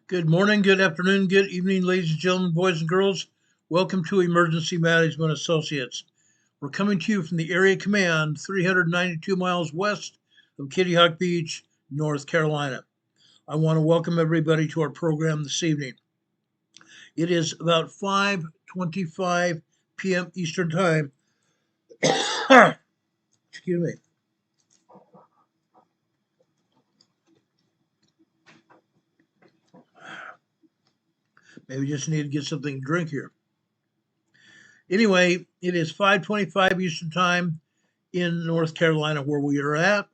Good morning, good afternoon, good evening, ladies and gentlemen, boys and girls. Welcome to Emergency Management Associates. We're coming to you from the Area Command, 392 miles west of Kitty Hawk Beach, North Carolina. I want to welcome everybody to our program this evening. It is about 5:25 p.m. Eastern Time. Excuse me. Maybe just need to get something to drink here. Anyway, it is 5:25 Eastern Time in North Carolina where we are at.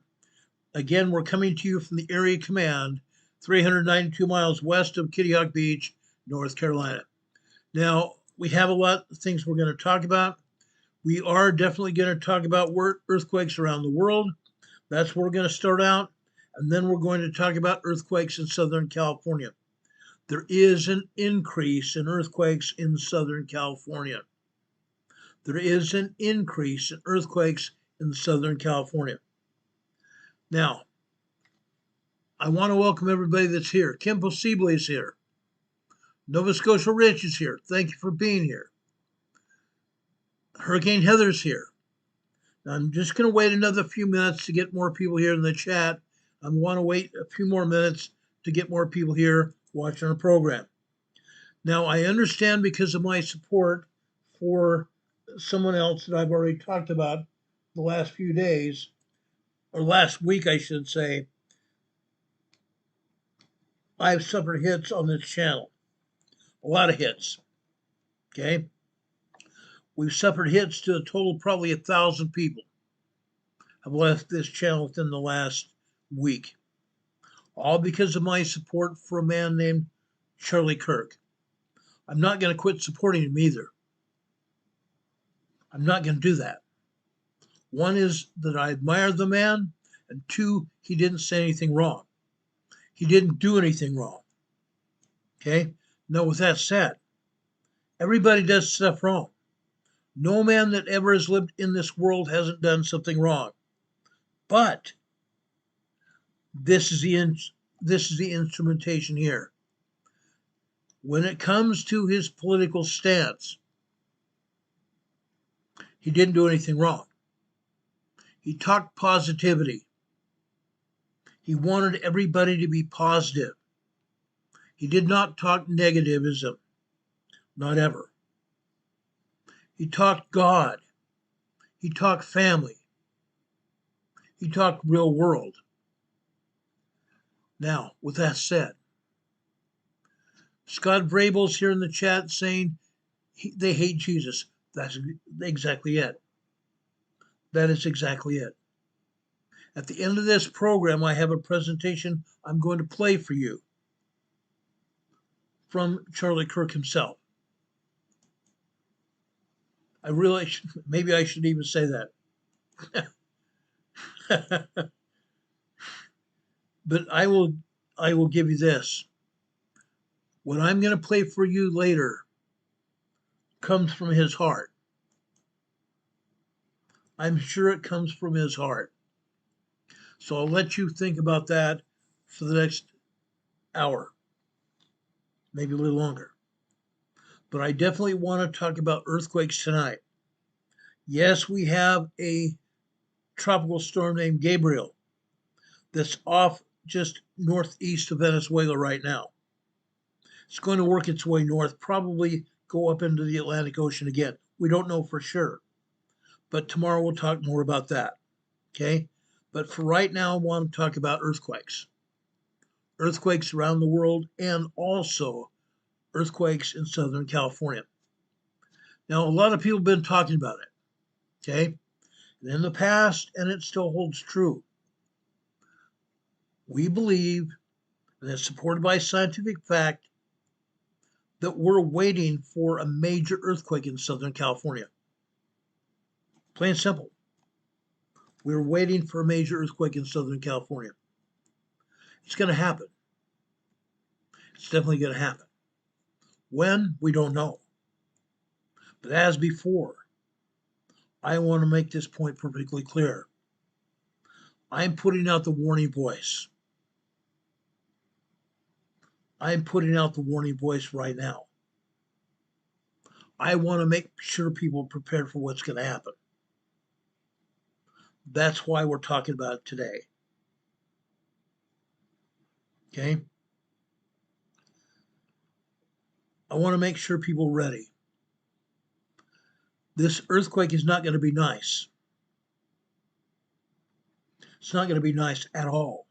Again, we're coming to you from the Area Command, 392 miles west of Kitty Hawk Beach, North Carolina. Now, we have a lot of things we're going to talk about. We are definitely going to talk about earthquakes around the world. That's where we're going to start out. And then we're going to talk about earthquakes in Southern California. There is an increase in earthquakes in Southern California. There is an increase in earthquakes in Southern California. Now, I want to welcome everybody that's here. Kimpo Sibley is here. Nova Scotia Rich is here. Thank you for being here. Hurricane Heather's here. Now, I'm just going to wait another few minutes to get more people here in the chat. I want to wait a few more minutes to get more people here watching our program. Now, I understand because of my support for someone else that I've already talked about the last few days, or last week, I should say, I've suffered hits on this channel. A lot of hits. Okay? We've suffered hits to a total of probably 1,000 people have left this channel within the last week. All because of my support for a man named Charlie Kirk. I'm not going to quit supporting him either. I'm not going to do that. One is that I admire the man, and two, he didn't say anything wrong. He didn't do anything wrong. Okay? Now, with that said, everybody does stuff wrong. No man that ever has lived in this world hasn't done something wrong. But this is the instrumentation here. When it comes to his political stance, he didn't do anything wrong. He talked positivity. He wanted everybody to be positive. He did not talk negativism, not ever. He talked God. He talked family. He talked real world. Now, with that said, Scott Vrabel's here in the chat saying they hate Jesus. That's exactly it. That is exactly it. At the end of this program, I have a presentation I'm going to play for you from Charlie Kirk himself. Maybe I should even say that. But I will give you this. What I'm going to play for you later comes from his heart. I'm sure it comes from his heart. So I'll let you think about that for the next hour, maybe a little longer. But I definitely want to talk about earthquakes tonight. Yes, we have a tropical storm named Gabriel that's off just northeast of Venezuela right now. It's going to work its way north, probably go up into the Atlantic Ocean again. We don't know for sure. But tomorrow we'll talk more about that. Okay? But for right now, I want to talk about earthquakes. Earthquakes around the world and also earthquakes in Southern California. Now, a lot of people have been talking about it. Okay? And in the past, and it still holds true, we believe, and it's supported by scientific fact, that we're waiting for a major earthquake in Southern California. Plain and simple. We're waiting for a major earthquake in Southern California. It's going to happen. It's definitely going to happen. When? We don't know. But as before, I want to make this point perfectly clear. I'm putting out the warning voice. I'm putting out the warning voice right now. I want to make sure people are prepared for what's going to happen. That's why we're talking about it today. Okay? I want to make sure people are ready. This earthquake is not going to be nice. It's not going to be nice at all.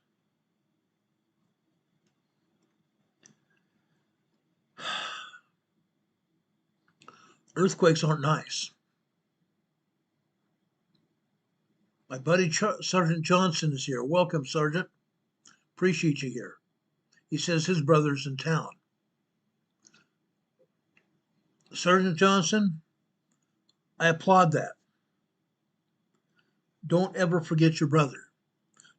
Earthquakes aren't nice. My buddy Sergeant Johnson is here. Welcome, Sergeant. Appreciate you here. He says his brother's in town. Sergeant Johnson, I applaud that. Don't ever forget your brother.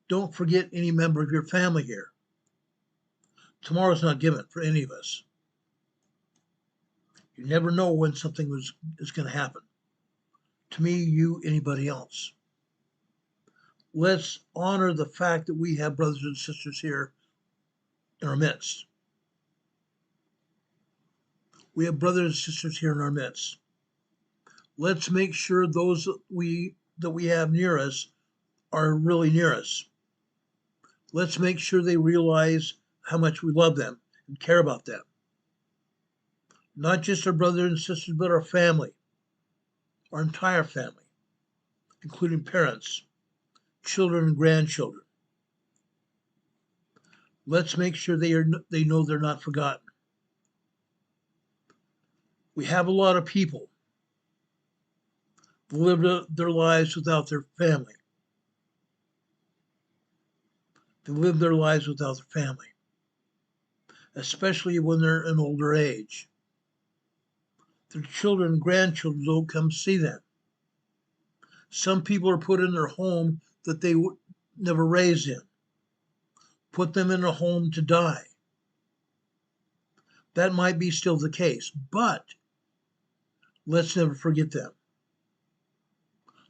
Don't forget any member of your family here. Tomorrow's not given for any of us. You never know when something is going to happen. To me, you, anybody else. Let's honor the fact that we have brothers and sisters here in our midst. We have brothers and sisters here in our midst. Let's make sure those that we have near us are really near us. Let's make sure they realize how much we love them and care about them. Not just our brothers and sisters, but our family, our entire family, including parents, children, and grandchildren. Let's make sure they know they're not forgotten. We have a lot of people who live their lives without their family. They live their lives without their family, especially when they're in older age. Their children and grandchildren don't come see them. Some people are put in their home that they never raised in. Put them in a home to die. That might be still the case, but let's never forget them.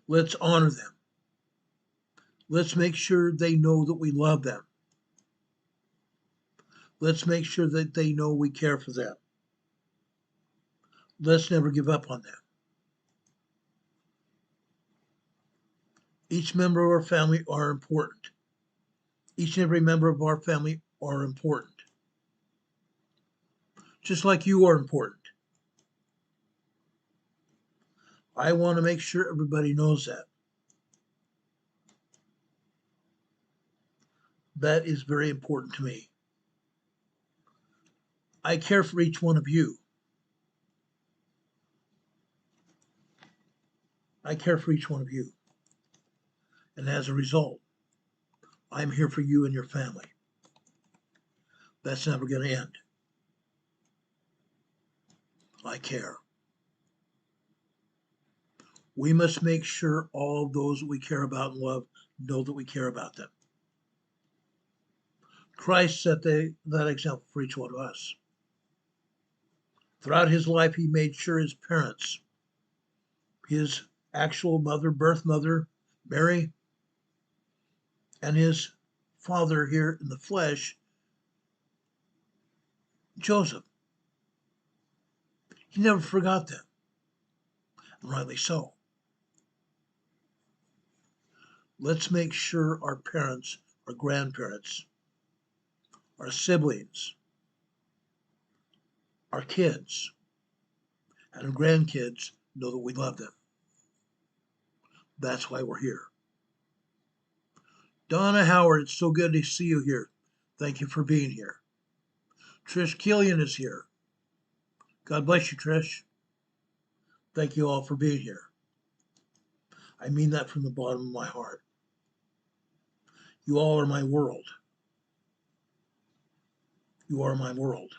Let's honor them. Let's make sure they know that we love them. Let's make sure that they know we care for them. Let's never give up on them. Each member of our family are important. Each and every member of our family are important. Just like you are important. I want to make sure everybody knows that. That is very important to me. I care for each one of you. I care for each one of you. And as a result, I'm here for you and your family. That's never going to end. I care. We must make sure all of those we care about and love know that we care about them. Christ set that example for each one of us. Throughout his life, he made sure his parents, his actual mother, birth mother, Mary, and his father here in the flesh, Joseph, he never forgot them, and rightly so. Let's make sure our parents, our grandparents, our siblings, our kids, and our grandkids know that we love them. That's why we're here. Donna Howard, it's so good to see you here. Thank you for being here. Trish Killian is here. God bless you, Trish. Thank you all for being here. I mean that from the bottom of my heart. You all are my world. You are my world.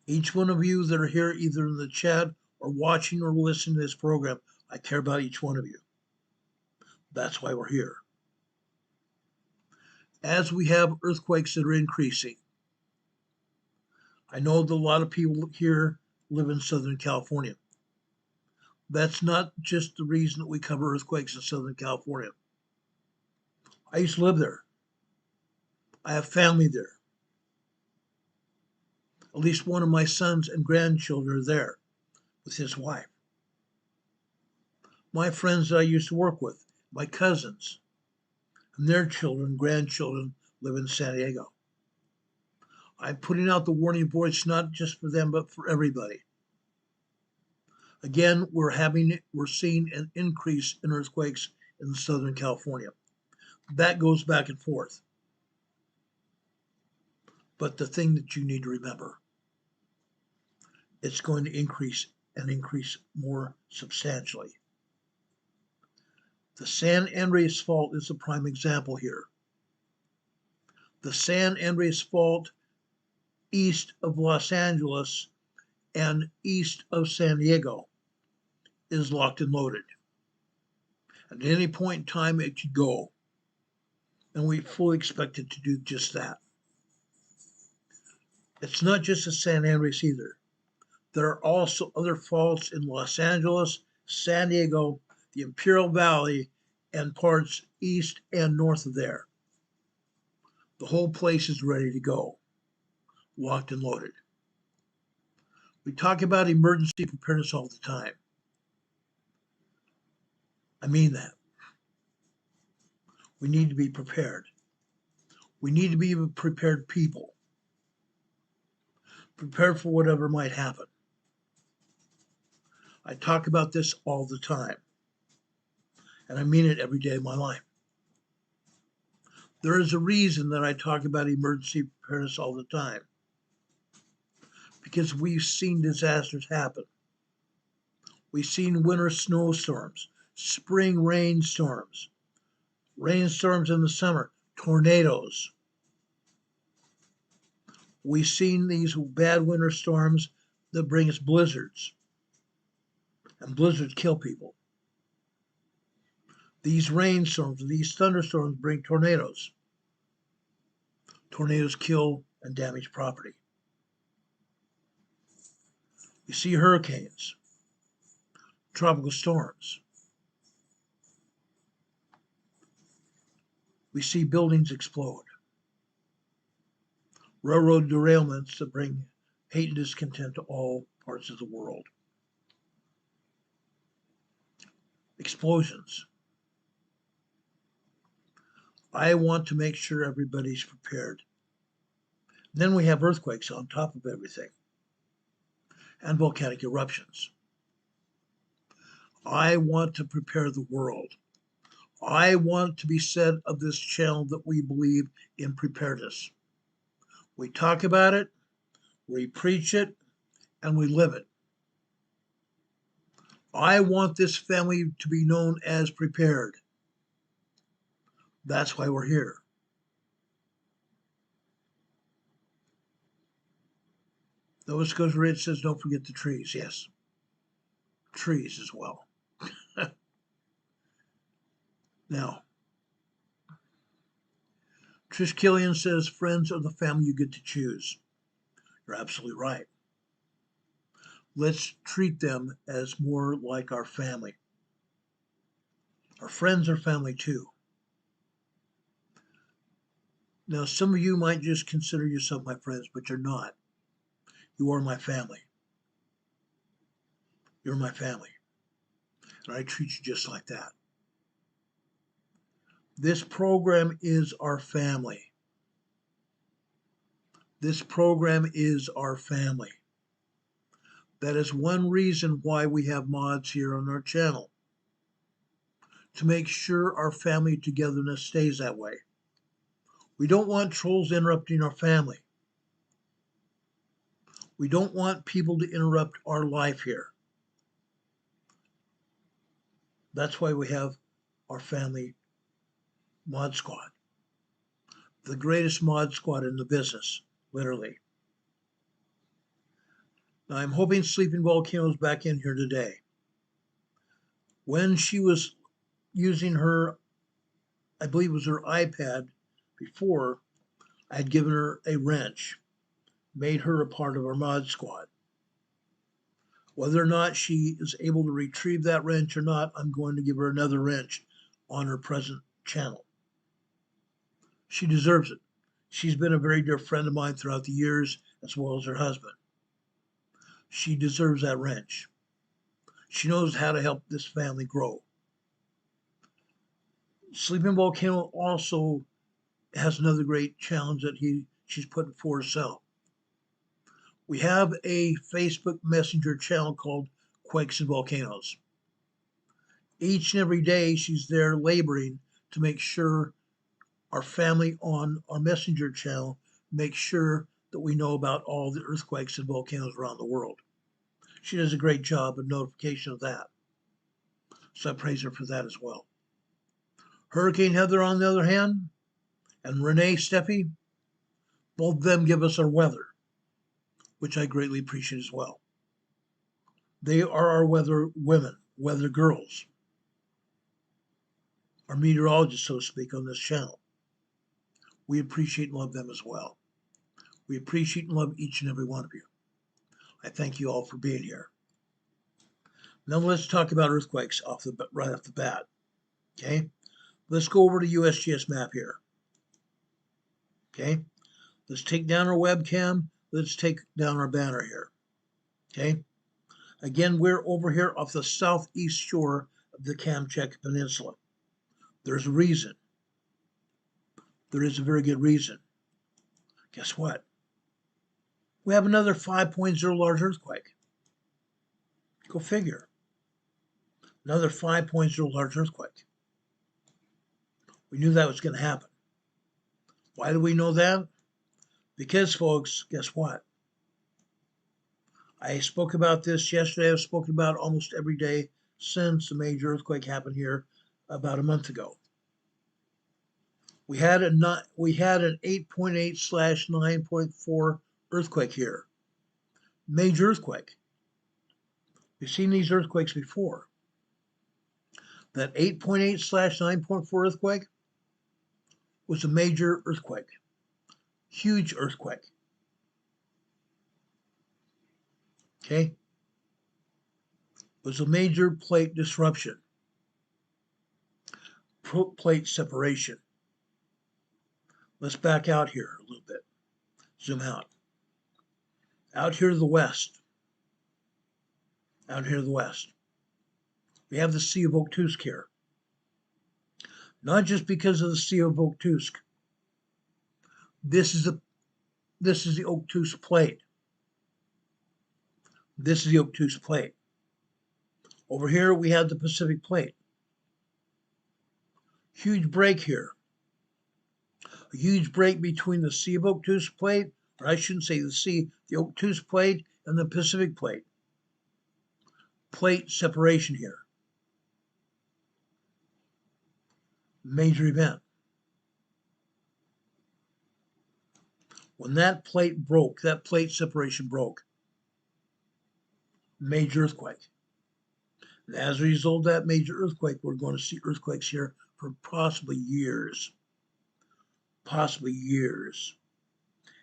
Each one of you that are here, either in the chat or watching or listening to this program, I care about each one of you. That's why we're here. As we have earthquakes that are increasing, I know that a lot of people here live in Southern California. That's not just the reason that we cover earthquakes in Southern California. I used to live there. I have family there. At least one of my sons and grandchildren are there with his wife. My friends that I used to work with, my cousins, and their children, grandchildren live in San Diego. I'm putting out the warning voice not just for them, but for everybody. Again, we're seeing an increase in earthquakes in Southern California. That goes back and forth. But the thing that you need to remember, it's going to increase and increase more substantially. The San Andreas Fault is a prime example here. The San Andreas Fault east of Los Angeles and east of San Diego is locked and loaded. At any point in time, it could go. And we fully expect it to do just that. It's not just the San Andreas either. There are also other faults in Los Angeles, San Diego, the Imperial Valley, and parts east and north of there. The whole place is ready to go, locked and loaded. We talk about emergency preparedness all the time. I mean that. We need to be prepared. We need to be prepared people. Prepared for whatever might happen. I talk about this all the time, and I mean it every day of my life. There is a reason that I talk about emergency preparedness all the time, because we've seen disasters happen. We've seen winter snowstorms, spring rainstorms in the summer, tornadoes. We've seen these bad winter storms that bring us blizzards, and blizzards kill people. These rainstorms, these thunderstorms bring tornadoes. Tornadoes kill and damage property. We see hurricanes, tropical storms. We see buildings explode. Railroad derailments that bring hate and discontent to all parts of the world. Explosions. I want to make sure everybody's prepared. Then we have earthquakes on top of everything, and volcanic eruptions. I want to prepare the world. I want to be said of this channel that we believe in preparedness. We talk about it, we preach it, and we live it. I want this family to be known as prepared. That's why we're here. Nova Scotia Ridge says, don't forget the trees. Yes, trees as well. Now, Trish Killian says, friends are the family you get to choose. You're absolutely right. Let's treat them as more like our family. Our friends are family too. Now, some of you might just consider yourself my friends, but you're not. You are my family. You're my family. And I treat you just like that. This program is our family. This program is our family. That is one reason why we have mods here on our channel. To make sure our family togetherness stays that way. We don't want trolls interrupting our family. We don't want people to interrupt our life here. That's why we have our family mod squad. The greatest mod squad in the business, literally. Now, I'm hoping Sleeping Volcano is back in here today. When she was using her, I believe it was her iPad before, I had given her a wrench, made her a part of our mod squad. Whether or not she is able to retrieve that wrench or not, I'm going to give her another wrench on her present channel. She deserves it. She's been a very dear friend of mine throughout the years, as well as her husband. She deserves that wrench. She knows how to help this family grow. Sleeping Volcano also has another great challenge that she's putting for herself. We have a Facebook Messenger channel called Quakes and Volcanoes. Each and every day she's there laboring to make sure our family on our Messenger channel makes sure that we know about all the earthquakes and volcanoes around the world. She does a great job of notification of that. So I praise her for that as well. Hurricane Heather, on the other hand, and Renee Steffi, both of them give us our weather, which I greatly appreciate as well. They are our weather women, weather girls, our meteorologists, so to speak, on this channel. We appreciate and love them as well. We appreciate and love each and every one of you. I thank you all for being here. Now let's talk about earthquakes right off the bat. Okay, let's go over to USGS map here. Okay, let's take down our webcam. Let's take down our banner here. Okay, again, we're over here off the southeast shore of the Kamchatka Peninsula. There's a reason. There is a very good reason. Guess what? We have another 5.0 large earthquake. Go figure. Another 5.0 large earthquake. We knew that was going to happen. Why do we know that? Because, folks, guess what? I spoke about this yesterday. I've spoken about it almost every day since the major earthquake happened here about a month ago. We had an 8.8/9.4 earthquake here. Major earthquake. We've seen these earthquakes before. That 8.8/9.4 earthquake was a major earthquake. Huge earthquake. Okay? It was a major plate disruption. Plate separation. Let's back out here a little bit. Zoom out. Out here to the west. Out here to the west. We have the Sea of Okhotsk here. Not just because of the Sea of Okhotsk. This is the Okhotsk plate. This is the Okhotsk plate. Over here we have the Pacific plate. Huge break here. A huge break between the Sea of Okhotsk plate, or I shouldn't say the Okhotsk plate and the Pacific plate. Plate separation here. Major event. When that plate broke, that plate separation broke. Major earthquake. And as a result of that major earthquake, we're going to see earthquakes here for possibly years. Possibly years.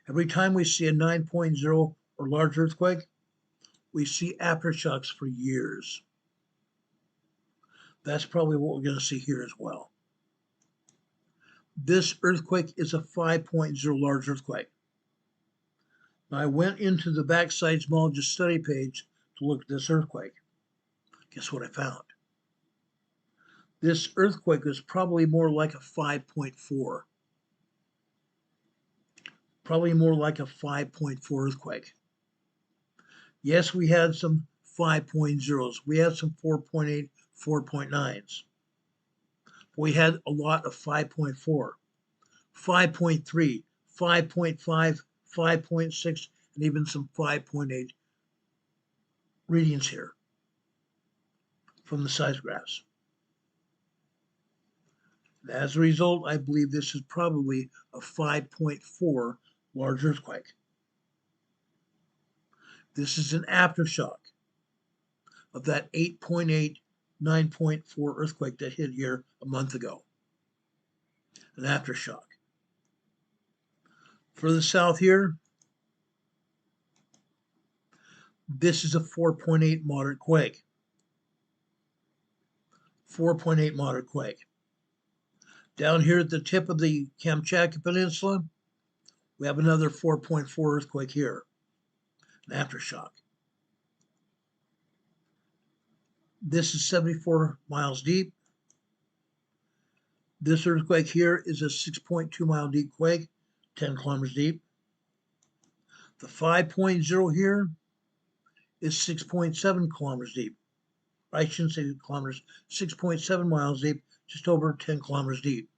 Every time we see a 9.0 or large earthquake, we see aftershocks for years. That's probably what we're going to see here as well. This earthquake is a 5.0 large earthquake. Now, I went into the backside seismologist study page to look at this earthquake. Guess what I found? This earthquake was probably more like a 5.4. Probably more like a 5.4 earthquake. Yes, we had some 5.0s. We had some 4.8, 4.9s. We had a lot of 5.4, 5.3, 5.5, 5.6, and even some 5.8 readings here from the seismographs. As a result, I believe this is probably a 5.4 large earthquake. This is an aftershock of that 8.8, 9.4 earthquake that hit here a month ago. An aftershock. Further south here, this is a 4.8 moderate quake. 4.8 moderate quake. Down here at the tip of the Kamchatka Peninsula, We have another 4.4 earthquake here, an aftershock. This is 74 miles deep. This earthquake here is a 6.2 mile deep quake, 10 kilometers deep. The 5.0 here is 6.7 kilometers deep. I shouldn't say kilometers, 6.7 miles deep, just over 10 kilometers deep.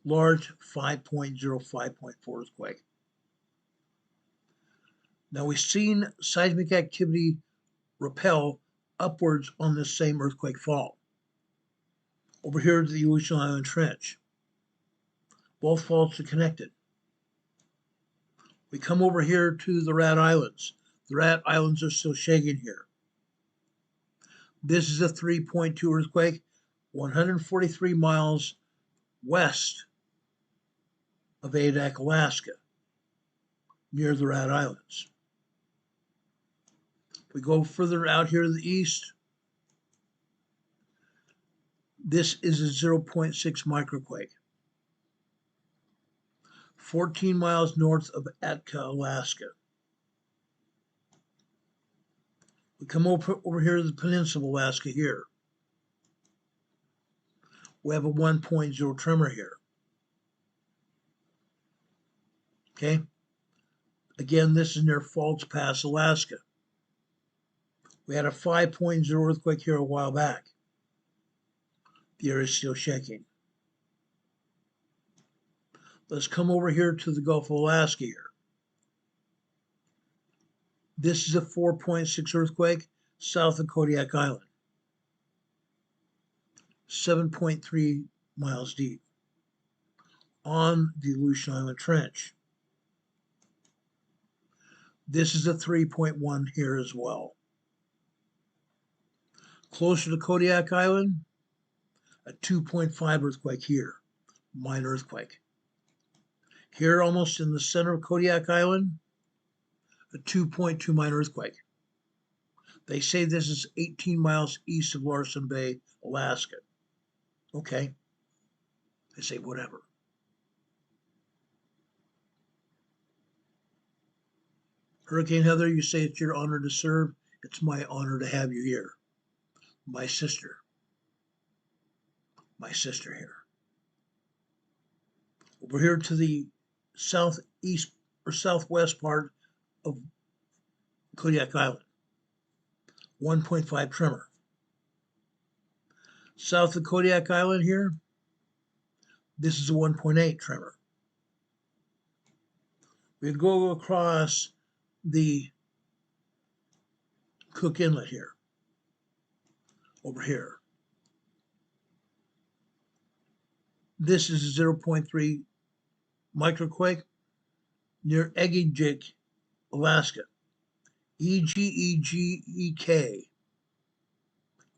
Large 5.0, 5.4 earthquake. Now we've seen seismic activity repel upwards on this same earthquake fault. Over here to the Eurasian Island Trench. Both faults are connected. We come over here to the Rat Islands. The Rat Islands are still shaking here. This is a 3.2 earthquake, 143 miles west of Aveyah, Alaska, near the Rat Islands. We go further out here to the east. This is a 0.6 microquake, 14 miles north of Atka, Alaska. We come over here to the peninsula of Alaska here. We have a 1.0 tremor here. Okay. Again, this is near Falls Pass, Alaska. We had a 5.0 earthquake here a while back. The area is still shaking. Let's come over here to the Gulf of Alaska here. This is a 4.6 earthquake south of Kodiak Island. 7.3 miles deep on the Aleutian Island Trench. This is a 3.1 here as well. Closer to Kodiak Island, a 2.5 earthquake here, minor earthquake. Here, almost in the center of Kodiak Island, a 2.2 minor earthquake. They say this is 18 miles east of Larsen Bay, Alaska. Okay. I say whatever. Hurricane Heather, you say it's your honor to serve. It's my honor to have you here. My sister here. Over here to the southeast or southwest part of Kodiak Island, 1.5 tremor. South of Kodiak Island here, this is a 1.8 tremor. We go across the Cook Inlet here, over here. This is a 0.3 microquake near Egegik, Alaska. Egegik.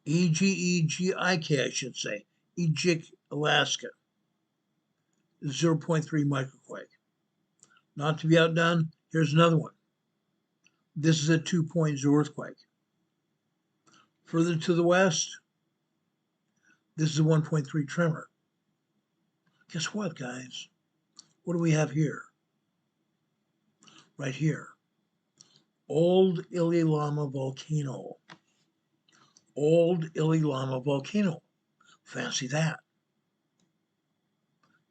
Egegik, I should say. Egegik, Alaska. 0.3 microquake. Not to be outdone, here's another one. This is a 2.0 earthquake. Further to the west, this is a 1.3 tremor. Guess what, guys? What do we have here? Right here. Old Ililama volcano. Old Ililama volcano. Fancy that.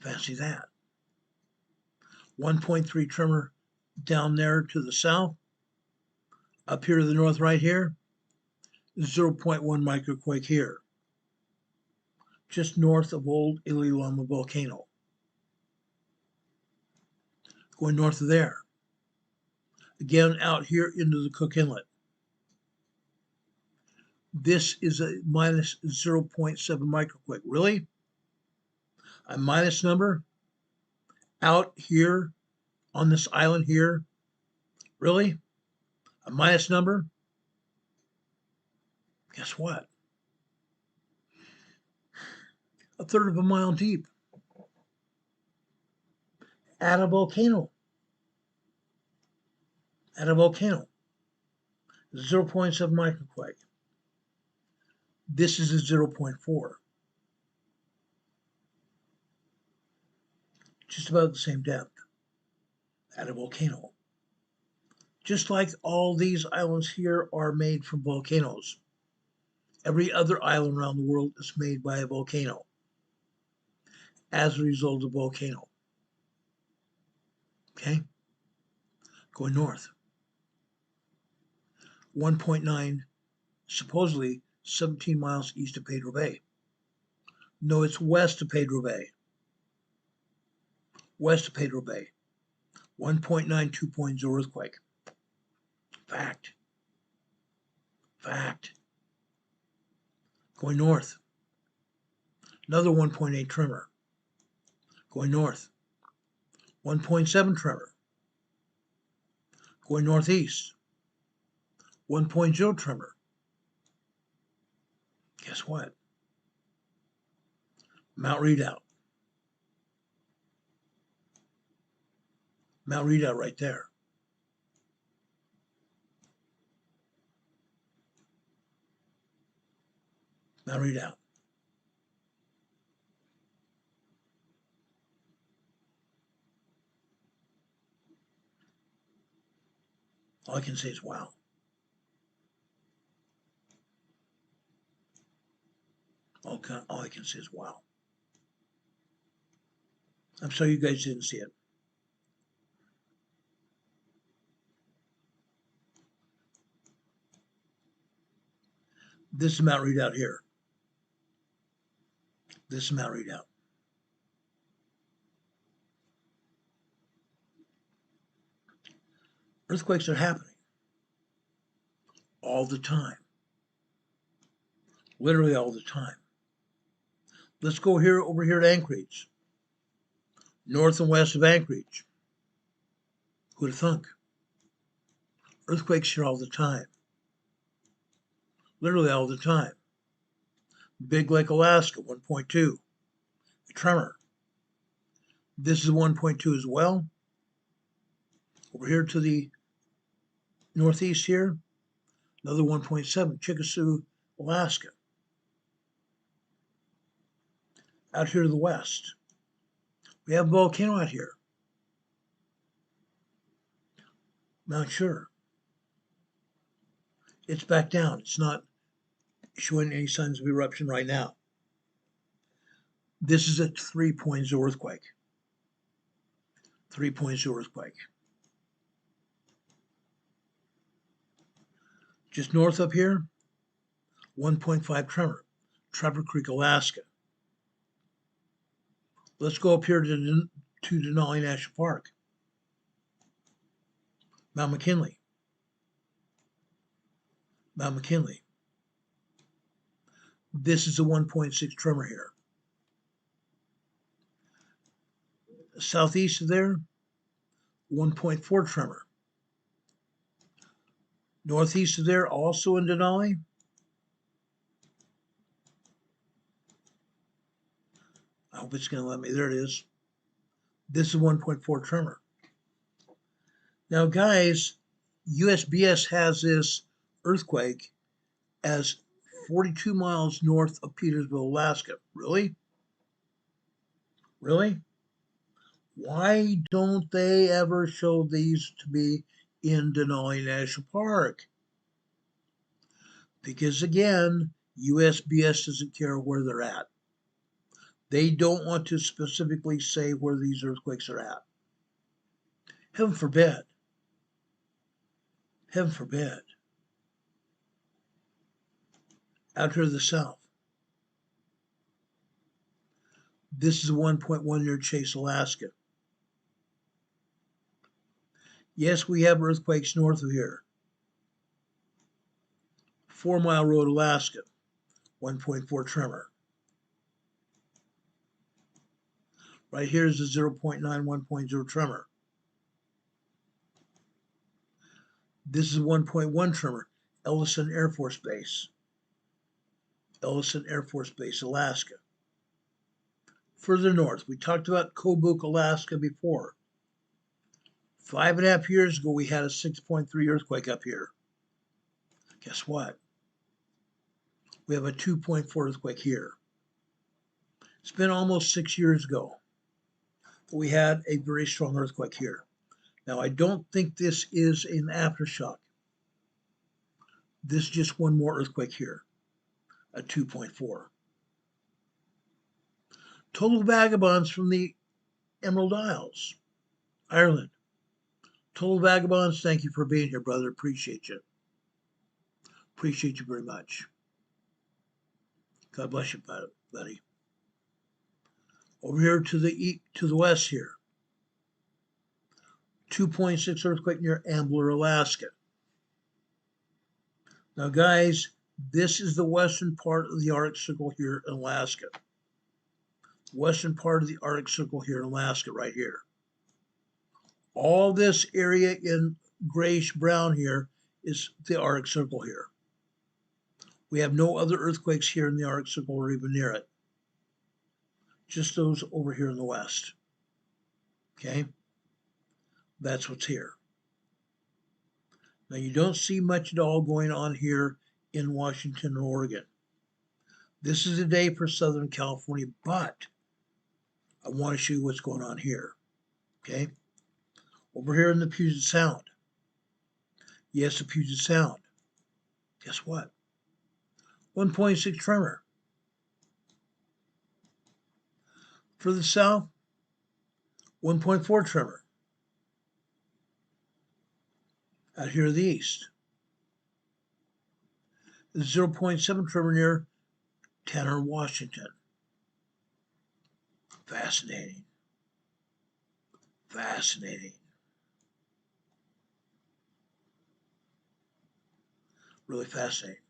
Fancy that. 1.3 tremor down there to the south. Up here to the north right here, 0.1 microquake here. Just north of Old Ililama volcano. Going north of there. Again, out here into the Cook Inlet. This is a minus 0.7 microquake. Really? A minus number? Out here on this island here? Really? A minus number? Guess what? A third of a mile deep. At a volcano. At a volcano. 0.7 microquake. This is a 0.4. just about the same depth at a volcano. Just like all these islands here are made from volcanoes. Every other island around the world is made by a volcano as a result of a volcano. Okay? Going north. 1.9, supposedly 17 miles east of Pedro Bay. No, it's west of Pedro Bay. West of Pedro Bay. 1.9, 2.0 earthquake. Fact. Fact. Going north. Another 1.8 tremor. Going north. 1.7 tremor. Going northeast. 1.0 tremor. Guess what? Mount Redoubt. Mount Redoubt right there. Mount Redoubt. All I can say is wow. All I can say is wow. I'm sorry you guys didn't see it. This is Mount Redoubt here. This is Mount Redoubt. Earthquakes are happening all the time. Literally all the time. Let's go over here to Anchorage. North and west of Anchorage. Who'd have thunk? Earthquakes here all the time. Literally all the time. Big Lake, Alaska, 1.2. A tremor. This is 1.2 as well. Over here to the northeast here, another 1.7, Chickasaw, Alaska. Out here to the west, we have a volcano out here. Mount Sure. It's back down. It's not showing any signs of eruption right now. This is a 3.0 earthquake. 3.0 earthquake. Just north up here, 1.5 tremor, Trapper Creek, Alaska. Let's go up here to Denali National Park. Mount McKinley. Mount McKinley. This is a 1.6 tremor here. Southeast of there, 1.4 tremor. Northeast of there, also in Denali. I hope it's going to let me. There it is. This is 1.4 tremor. Now, guys, USGS has this earthquake as 42 miles north of Petersville, Alaska. Really? Really? Why don't they ever show these to be in Denali National Park? Because again, USGS doesn't care where they're at. They don't want to specifically say where these earthquakes are at. Heaven forbid. Heaven forbid. Out here to the south. This is 1.1 near Chase, Alaska. Yes, we have earthquakes north of here. 4 Mile Road, Alaska, 1.4 tremor. Right here is a 0.9, 1.0 tremor. This is 1.1 tremor, Ellison Air Force Base. Ellison Air Force Base, Alaska. Further north, we talked about Kobuk, Alaska before. 5.5 years ago, we had a 6.3 earthquake up here. Guess what? We have a 2.4 earthquake here. It's been almost 6 years ago. we had a very strong earthquake here. Now, I don't think this is an aftershock. This is just one more earthquake here, a 2.4. Total vagabonds from the Emerald Isles, Ireland. Total vagabonds, thank you for being here, brother. Appreciate you. Appreciate you very much. God bless you, buddy. Over here to the west here, 2.6 earthquake near Ambler, Alaska. Now, guys, this is the western part of the Arctic Circle here in Alaska. Western part of the Arctic Circle here in Alaska, right here. All this area in grayish brown here is the Arctic Circle here. We have no other earthquakes here in the Arctic Circle or even near it. Just those over here in the west. Okay? That's what's here. Now, you don't see much at all going on here in Washington or Oregon. This is a day for Southern California, but I want to show you what's going on here. Okay? Over here in the Puget Sound. Yes, the Puget Sound. Guess what? 1.6 tremor. Further south, 1.4 tremor. Out here to the east, 0.7 tremor near Tanner, Washington. Fascinating. Fascinating. Really fascinating.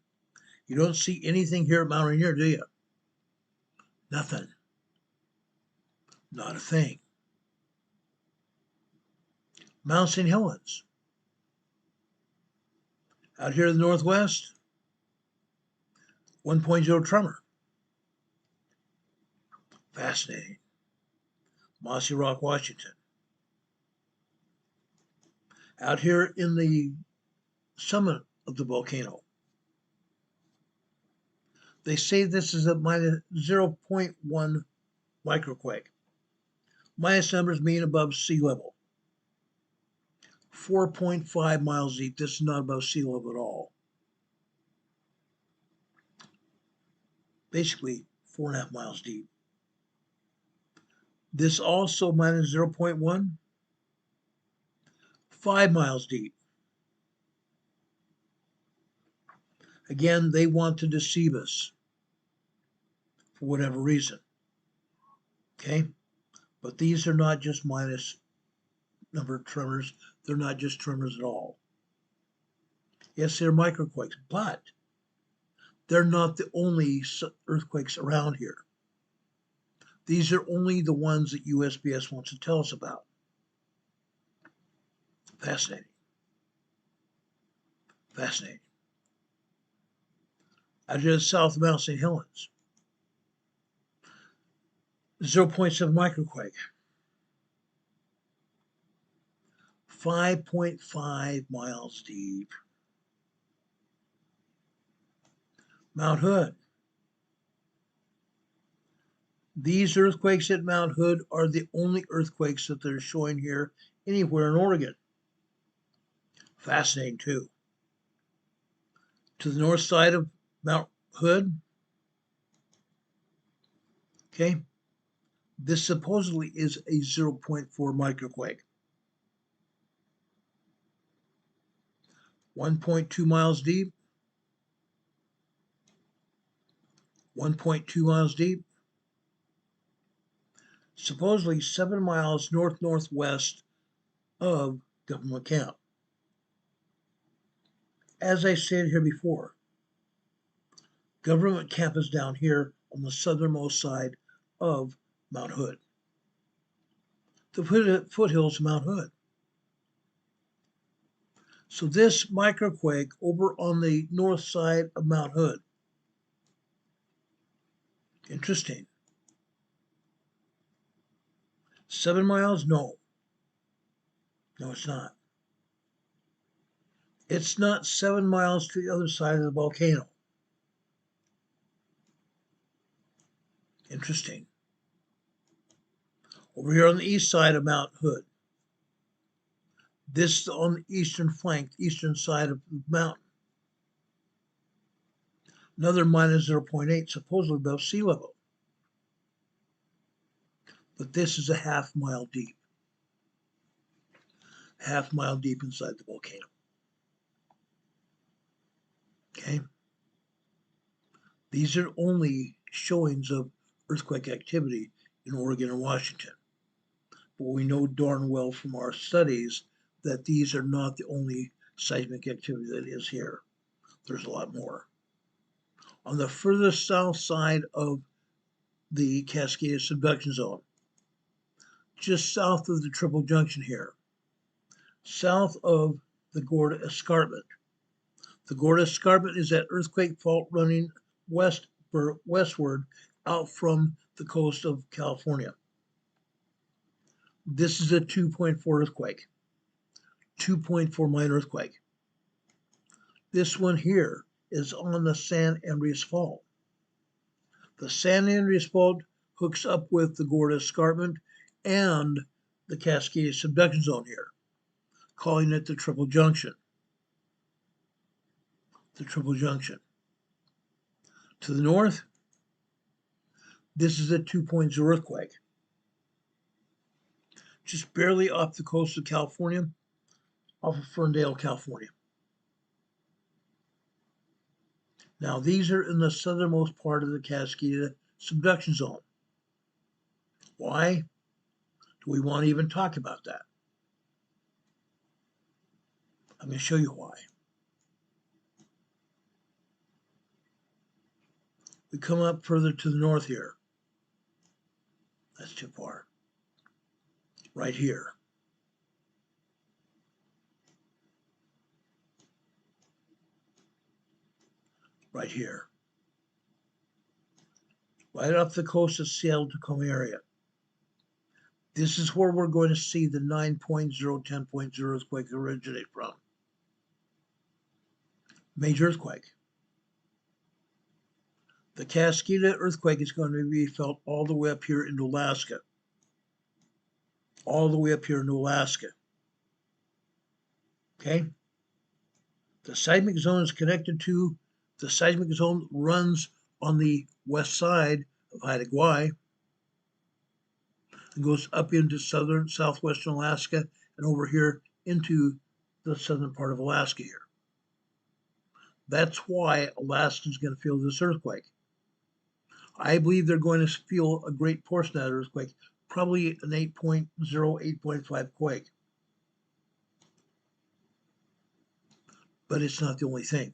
You don't see anything here at Mount Rainier, do you? Nothing. Not a thing. Mount St. Helens. Out here in the northwest, 1.0 tremor. Fascinating. Mossy Rock, Washington. Out here in the summit of the volcano, they say this is a minus 0.1 microquake. Minus numbers mean above sea level. 4.5 miles deep. This is not above sea level at all. Basically, 4.5 miles deep. This also minus 0.1, 5 miles deep. Again, they want to deceive us for whatever reason. Okay? But these are not just minus number of tremors. They're not just tremors at all. Yes, they're microquakes, but they're not the only earthquakes around here. These are only the ones that USGS wants to tell us about. Fascinating. Fascinating. Out here south of Mount St. Helens, 0.7 microquake. 5.5 miles deep. Mount Hood. These earthquakes at Mount Hood are the only earthquakes that they're showing here anywhere in Oregon. Fascinating too. To the north side of Mount Hood, okay, this supposedly is a 0.4 microquake. 1.2 miles deep. 1.2 miles deep. Supposedly 7 miles north-northwest of Government Camp. As I stated here before, Government Camp is down here on the southernmost side of Mount Hood. The foothills of Mount Hood. So this microquake over on the north side of Mount Hood. Interesting. 7 miles? No. No, it's not. It's not 7 miles to the other side of the volcano. Interesting. Over here on the east side of Mount Hood. This is on the eastern flank, eastern side of the mountain. Another minus 0.8, supposedly above sea level. But this is a half-mile deep. Half-mile deep inside the volcano. Okay? These are only showings of earthquake activity in Oregon and Washington. But we know darn well from our studies that these are not the only seismic activity that is here. There's a lot more. On the furthest south side of the Cascadia subduction zone, just south of the Triple Junction here, south of the Gorda Escarpment. The Gorda Escarpment is that earthquake fault running westward out from the coast of California. This is a 2.4 earthquake, 2.4 minor earthquake. This one here is on the San Andreas Fault. The San Andreas Fault hooks up with the Gorda Escarpment and the Cascadia subduction zone here, calling it the Triple Junction. The Triple Junction. To the north, this is a 2.0 earthquake. Just barely off the coast of California, off of Ferndale, California. Now, these are in the southernmost part of the Cascadia subduction zone. Why do we want to even talk about that? I'm going to show you why. We come up further to the north here. That's too far. Right here. Right here. Right off the coast of Seattle, Tacoma area. This is where we're going to see the 9.0, 10.0 earthquake originate from. Major earthquake. The Cascadia earthquake is going to be felt all the way up here into Alaska. All the way up here into Alaska. Okay? The seismic zone is connected to, the seismic zone runs on the west side of Haida Gwaii and goes up into southwestern Alaska and over here into the southern part of Alaska here. That's why Alaska is going to feel this earthquake. I believe they're going to feel a great portion of that earthquake, probably an 8.0, 8.5 quake. But it's not the only thing.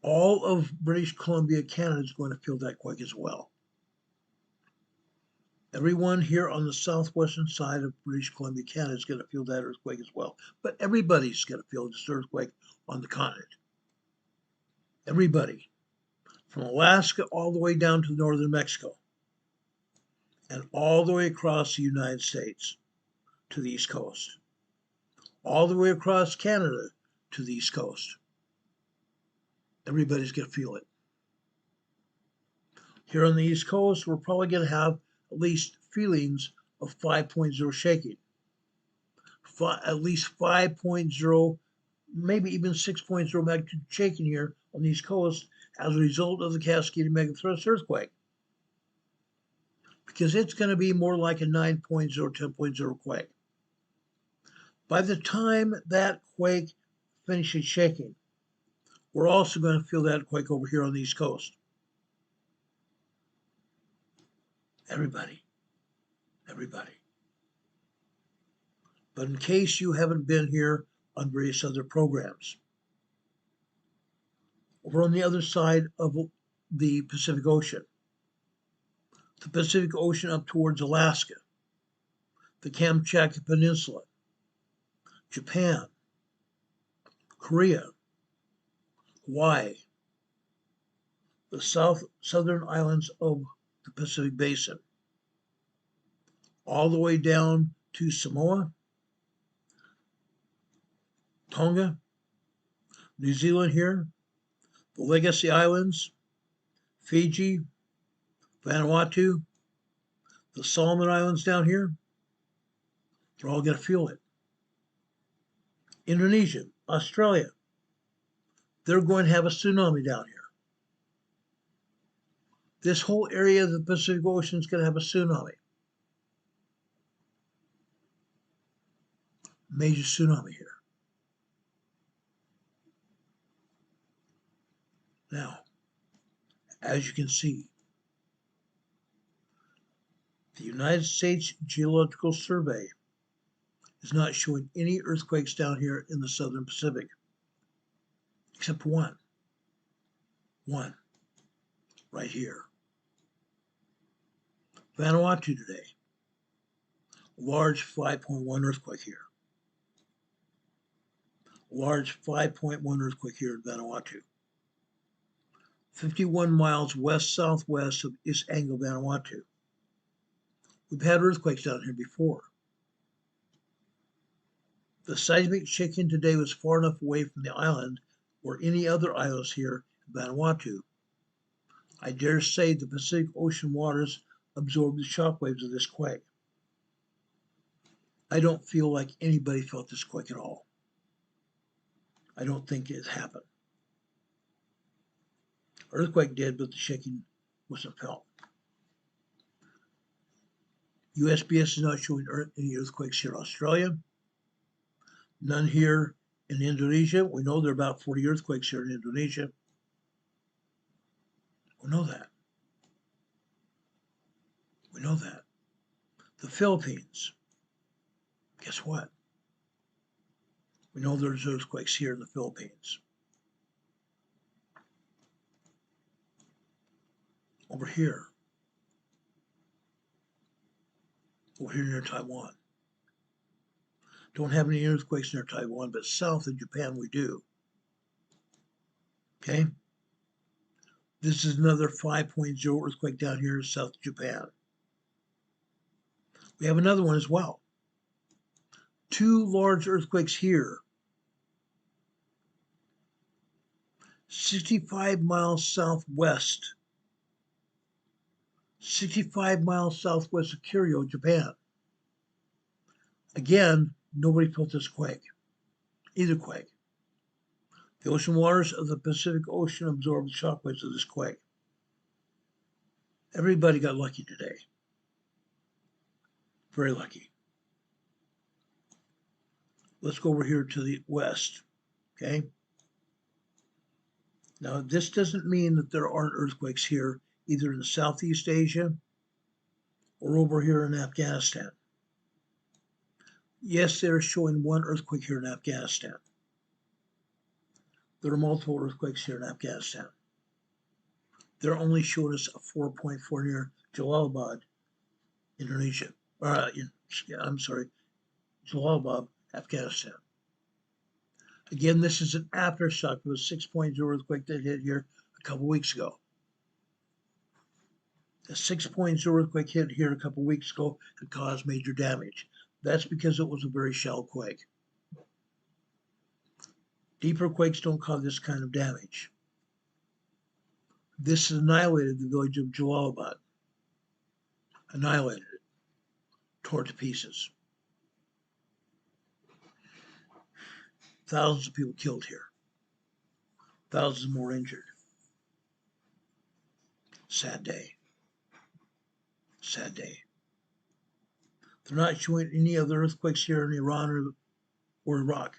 All of British Columbia, Canada is going to feel that quake as well. Everyone here on the southwestern side of British Columbia, Canada is going to feel that earthquake as well. But everybody's going to feel this earthquake on the continent. Everybody. From Alaska all the way down to northern Mexico. And all the way across the United States to the East Coast. All the way across Canada to the East Coast. Everybody's going to feel it. Here on the East Coast, we're probably going to have at least feelings of 5.0 shaking. At least 5.0, maybe even 6.0 magnitude shaking here on the East Coast as a result of the Cascadia megathrust earthquake. Because it's going to be more like a 9.0, 10.0 quake. By the time that quake finishes shaking, we're also going to feel that quake over here on the East Coast. Everybody. Everybody. But in case you haven't been here on various other programs, over on the other side of the Pacific Ocean up towards Alaska, the Kamchatka Peninsula, Japan, Korea, Hawaii, the southern islands of the Pacific Basin, all the way down to Samoa, Tonga, New Zealand here, the Legacy Islands, Fiji, Vanuatu, The Solomon Islands down here, they're all going to feel it. Indonesia, Australia, they're going to have a tsunami down here. This whole area of the Pacific Ocean is going to have a tsunami. Major tsunami here. Now, as you can see, the United States Geological Survey is not showing any earthquakes down here in the Southern Pacific, except one. One, right here. Vanuatu today, large 5.1 earthquake here. Large 5.1 earthquake here in Vanuatu. 51 miles west-southwest of East Angle, Vanuatu. We've had earthquakes down here before. The seismic shaking today was far enough away from the island or any other islands here in Vanuatu. I dare say the Pacific Ocean waters absorbed the shockwaves of this quake. I don't feel like anybody felt this quake at all. I don't think it happened. Earthquake did, but the shaking wasn't felt. USGS is not showing any earthquakes here in Australia. None here in Indonesia. We know there are about 40 earthquakes here in Indonesia. We know that. We know that. The Philippines. Guess what? We know there's earthquakes here in the Philippines. Over here near Taiwan. Don't have any earthquakes near Taiwan, but south of Japan we do. Okay? This is another 5.0 earthquake down here in south of Japan. We have another one as well. Two large earthquakes here. 65 miles southwest. 65 miles southwest of Kyoto, Japan. Again, nobody felt this quake. Either quake. The ocean waters of the Pacific Ocean absorbed the shockwaves of this quake. Everybody got lucky today. Very lucky. Let's go over here to the west. Okay? Now, this doesn't mean that there aren't earthquakes here, either in Southeast Asia or over here in Afghanistan. Yes, they're showing one earthquake here in Afghanistan. There are multiple earthquakes here in Afghanistan. They're only showing us a 4.4 near Jalalabad, Indonesia. Jalalabad, Afghanistan. Again, this is an aftershock of a 6.0 earthquake that hit here a couple weeks ago. A 6.0 earthquake hit here a couple weeks ago and caused major damage. That's because it was a very shallow quake. Deeper quakes don't cause this kind of damage. This annihilated the village of Jalalabad. Annihilated it. Tore it to pieces. Thousands of people killed here. Thousands more injured. Sad day. Sad day. They're not showing any other earthquakes here in Iran or Iraq.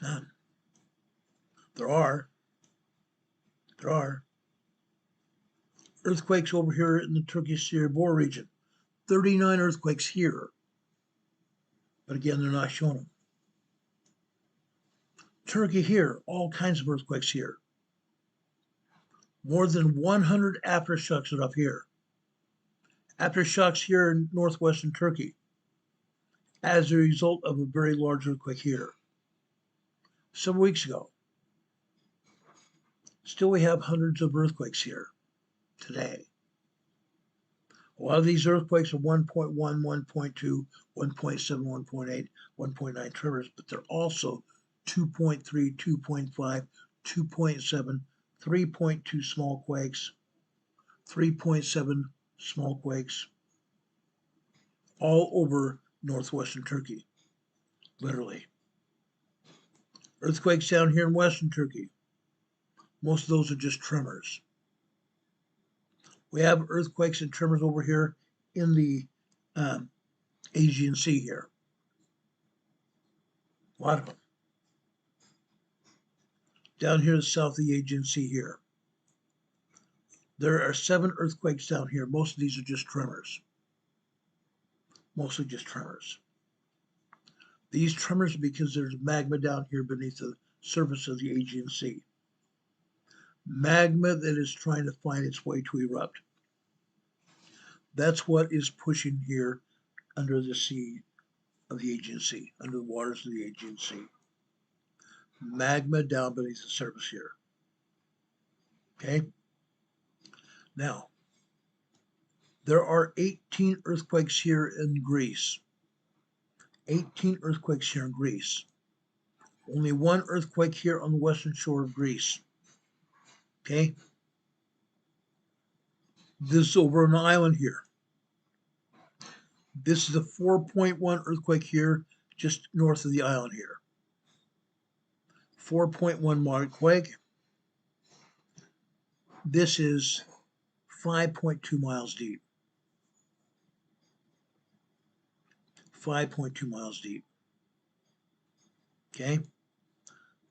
None. There are earthquakes over here in the Turkish-Syria border region. 39 earthquakes here. But again, they're not showing them. Turkey here, all kinds of earthquakes here. More than 100 aftershocks are up here. Aftershocks here in northwestern Turkey as a result of a very large earthquake here. Several weeks ago. Still, we have hundreds of earthquakes here today. A lot of these earthquakes are 1.1, 1.2, 1.7, 1.8, 1.9 tremors, but they're also 2.3, 2.5, 2.7, 3.2 small quakes, 3.7 small quakes all over northwestern Turkey, literally. Earthquakes down here in western Turkey. Most of those are just tremors. We have earthquakes and tremors over here in the Aegean Sea here. A lot of them. Down here south of the Aegean Sea here. There are 7 earthquakes down here. Most of these are just tremors. Mostly just tremors. These tremors are because there's magma down here beneath the surface of the Aegean Sea. Magma that is trying to find its way to erupt. That's what is pushing here under the sea of the Aegean Sea, under the waters of the Aegean Sea. Magma down beneath the surface here. Okay? Now, there are 18 earthquakes here in Greece. 18 earthquakes here in Greece. Only 1 earthquake here on the western shore of Greece. Okay? This is over an island here. This is a 4.1 earthquake here, just north of the island here. 4.1 moderate quake. This is 5.2 miles deep. 5.2 miles deep. Okay?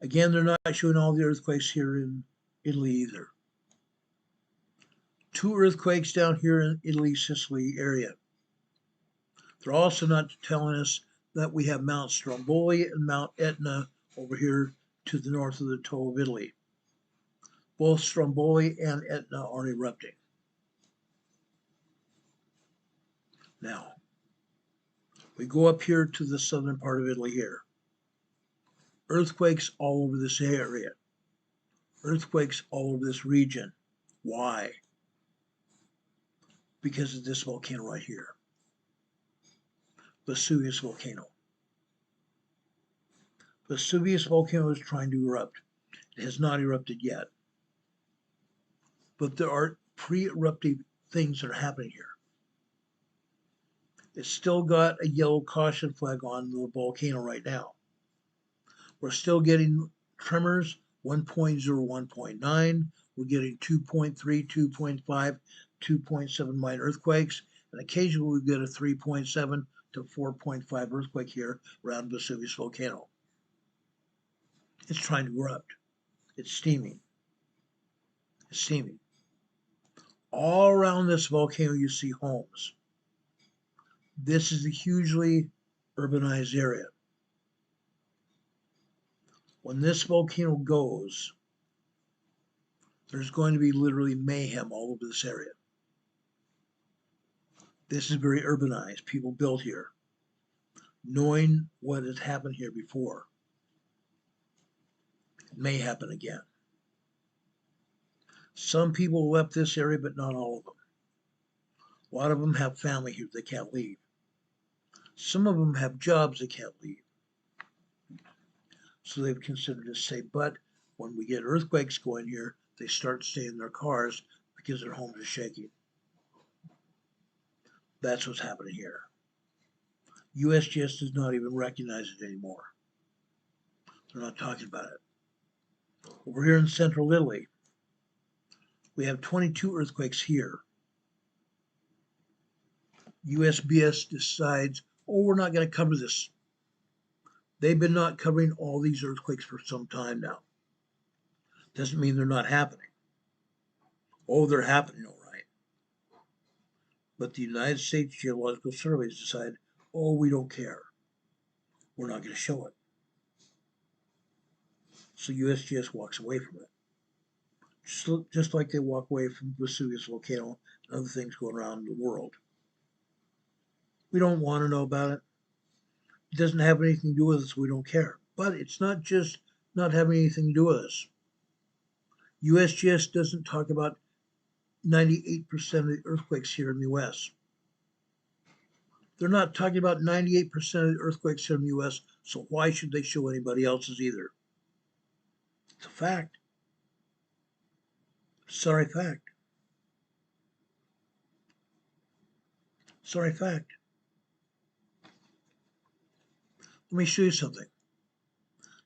Again, they're not showing all the earthquakes here in Italy either. 2 earthquakes down here in Italy, Sicily area. They're also not telling us that we have Mount Stromboli and Mount Etna over here to the north of the toe of Italy. Both Stromboli and Etna are erupting. Now, we go up here to the southern part of Italy here. Earthquakes all over this area. Earthquakes all over this region. Why? Because of this volcano right here. Vesuvius volcano. Vesuvius volcano is trying to erupt. It has not erupted yet. But there are pre-eruptive things that are happening here. It's still got a yellow caution flag on the volcano right now. We're still getting tremors, 1.0, 1.9. We're getting 2.3, 2.5, 2.7 minor earthquakes. And occasionally we get a 3.7 to 4.5 earthquake here around Vesuvius volcano. It's trying to erupt. It's steaming. It's steaming. All around this volcano you see homes. This is a hugely urbanized area. When this volcano goes, there's going to be literally mayhem all over this area. This is very urbanized. People built here, knowing what has happened here before. It may happen again. Some people left this area, but not all of them. A lot of them have family here they can't leave. Some of them have jobs they can't leave. So they've considered it safe. But when we get earthquakes going here, they start staying in their cars because their homes are shaking. That's what's happening here. USGS does not even recognize it anymore. They're not talking about it. Over here in central Italy, we have 22 earthquakes here. USGS decides, oh, we're not going to cover this. They've been not covering all these earthquakes for some time now. Doesn't mean they're not happening. Oh, they're happening all right. But the United States Geological Surveys decide, oh, we don't care. We're not going to show it. So USGS walks away from it. Just like they walk away from Vesuvius volcano and other things going around the world. We don't want to know about it. It doesn't have anything to do with us. We don't care. But it's not just not having anything to do with us. USGS doesn't talk about 98% of the earthquakes here in the U.S. They're not talking about 98% of the earthquakes here in the U.S., so why should they show anybody else's either? It's a fact. Sorry fact. Sorry fact. Let me show you something,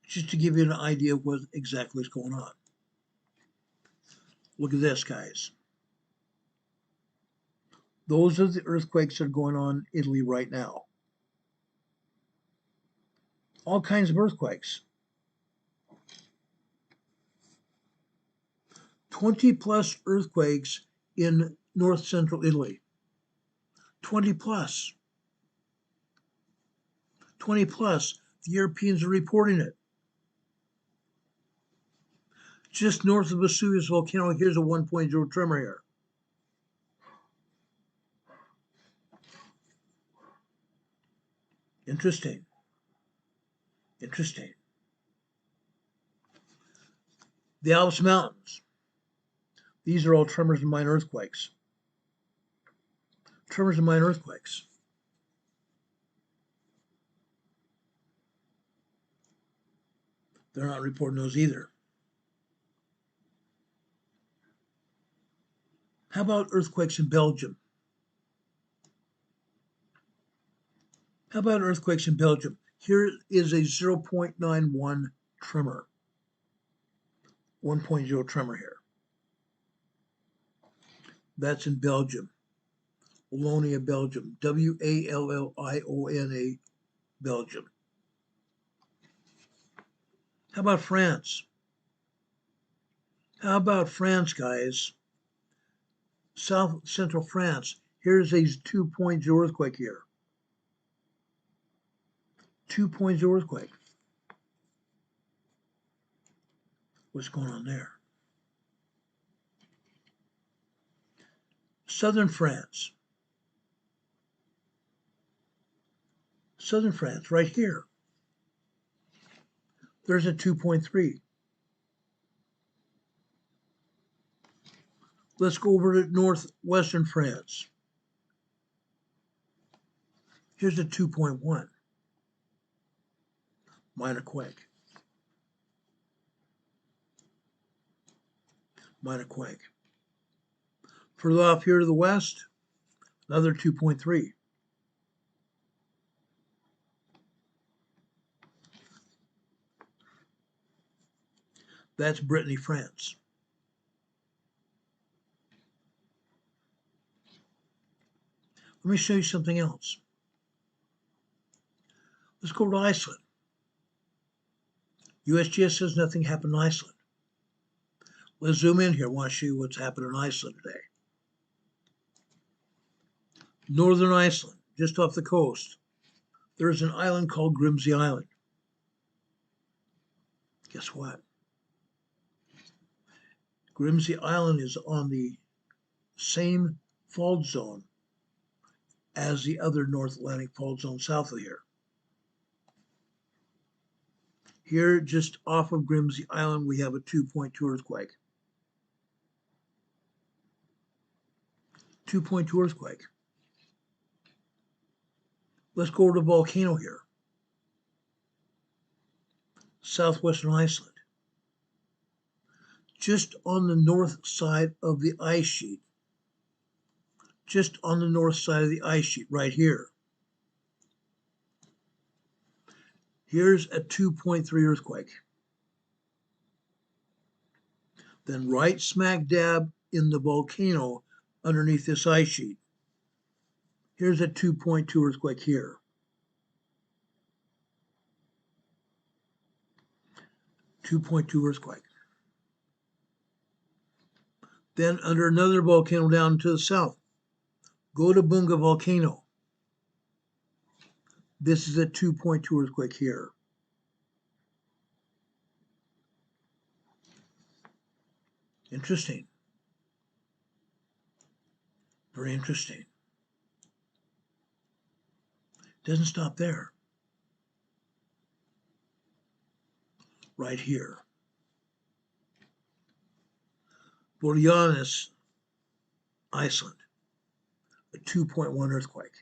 just to give you an idea of what exactly is going on. Look at this, guys. Those are the earthquakes that are going on in Italy right now. All kinds of earthquakes. 20 plus earthquakes in north central Italy. 20 plus. 20 plus. The Europeans are reporting it. Just north of Vesuvius volcano, here's a 1.0 tremor here. Interesting. Interesting. The Alps Mountains. These are all tremors and minor earthquakes. Tremors and minor earthquakes. They're not reporting those either. How about earthquakes in Belgium? How about earthquakes in Belgium? Here is a 0.91 tremor. 1.0 tremor here. That's in Belgium. Wallonia, Belgium. Walliona, Belgium. How about France? How about France, guys? South Central France. Here's a 2.0 earthquake here. 2.0 earthquake. What's going on there? Southern France. Southern France, right here. There's a 2.3. Let's go over to northwestern France. Here's a 2.1. Minor quake. Minor quake. Further off here to the west, another 2.3. That's Brittany, France. Let me show you something else. Let's go to Iceland. USGS says nothing happened in Iceland. Let's zoom in here. I want to show you what's happened in Iceland today. Northern Iceland, just off the coast, there's an island called Grimsey Island. Guess what? Grimsey Island is on the same fault zone as the other North Atlantic fault zone south of here. Here, just off of Grimsey Island, we have a 2.2 earthquake. 2.2 earthquake. Let's go over to the volcano here. Southwestern Iceland. Just on the north side of the ice sheet. Just on the north side of the ice sheet, right here. Here's a 2.3 earthquake. Then right smack dab in the volcano underneath this ice sheet. Here's a 2.2 earthquake here. 2.2 earthquake. Then under another volcano down to the south, go to Bunga volcano. This is a 2.2 earthquake here. Interesting. Very interesting. Doesn't stop there. Right here. Borjanes, Iceland. A 2.1 earthquake.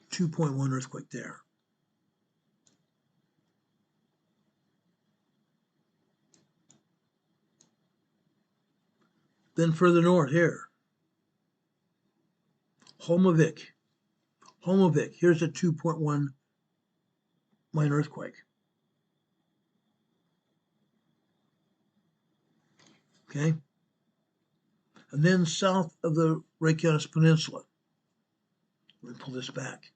2.1 earthquake there. Then further north here, Homovic. Here's a 2.1 minor earthquake. Okay. And then south of the Reykjanes Peninsula. Let me pull this back.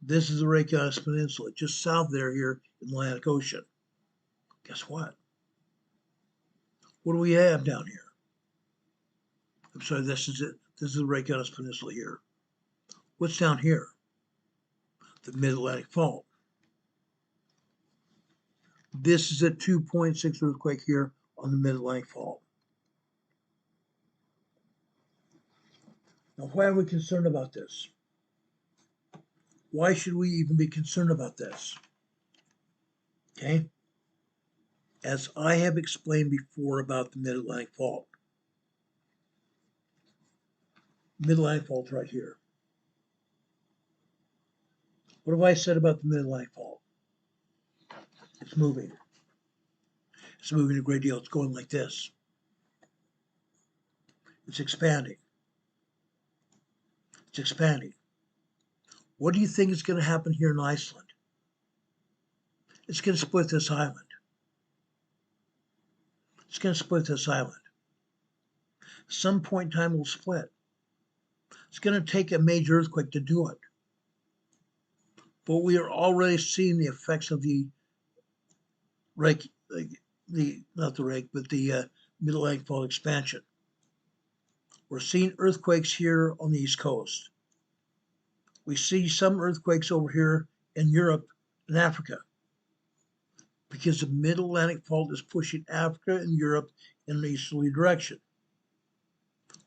This is the Reykjanes Peninsula, just south there here in the Atlantic Ocean. Guess what? What do we have down here? I'm sorry, this is it. This is the Reykjanes Peninsula here. What's down here? The Mid-Atlantic Fault. This is a 2.6 earthquake here on the Mid-Atlantic Fault. Now, why are we concerned about this? Why should we even be concerned about this? Okay? As I have explained before about the Mid-Atlantic Fault. Mid-Atlantic Fault right here. What have I said about the Mid-Atlantic Fault? It's moving. It's moving a great deal. It's going like this. It's expanding. It's expanding. What do you think is going to happen here in Iceland? It's going to split this island. It's going to split this island. At some point in time, it will split. It's going to take a major earthquake to do it. But we are already seeing the effects of the Mid-Atlantic Fault expansion. We're seeing earthquakes here on the East Coast. We see some earthquakes over here in Europe and Africa because the Mid-Atlantic Fault is pushing Africa and Europe in an easterly direction.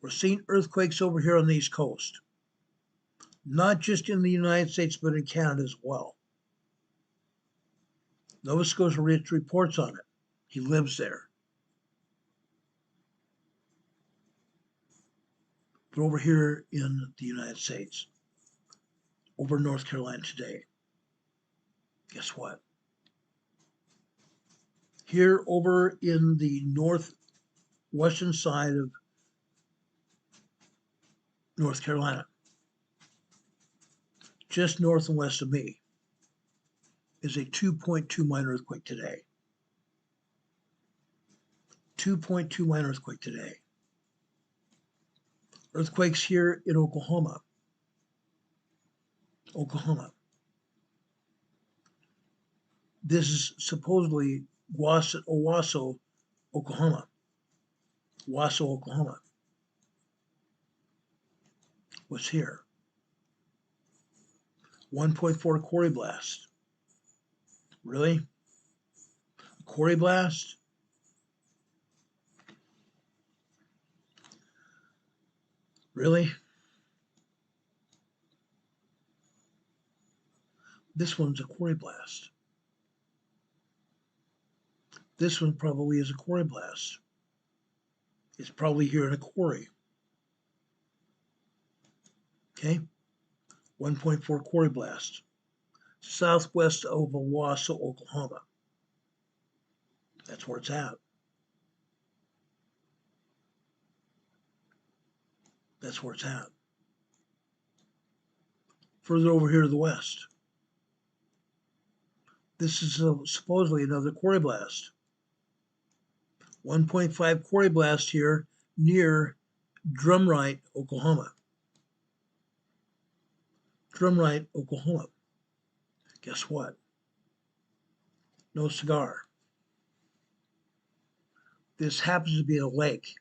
We're seeing earthquakes over here on the East Coast, not just in the United States, but in Canada as well. Nova Scotia Rich reports on it. He lives there. But over here in the United States, over North Carolina today, guess what? Here over in the northwestern side of North Carolina, just north and west of me, is a 2.2 minor earthquake today. 2.2 minor earthquake today. Earthquakes here in Oklahoma. This is supposedly Owasso, Oklahoma. What's here? 1.4 quarry blast. Really? A quarry blast? Really? This one's a quarry blast. This one probably is a quarry blast. It's probably here in a quarry. Okay? 1.4 quarry blast. Southwest of Owasso, Oklahoma. That's where it's at. That's where it's at. Further over here to the west. This is supposedly another quarry blast. 1.5 quarry blast here near Drumright, Oklahoma. Drumright, Oklahoma. Guess what? No cigar. This happens to be a lake.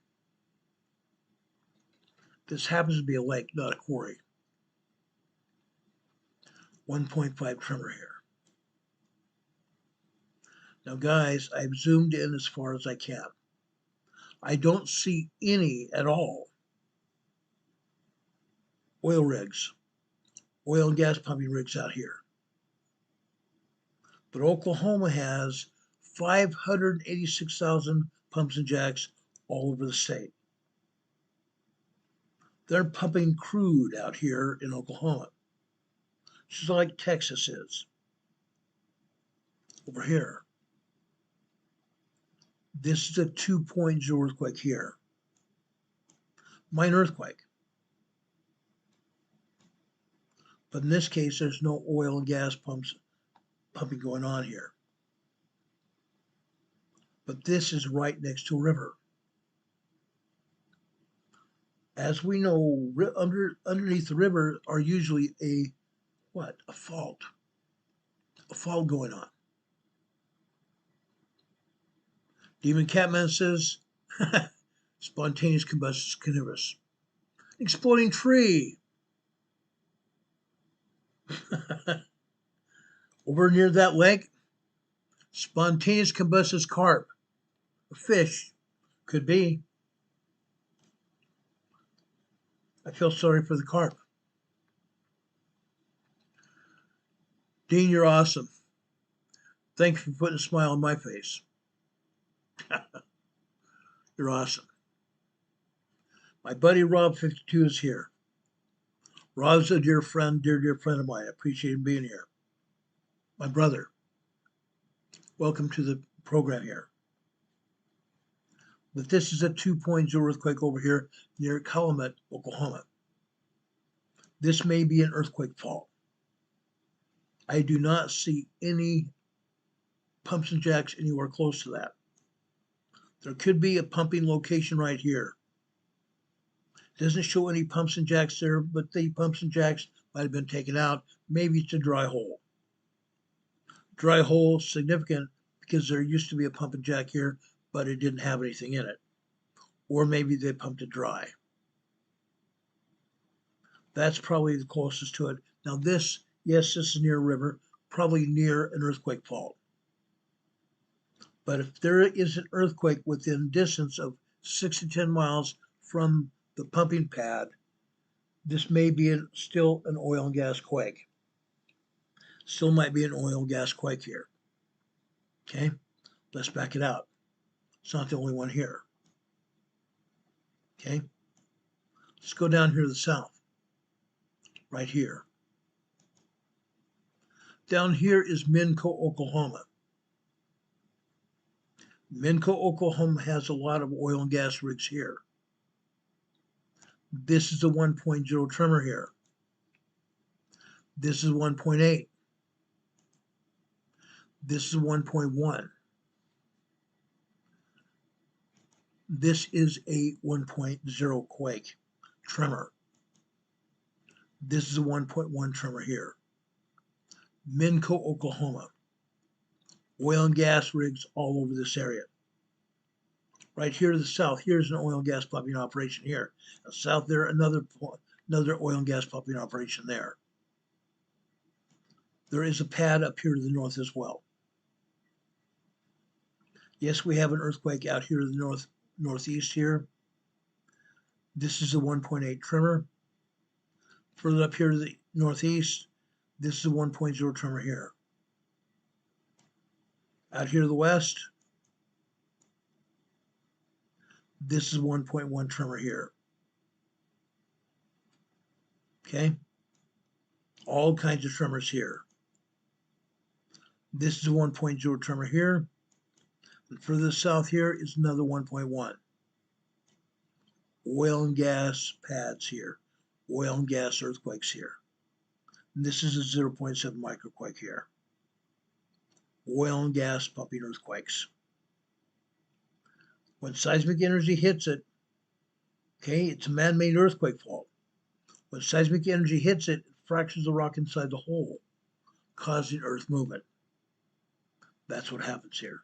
This happens to be a lake, not a quarry. 1.5 tremor here. Now, guys, I've zoomed in as far as I can. I don't see any at all oil rigs, oil and gas pumping rigs out here. But Oklahoma has 586,000 pumps and jacks all over the state. They're pumping crude out here in Oklahoma, just like Texas is. Over here. This is a 2.0 earthquake here. Minor earthquake. But in this case, there's no oil and gas pumping going on here. But this is right next to a river. As we know, underneath the river are usually a fault going on. Demon Catman says, spontaneous combustion carnivorous. Exploding tree. Over near that lake, spontaneous combustion carp. A fish. Could be. I feel sorry for the carp. Dean, you're awesome. Thanks for putting a smile on my face. You're awesome. My buddy Rob 52 is here. Rob's a dear friend of mine. I appreciate him being here. My brother. Welcome to the program here. But this is a 2.0 earthquake over here near Calumet, Oklahoma. This may be an earthquake fault. I do not see any pumps and jacks anywhere close to that. There could be a pumping location right here. It doesn't show any pumps and jacks there, but the pumps and jacks might have been taken out. Maybe it's a dry hole. Dry hole significant because there used to be a pump and jack here, but it didn't have anything in it. Or maybe they pumped it dry. That's probably the closest to it. Now this, yes, this is near a river, probably near an earthquake fault. But if there is an earthquake within distance of 6 to 10 miles from the pumping pad, this may be still an oil and gas quake. Still might be an oil and gas quake here. Okay, let's back it out. It's not the only one here. Okay, let's go down here to the south. Right here. Down here is Minco, Oklahoma. Minco, Oklahoma has a lot of oil and gas rigs here. This is a 1.0 tremor here. This is 1.8. This is 1.1. This is a 1.0 quake tremor. This is a 1.1 tremor here. Minco, Oklahoma. Oil and gas rigs all over this area. Right here to the south, here's an oil and gas pumping operation here. South there, another oil and gas pumping operation there. There is a pad up here to the north as well. Yes, we have an earthquake out here to the northeast here. This is a 1.8 tremor. Further up here to the northeast, this is a 1.0 tremor here. Out here to the west, this is 1.1 tremor here. Okay? All kinds of tremors here. This is a 1.0 tremor here. And further south here is another 1.1. Oil and gas pads here. Oil and gas earthquakes here. And this is a 0.7 microquake here. Oil and gas pumping earthquakes. When seismic energy hits it, okay, it's a man-made earthquake fault. When seismic energy hits it, it fractures the rock inside the hole, causing earth movement. That's what happens here.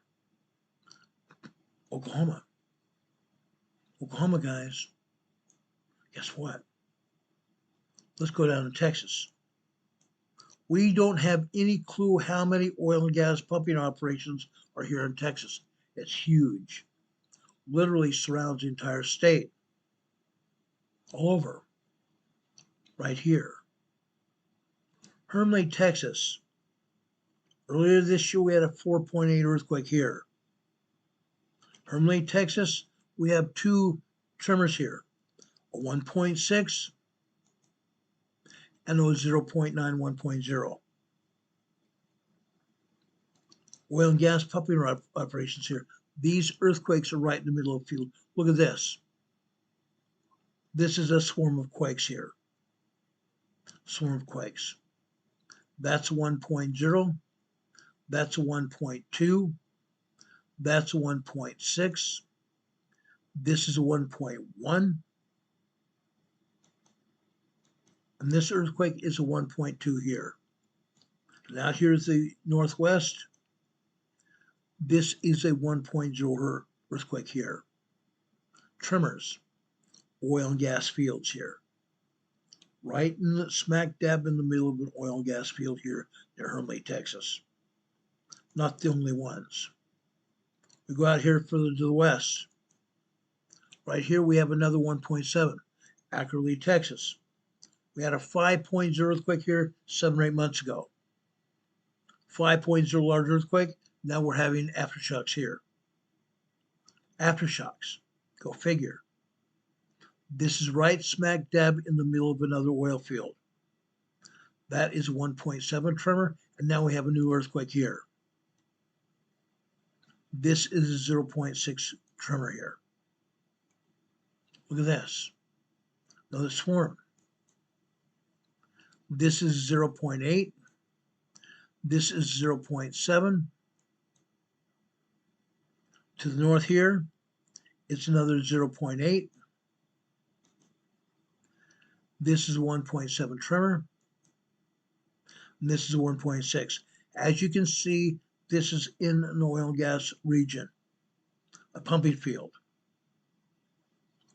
Oklahoma. Oklahoma, guys. Guess what? Let's go down to Texas. We don't have any clue how many oil and gas pumping operations are here in Texas. It's huge. Literally surrounds the entire state. All over. Right here. Hermleigh, Texas. Earlier this year, we had a 4.8 earthquake here. Hermleigh, Texas, we have two tremors here. A 1.6 and a 0.9, 1.0. Oil and gas pumping operations here. These earthquakes are right in the middle of the field. Look at this. This is a swarm of quakes here. swarm of quakes. That's a 1.0. That's a 1.2. That's a 1.6. This is a 1.1. And this earthquake is a 1.2 here. Now here's the northwest. This is a 1.0 earthquake here. Tremors, oil and gas fields here. Right in the smack dab in the middle of an oil and gas field here near Hermley, Texas. Not the only ones. We go out here further to the west. Right here we have another 1.7, Ackerley, Texas. We had a 5.0 earthquake here 7 or 8 months ago. 5.0 large earthquake, now we're having aftershocks here. Aftershocks, go figure. This is right smack dab in the middle of another oil field. That is a 1.7 tremor, and now we have a new earthquake here. This is a 0.6 tremor here. Look at this. Another swarm. This is 0.8. This is 0.7. To the north here, it's another 0.8. This is a 1.7 tremor. And this is a 1.6. As you can see, this is in an oil and gas region, a pumping field,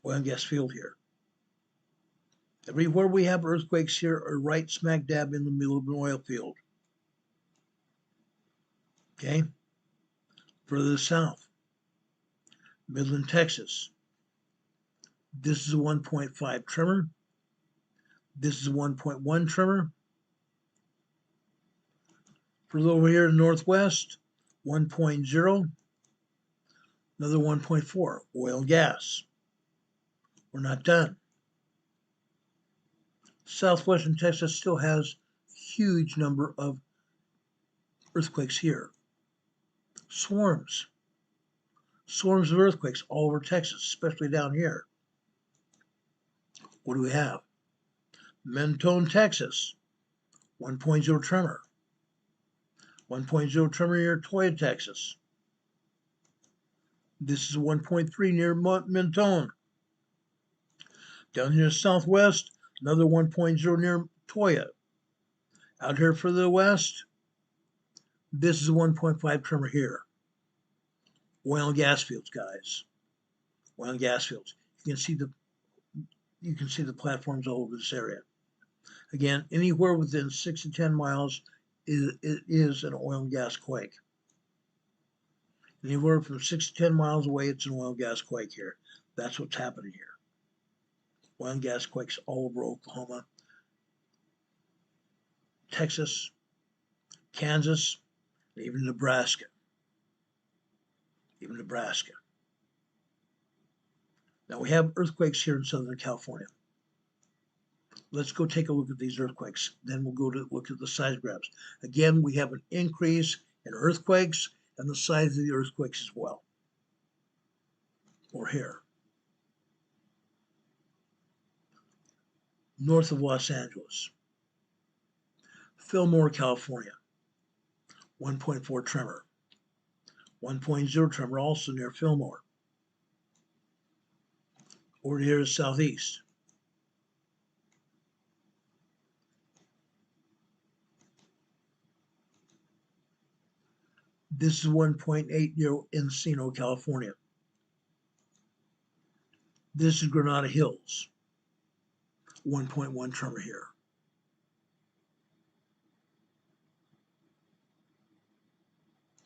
oil and gas field here. Everywhere we have earthquakes here are right smack dab in the middle of an oil field. Okay? Further south, Midland, Texas. This is a 1.5 tremor. This is a 1.1 tremor. Further over here in the northwest, 1.0. Another 1.4, oil and gas. We're not done. Southwestern Texas still has a huge number of earthquakes here. Swarms. Swarms of earthquakes all over Texas, especially down here. What do we have? Mentone, Texas, 1.0 tremor. 1.0 tremor near Toyah, Texas. This is 1.3 near Mentone. Down here southwest, another 1.0 near Toyah. Out here further west, this is a 1.5 tremor here. Oil and gas fields, guys. Oil and gas fields. You can see the platforms all over this area. Again, anywhere within 6 to 10 miles is an oil and gas quake. Anywhere from 6 to 10 miles away, it's an oil and gas quake here. That's what's happening here. Oil and gas quakes all over Oklahoma, Texas, Kansas, and even Nebraska. Now we have earthquakes here in Southern California. Let's go take a look at these earthquakes. Then we'll go to look at the seismographs. Again, we have an increase in earthquakes and the size of the earthquakes as well. Or here. North of Los Angeles. Fillmore, California. 1.4 tremor. 1.0 tremor also near Fillmore. Over here is southeast. This is 1.8 near Encino, California. This is Granada Hills. 1.1 tremor here.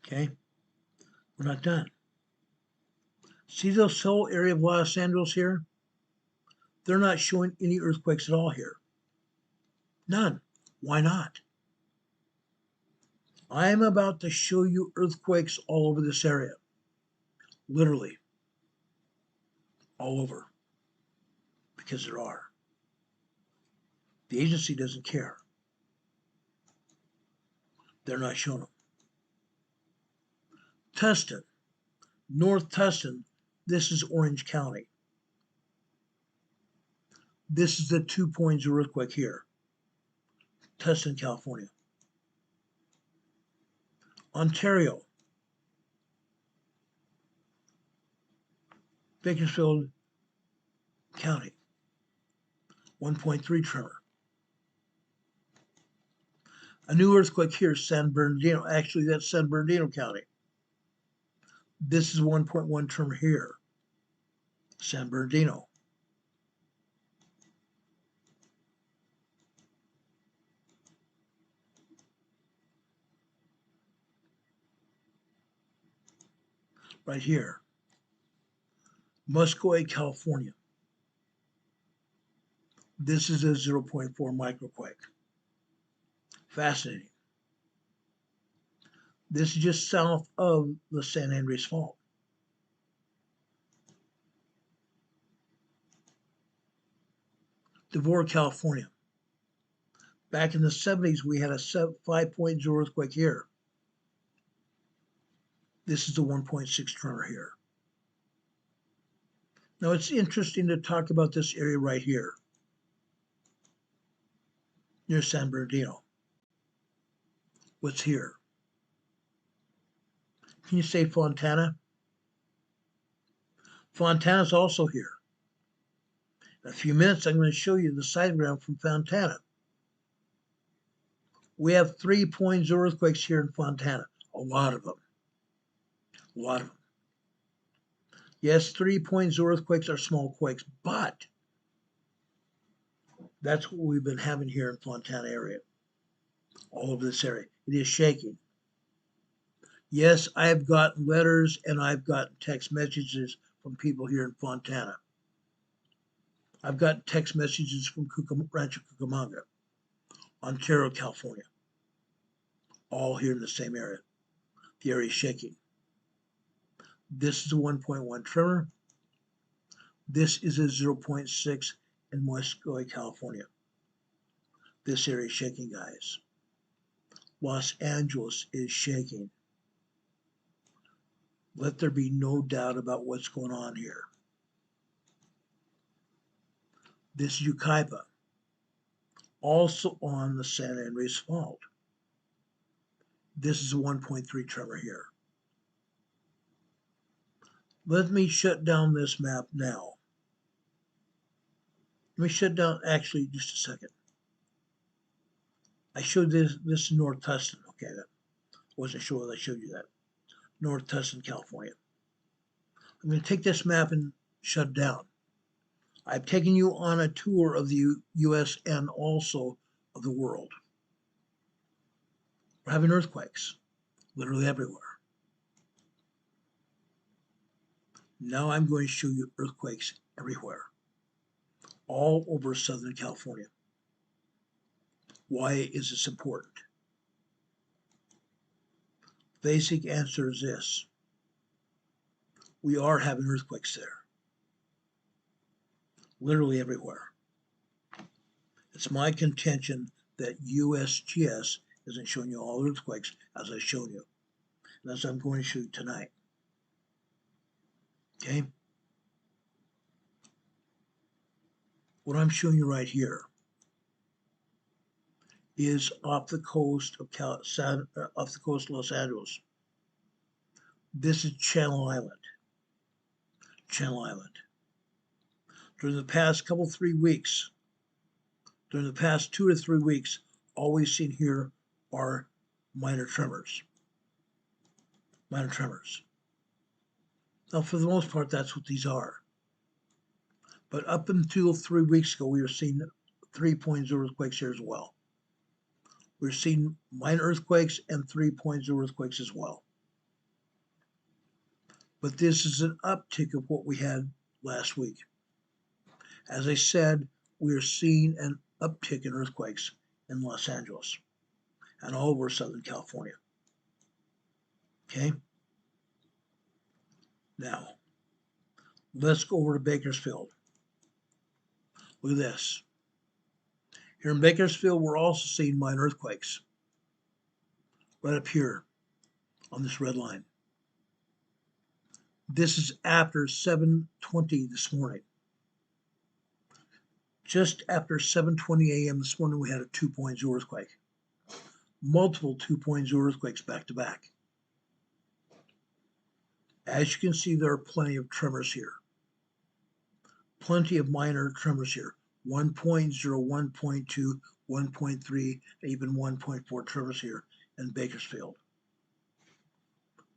Okay, we're not done. See this whole area of Los Angeles here? They're not showing any earthquakes at all here. None. Why not? I am about to show you earthquakes all over this area. Literally. All over. Because there are. The agency doesn't care. They're not showing them. Tustin, North Tustin, this is Orange County. This is the 2.0 earthquake here. Tustin, California. Ontario, Bakersfield County, 1.3 tremor. A new earthquake here, San Bernardino. Actually, that's San Bernardino County. This is 1.1 tremor here, San Bernardino. Right here, Muscoe, California. This is a 0.4 microquake. Fascinating. This is just south of the San Andreas Fault. Devore, California. Back in the 70s, we had a 5.0 earthquake here. This is the 1.6 tremor here. Now, it's interesting to talk about this area right here, near San Bernardino. What's here? Can you say Fontana? Fontana's also here. In a few minutes, I'm going to show you the seismogram from Fontana. We have 3.0 earthquakes here in Fontana. A lot of them. A lot of them. Yes, 3.0 earthquakes are small quakes, but that's what we've been having here in Fontana area. All over this area. It is shaking. Yes, I've gotten letters and I've gotten text messages from people here in Fontana. I've got text messages from Rancho Cucamonga, Ontario, California. All here in the same area. The area is shaking. This is a 1.1 tremor. This is a 0.6 in Muscoe, California. This area is shaking, guys. Los Angeles is shaking. Let there be no doubt about what's going on here. This is Yucaipa, also on the San Andreas Fault. This is a 1.3 tremor here. Let me shut down this map now. Let me shut down, actually, just a second. I showed this is North Tustin, okay? That wasn't sure that I showed you that. North Tustin, California. I'm going to take this map and shut down. I've taken you on a tour of the U.S. and also of the world. We're having earthquakes, literally everywhere. Now I'm going to show you earthquakes everywhere, all over Southern California. Why is this important? Basic answer is this. We are having earthquakes there. Literally everywhere. It's my contention that USGS isn't showing you all earthquakes as I've shown you. And as I'm going to show you tonight. Okay? What I'm showing you right here is off the coast of Los Angeles. This is Channel Island. Channel Island. During the past 3 weeks, during the past 2 to 3 weeks, all we've seen here are minor tremors. Minor tremors. Now, for the most part, that's what these are. But up until 3 weeks ago, we were seeing 3.0 earthquakes here as well. We're seeing minor earthquakes and 3.0 earthquakes as well. But this is an uptick of what we had last week. As I said, we are seeing an uptick in earthquakes in Los Angeles and all over Southern California. Okay? Now, let's go over to Bakersfield. Look at this. Here in Bakersfield, we're also seeing minor earthquakes. Right up here on this red line. This is after 7:20 this morning. Just after 7:20 a.m. this morning, we had a 2.0 earthquake. Multiple 2.0 earthquakes back to back. As you can see, there are plenty of tremors here. Plenty of minor tremors here. 1.0, 1.2, 1.3, even 1.4 tremors here in Bakersfield.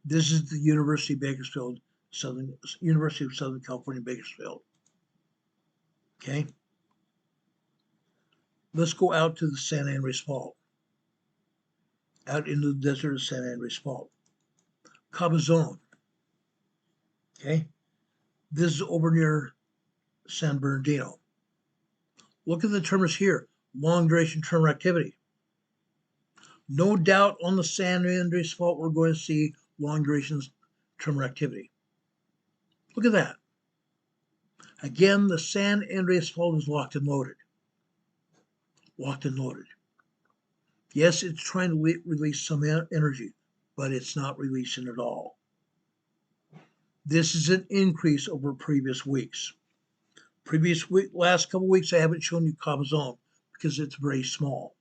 This is the University of Bakersfield, University of Southern California, Bakersfield. Okay. Let's go out to the San Andreas Fault. Out into the desert of San Andreas Fault. Cabazon. Okay. This is over near San Bernardino. Look at the tremors here. Long duration tremor activity. No doubt on the San Andreas Fault we're going to see long duration tremor activity. Look at that. Again, the San Andreas Fault is locked and loaded. Locked and loaded. Yes, it's trying to release some energy, but it's not releasing at all. This is an increase over previous weeks. Last couple weeks, I haven't shown you Cabazon because it's very small.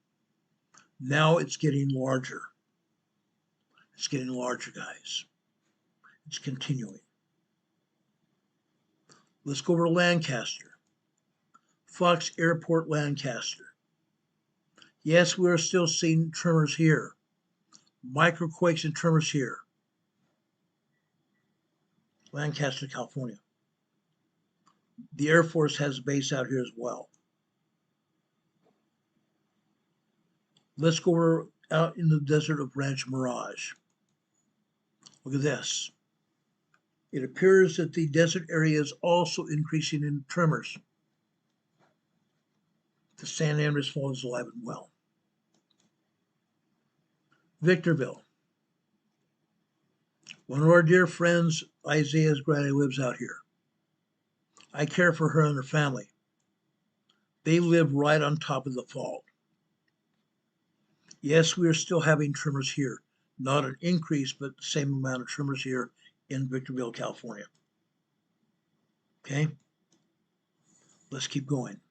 Now it's getting larger. It's getting larger, guys. It's continuing. Let's go over to Lancaster. Fox Airport, Lancaster. Yes, we are still seeing tremors here. Microquakes and tremors here. Lancaster, California. The Air Force has a base out here as well. Let's go over out in the desert of Ranch Mirage. Look at this. It appears that the desert area is also increasing in tremors. The San Andreas Fault is alive and well. Victorville. One of our dear friends, Isaiah's granny, lives out here. I care for her and her family. They live right on top of the fault. Yes, we are still having tremors here. Not an increase, but the same amount of tremors here in Victorville, California. Okay? Let's keep going.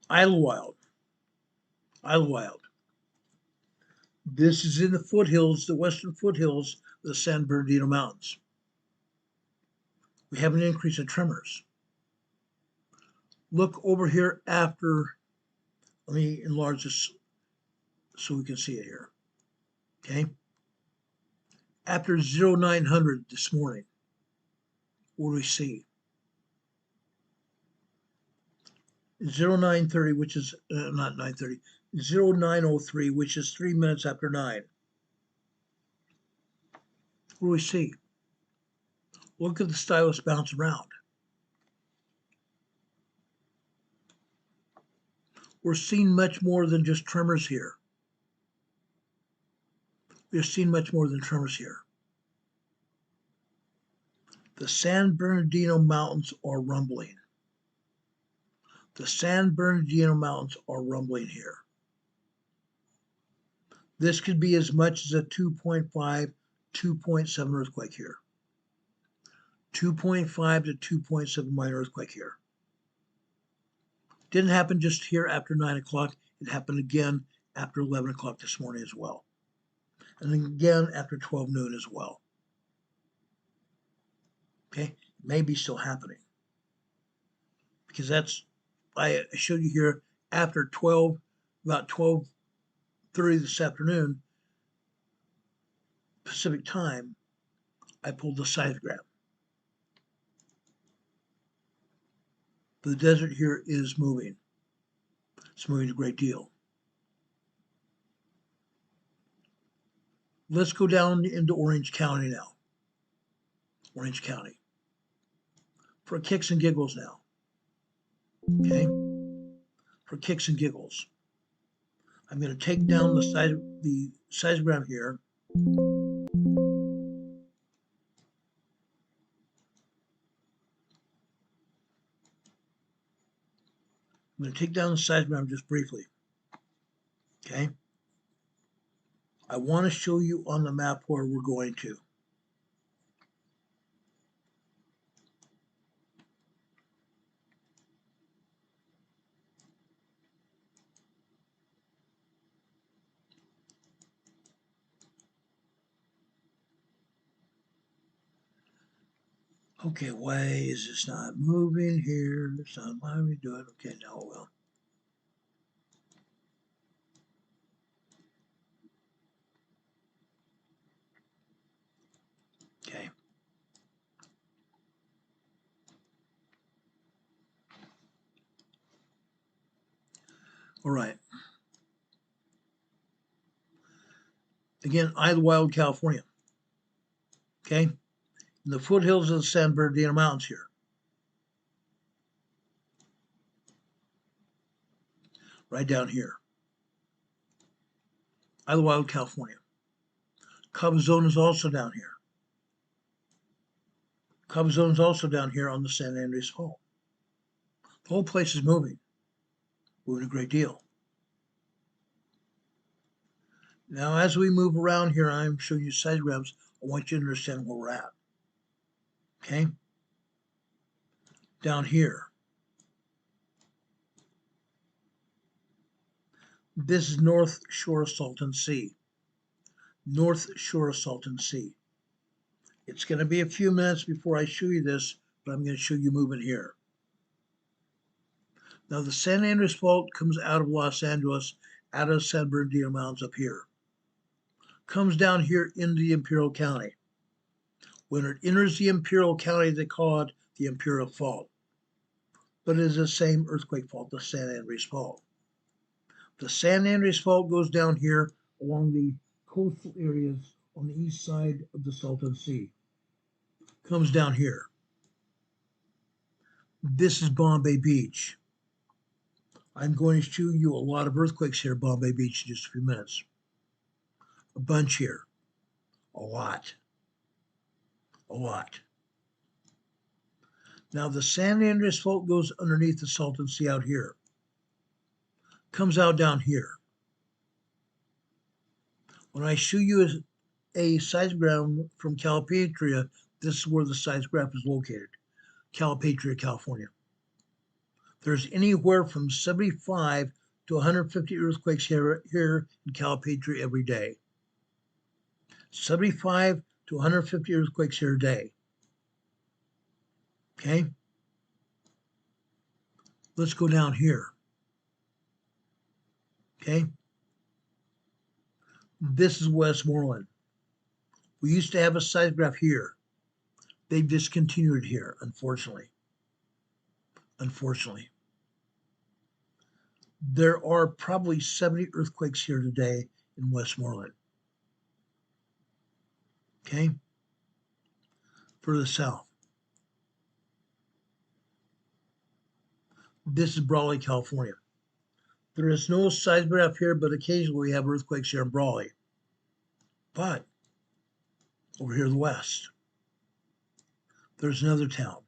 Idlewild. Idlewild. This is in the foothills, the western foothills of the San Bernardino Mountains. We have an increase in tremors. Look over here after, let me enlarge this so we can see it here. Okay? After 0900 this morning, what do we see? 0930, which is not 930, 0903, which is 3 minutes after 9. What do we see? Look at the stylus bounce around. We're seeing much more than just tremors here. We're seeing much more than tremors here. The San Bernardino Mountains are rumbling. The San Bernardino Mountains are rumbling here. This could be as much as a 2.5, 2.7 earthquake here. 2.5 to 2.7 minor earthquake here. Didn't happen just here after 9 o'clock. It happened again after 11 o'clock this morning as well. And then again after 12 noon as well. Okay, it may be still happening. Because that's, I showed you here after 12, about 12:30 this afternoon, Pacific time, I pulled the seismogram. The desert here is moving. It's moving a great deal. Let's go down into Orange County now. Orange County. For kicks and giggles now. Okay? For kicks and giggles. I'm going to take down the seismogram here. I'm going to take down the seismogram just briefly. Okay? I want to show you on the map where we're going to. Okay, why is this not moving here? It's not letting me do it. Okay, now it will. Okay. All right. Again, Idlewild, California. Okay. In the foothills of the San Bernardino Mountains here. Right down here. Idlewild, California. Cabazon is also down here. Cabazon is also down here on the San Andreas Fault. The whole place is moving a great deal. Now, as we move around here, I'm showing you seismographs. I want you to understand where we're at. Okay? Down here. This is North Shore of Salton Sea. North Shore of Salton Sea. It's going to be a few minutes before I show you this, but I'm going to show you movement here. Now, the San Andreas Fault comes out of Los Angeles, out of San Bernardino Mountains up here. Comes down here into the Imperial County. When it enters the Imperial County, they call it the Imperial Fault. But it is the same earthquake fault, the San Andreas Fault. The San Andreas Fault goes down here along the coastal areas on the east side of the Salton Sea. Comes down here. This is Bombay Beach. I'm going to show you a lot of earthquakes here at Bombay Beach in just a few minutes. A bunch here. A lot. A lot. Now the San Andreas Fault goes underneath the Salton Sea out here. Comes out down here. When I show you a seismograph from California, this is where the seismograph is located. California, California. There's anywhere from 75 to 150 earthquakes here in California every day. 75 to 150 earthquakes here a day. Okay? Let's go down here. Okay? This is Westmoreland. We used to have a seismograph here. They've discontinued here, unfortunately. Unfortunately. There are probably 70 earthquakes here today in Westmoreland. Okay? Further south. This is Brawley, California. There is no seismograph here, but occasionally we have earthquakes here in Brawley. But over here to the west, there's another town.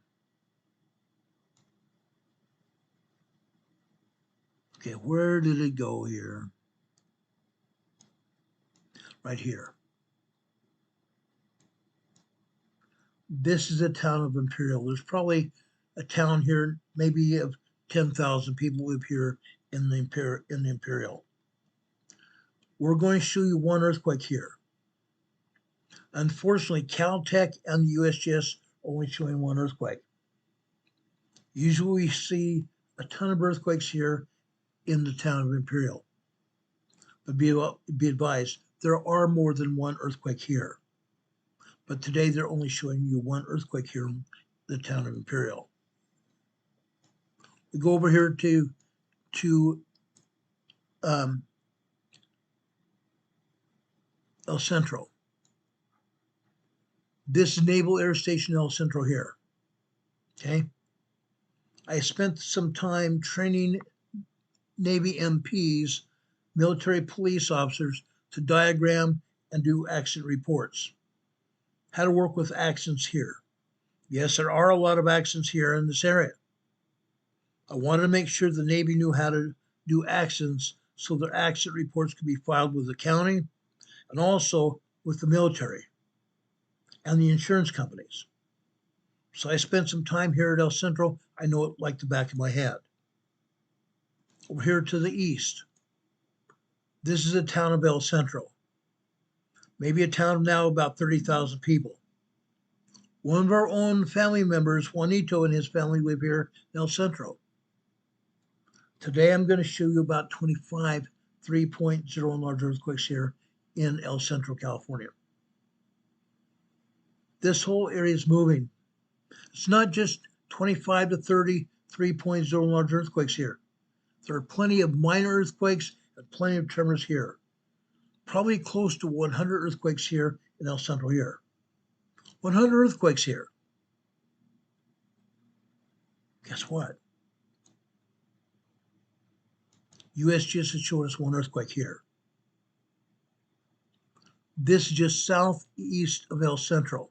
Okay, where did it go here? Right here. This is the town of Imperial. There's probably a town here, maybe of 10,000 people live here in the Imperial. We're going to show you one earthquake here. Unfortunately, Caltech and the USGS are only showing one earthquake. Usually we see a ton of earthquakes here in the town of Imperial. But be advised, there are more than one earthquake here. But today they're only showing you one earthquake here in the town of Imperial. We go over here to El Centro. This is Naval Air Station El Centro here. Okay. I spent some time training Navy MPs, military police officers, to diagram and do accident reports. How to work with accidents here. Yes, there are a lot of accidents here in this area. I wanted to make sure the Navy knew how to do accidents so their accident reports could be filed with the county and also with the military and the insurance companies. So I spent some time here at El Centro. I know it like the back of my head. Over here to the east, this is the town of El Centro. Maybe a town of now about 30,000 people. One of our own family members, Juanito, and his family live here in El Centro. Today I'm going to show you about 25 3.0 and large earthquakes here in El Centro, California. This whole area is moving. It's not just 25 to 30 3.0 and large earthquakes here. There are plenty of minor earthquakes and plenty of tremors here. Probably close to 100 earthquakes here in El Centro here. 100 earthquakes here. Guess what? USGS has shown us one earthquake here. This is just southeast of El Centro.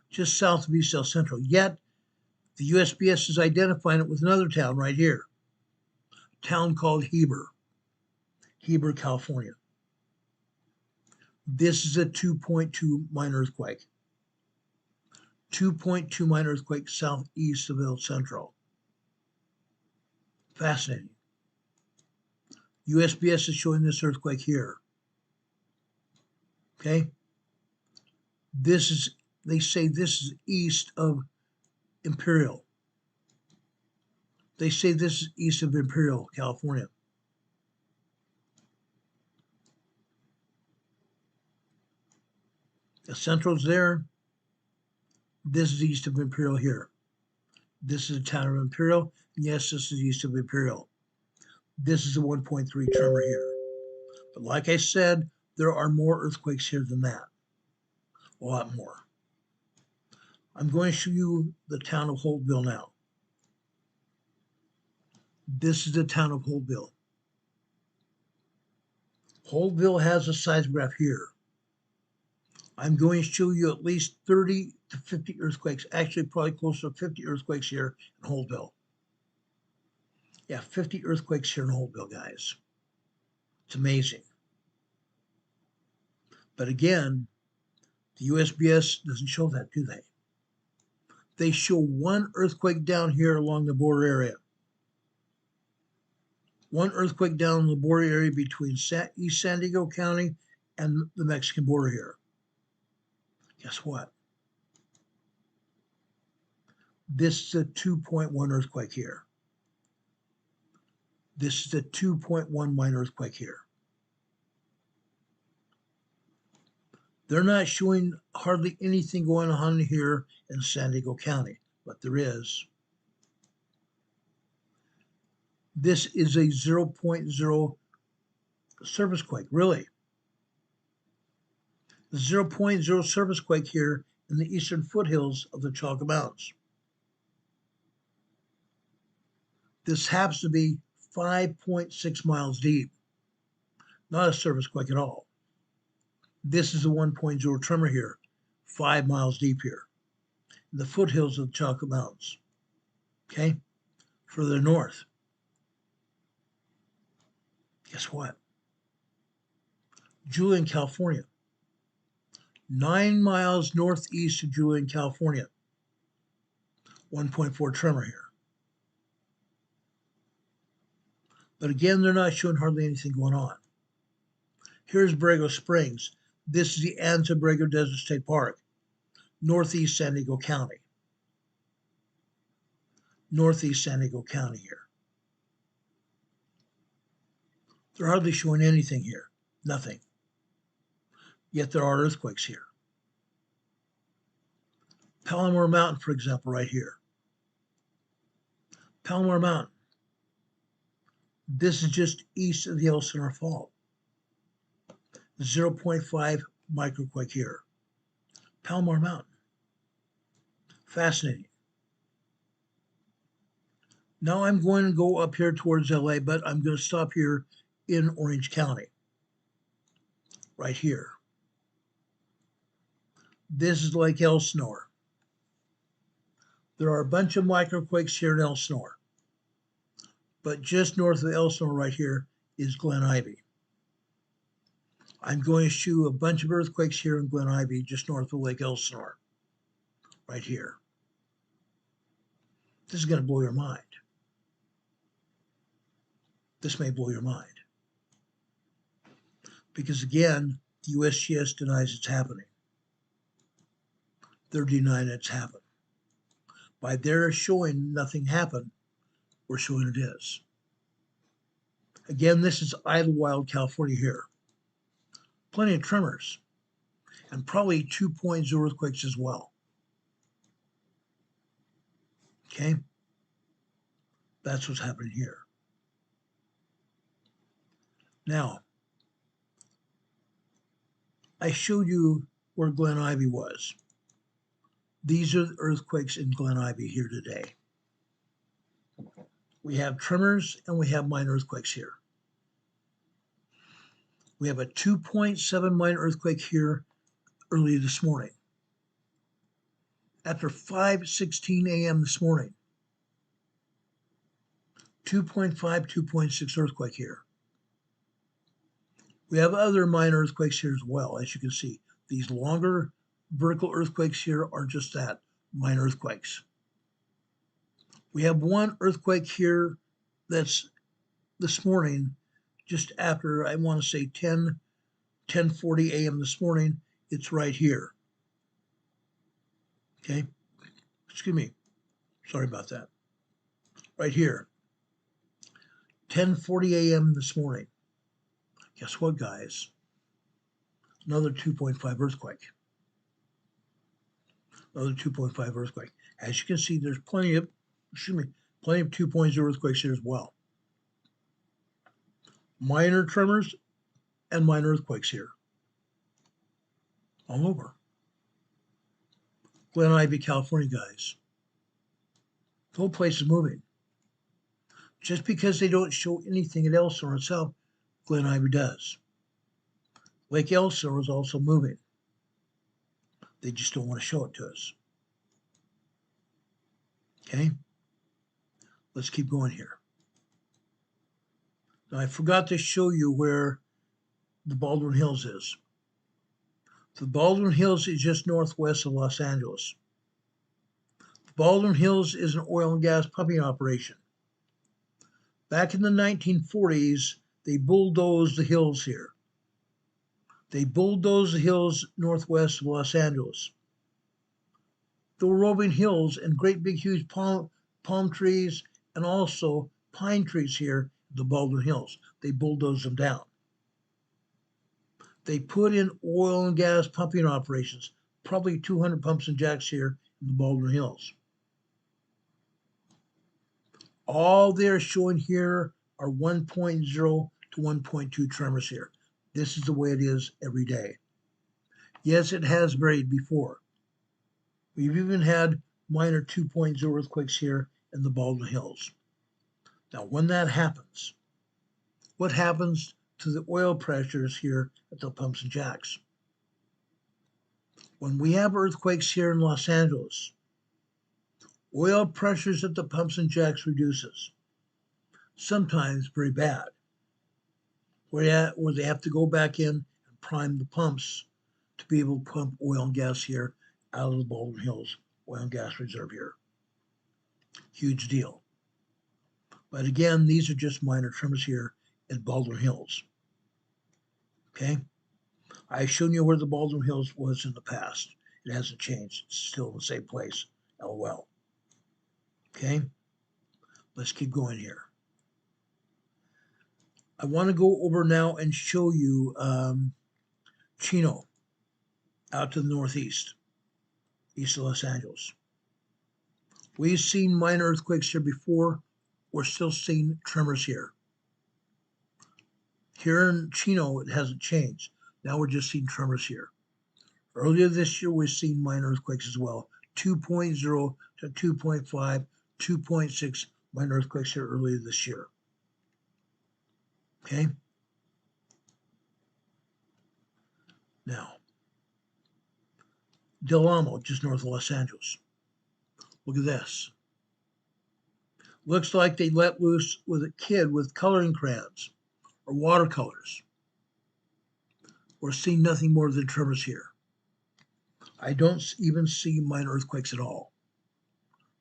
Just south of East El Centro. Yet, the USGS is identifying it with another town right here. A town called Heber, California. This is a 2.2 minor earthquake. 2.2 minor earthquake southeast of El Centro. Fascinating. USGS is showing this earthquake here. Okay? They say this is east of Imperial. They say this is east of Imperial, California. The Central's there. This is east of Imperial here. This is the town of Imperial. Yes, this is east of Imperial. This is a 1.3 tremor here. But like I said, there are more earthquakes here than that. A lot more. I'm going to show you the town of Holtville now. This is the town of Holtville. Holtville has a seismograph here. I'm going to show you at least 30 to 50 earthquakes, actually probably close to 50 earthquakes here in Holtville. Yeah, 50 earthquakes here in Holtville, guys. It's amazing. But again, the USGS doesn't show that, do they? They show one earthquake down here along the border area. One earthquake down the border area between East San Diego County and the Mexican border here. Guess what? This is a 2.1 earthquake here. This is a 2.1 minor earthquake here. They're not showing hardly anything going on here in San Diego County, but there is. This is a 0.0 surface quake, really. The 0.0 surface quake here in the eastern foothills of the Chaco Mountains. This happens to be 5.6 miles deep. Not a surface quake at all. This is a 1.0 tremor here, 5 miles deep here, in the foothills of the Chaco Mountains. Okay? Further north. Guess what? Julian, California. 9 miles northeast of Julian, California. 1.4 tremor here. But again, they're not showing hardly anything going on. Here's Borrego Springs. This is the Anza Borrego Desert State Park, northeast San Diego County. Northeast San Diego County here. They're hardly showing anything here. Nothing. Yet there are earthquakes here. Palomar Mountain, for example, right here. Palomar Mountain. This is just east of the Elsinore Fault. 0.5 microquake here. Palomar Mountain. Fascinating. Now I'm going to go up here towards LA, but I'm going to stop here in Orange County. Right here. This is Lake Elsinore. There are a bunch of microquakes here in Elsinore. But just north of Elsinore right here is Glen Ivy. I'm going to show a bunch of earthquakes here in Glen Ivy, just north of Lake Elsinore. Right here. This is going to blow your mind. This may blow your mind. Because again, the USGS denies it's happening. they're denying it's happened. By their showing nothing happened, we're showing it is. Again, this is Idlewild, California here. Plenty of tremors and probably 2.0 earthquakes as well. Okay? That's what's happening here. Now, I showed you where Glen Ivy was. These are the earthquakes in Glen Ivy here today. We have tremors and we have minor earthquakes here. We have a 2.7 minor earthquake here early this morning. After 5:16 a.m. this morning. 2.5, 2.6 earthquake here. We have other minor earthquakes here as well, as you can see. These longer vertical earthquakes here are just that, minor earthquakes. We have one earthquake here that's this morning, just after, I want to say 10:40 a.m. this morning. It's right here. Okay, excuse me, sorry about that. Right here, 10:40 a.m. this morning. Guess what, guys? Another 2.5 earthquake. Another 2.5 earthquake. As you can see, there's plenty of 2.0 earthquakes here as well. Minor tremors and minor earthquakes here. All over. Glen Ivy, California, guys. The whole place is moving. Just because they don't show anything else on itself, Glen Ivy does. Lake Elsinore is also moving. They just don't want to show it to us. Okay? Let's keep going here. Now, I forgot to show you where the Baldwin Hills is. The Baldwin Hills is just northwest of Los Angeles. The Baldwin Hills is an oil and gas pumping operation. Back in the 1940s, they bulldozed the hills here. They bulldozed the hills northwest of Los Angeles. There were rolling hills and great big huge palm trees and also pine trees here in the Baldwin Hills. They bulldozed them down. They put in oil and gas pumping operations, probably 200 pumps and jacks here in the Baldwin Hills. All they're showing here are 1.0 to 1.2 tremors here. This is the way it is every day. Yes, it has varied before. We've even had minor 2.0 earthquakes here in the Baldwin Hills. Now, when that happens, what happens to the oil pressures here at the pumps and jacks? When we have earthquakes here in Los Angeles, oil pressures at the pumps and jacks reduces. Sometimes very bad, where they have to go back in and prime the pumps to be able to pump oil and gas here out of the Baldwin Hills oil and gas reserve here. Huge deal. But again, these are just minor tremors here at Baldwin Hills. Okay? I've shown you where the Baldwin Hills was in the past. It hasn't changed. It's still in the same place. LOL. Okay? Let's keep going here. I want to go over now and show you Chino out to the northeast, east of Los Angeles. We've seen minor earthquakes here before. We're still seeing tremors here. Here in Chino, it hasn't changed. Now we're just seeing tremors here. Earlier this year, we've seen minor earthquakes as well. 2.0 to 2.5, 2.6 minor earthquakes here earlier this year. Okay? Now, Del Amo, just north of Los Angeles. Look at this. Looks like they let loose with a kid with coloring crayons or watercolors. We're seeing nothing more than tremors here. I don't even see minor earthquakes at all.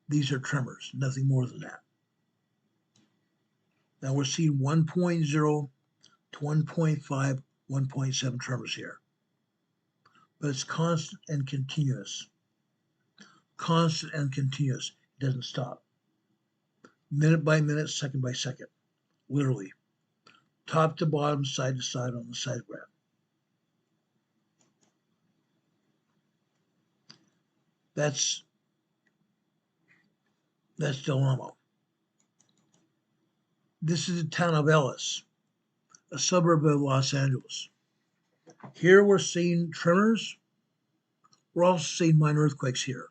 These are tremors, nothing more than that. Now we're seeing 1.0 to 1.5, 1.7 tremors here. But it's constant and continuous. constant and continuous. It doesn't stop. Minute by minute, second by second, literally. Top to bottom, side to side on the side graph. That's Del Amo. This is the town of Ellis, a suburb of Los Angeles. Here we're seeing tremors. We're also seeing minor earthquakes here.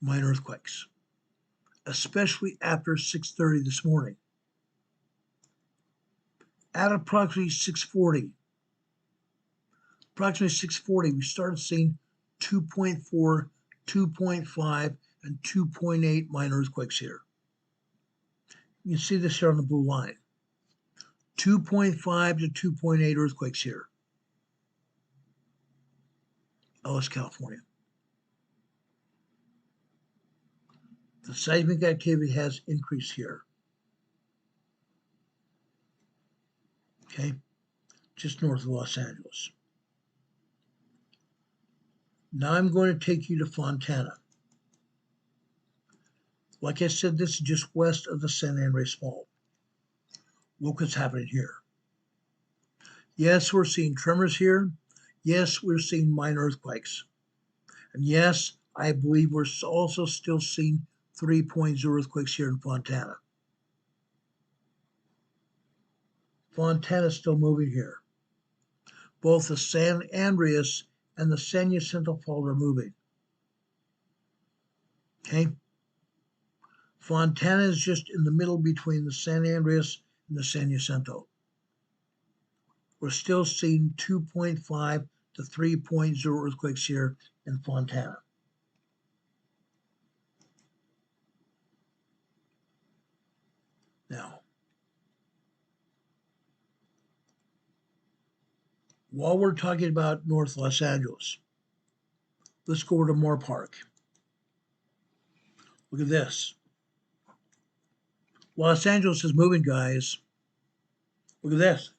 Minor earthquakes, especially after 6:30 this morning. At approximately 6:40, we started seeing 2.4, 2.5, and 2.8 minor earthquakes here. You can see this here on the blue line. 2.5 to 2.8 earthquakes here. Ellis, California. The seismic activity has increased here. Okay, just north of Los Angeles. Now I'm going to take you to Fontana. Like I said, this is just west of the San Andreas Fault. Look what's happening here. Yes, we're seeing tremors here. Yes, we're seeing minor earthquakes. And yes, I believe we're also still seeing 3.0 earthquakes here in Fontana. Fontana's still moving here. Both the San Andreas and the San Jacinto Fault are moving. Okay? Fontana is just in the middle between the San Andreas and the San Jacinto. We're still seeing 2.5 to 3.0 earthquakes here in Fontana. Now, while we're talking about North Los Angeles, let's go over to Moore Park. Look at this. Los Angeles is moving, guys. Look at this.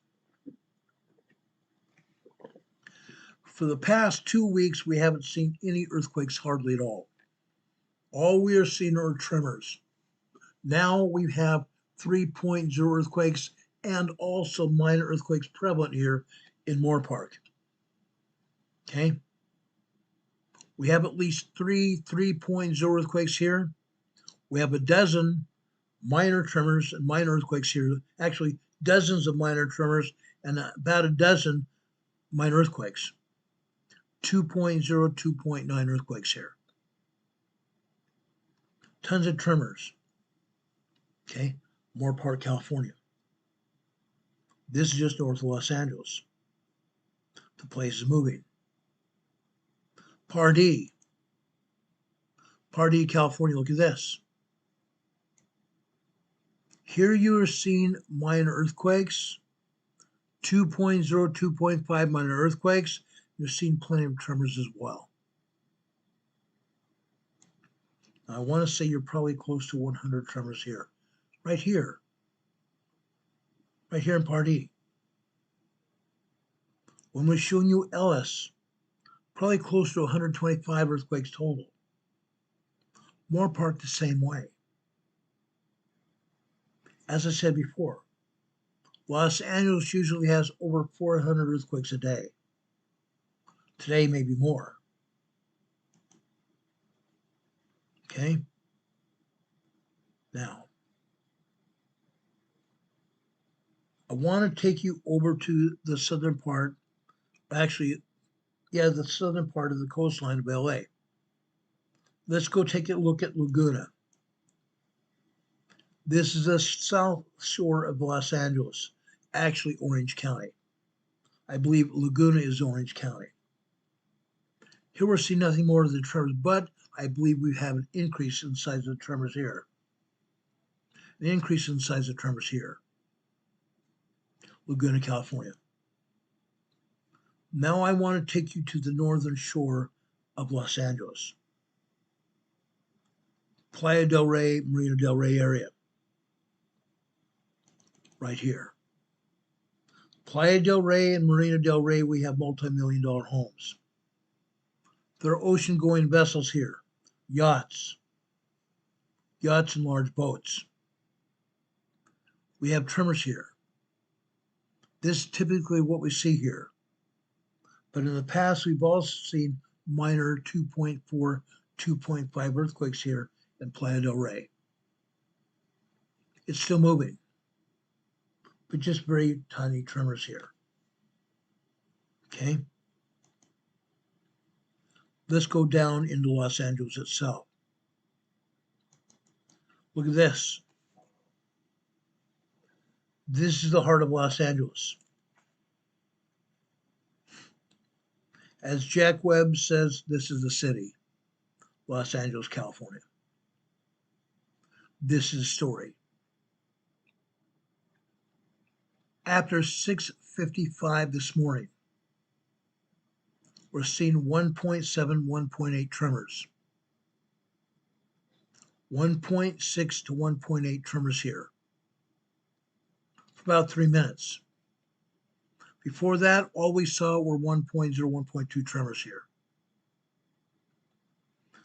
For the past 2 weeks, we haven't seen any earthquakes hardly at all. All we are seeing are tremors. Now we have 3.0 earthquakes and also minor earthquakes prevalent here in Moore Park. Okay? We have at least 3.0 earthquakes here. We have a dozen minor tremors and minor earthquakes here. Actually, dozens of minor tremors and about a dozen minor earthquakes. 2.0, 2.9 earthquakes here. Tons of tremors. Okay, Moore Park, California. This is just north of Los Angeles. The place is moving. Pardee, California, look at this. Here you are seeing minor earthquakes, 2.0, 2.5 minor earthquakes. You're seeing plenty of tremors as well. Now, I want to say you're probably close to 100 tremors here. Right here in Pardee. When we're showing you Ellis, probably close to 125 earthquakes total. Moore Park the same way. As I said before, Los Angeles usually has over 400 earthquakes a day. Today, maybe more. Okay? Now, I want to take you over to the southern part, the southern part of the coastline of LA. Let's go take a look at Laguna. This is the south shore of Los Angeles, actually Orange County. I believe Laguna is Orange County. Here we're seeing nothing more of the tremors, but I believe we have an increase in the size of the tremors here. An increase in the size of tremors here. Laguna, California. Now I want to take you to the northern shore of Los Angeles. Playa del Rey, Marina del Rey area. Right here. Playa del Rey and Marina del Rey, we have multi-million-dollar homes. There are ocean-going vessels here, yachts and large boats. We have tremors here. This is typically what we see here. But in the past, we've also seen minor 2.4, 2.5 earthquakes here in Playa del Rey. It's still moving, but just very tiny tremors here. Okay? Let's go down into Los Angeles itself. Look at this. This is the heart of Los Angeles. As Jack Webb says, this is the city, Los Angeles, California. This is the story. After 6:55 this morning, we're seeing 1.7, 1.8 tremors. 1.6 to 1.8 tremors here for about 3 minutes. Before that, all we saw were 1.0, 1.2 tremors here.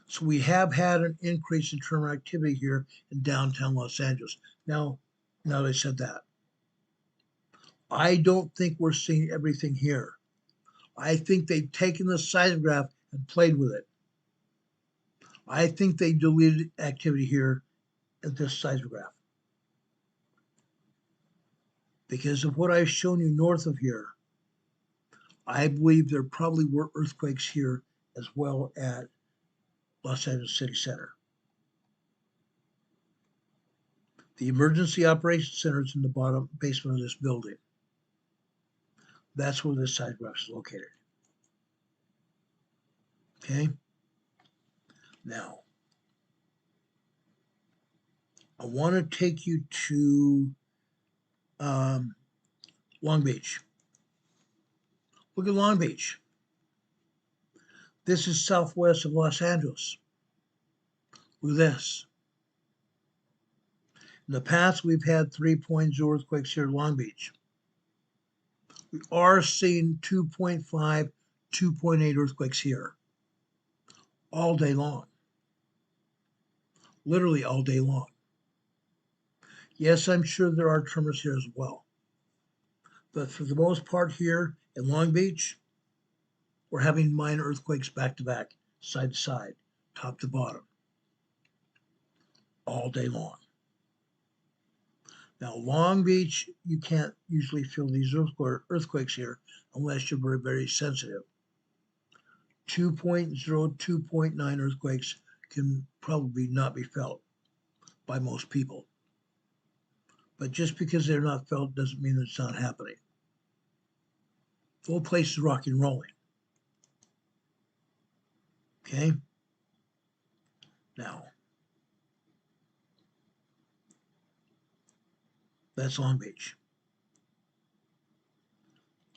So we have had an increase in tremor activity here in downtown Los Angeles. Now that I said that, I don't think we're seeing everything here. I think they've taken the seismograph and played with it. I think they deleted activity here at this seismograph. Because of what I've shown you north of here, I believe there probably were earthquakes here as well at Los Angeles City Center. The Emergency Operations Center is in the bottom basement of this building. That's where this seismograph is located. Okay? Now, I want to take you to Long Beach. Look at Long Beach. This is southwest of Los Angeles. Look at this. In the past, we've had 3.0 earthquakes here in Long Beach. We are seeing 2.5, 2.8 earthquakes here all day long. Literally all day long. Yes, I'm sure there are tremors here as well. But for the most part here in Long Beach, we're having minor earthquakes back to back, side to side, top to bottom, all day long. Now, Long Beach, you can't usually feel these earthquakes here unless you're very, very sensitive. 2.0, 2.9 earthquakes can probably not be felt by most people. But just because they're not felt doesn't mean it's not happening. The whole place is rocking and rolling. Okay? Now, that's Long Beach.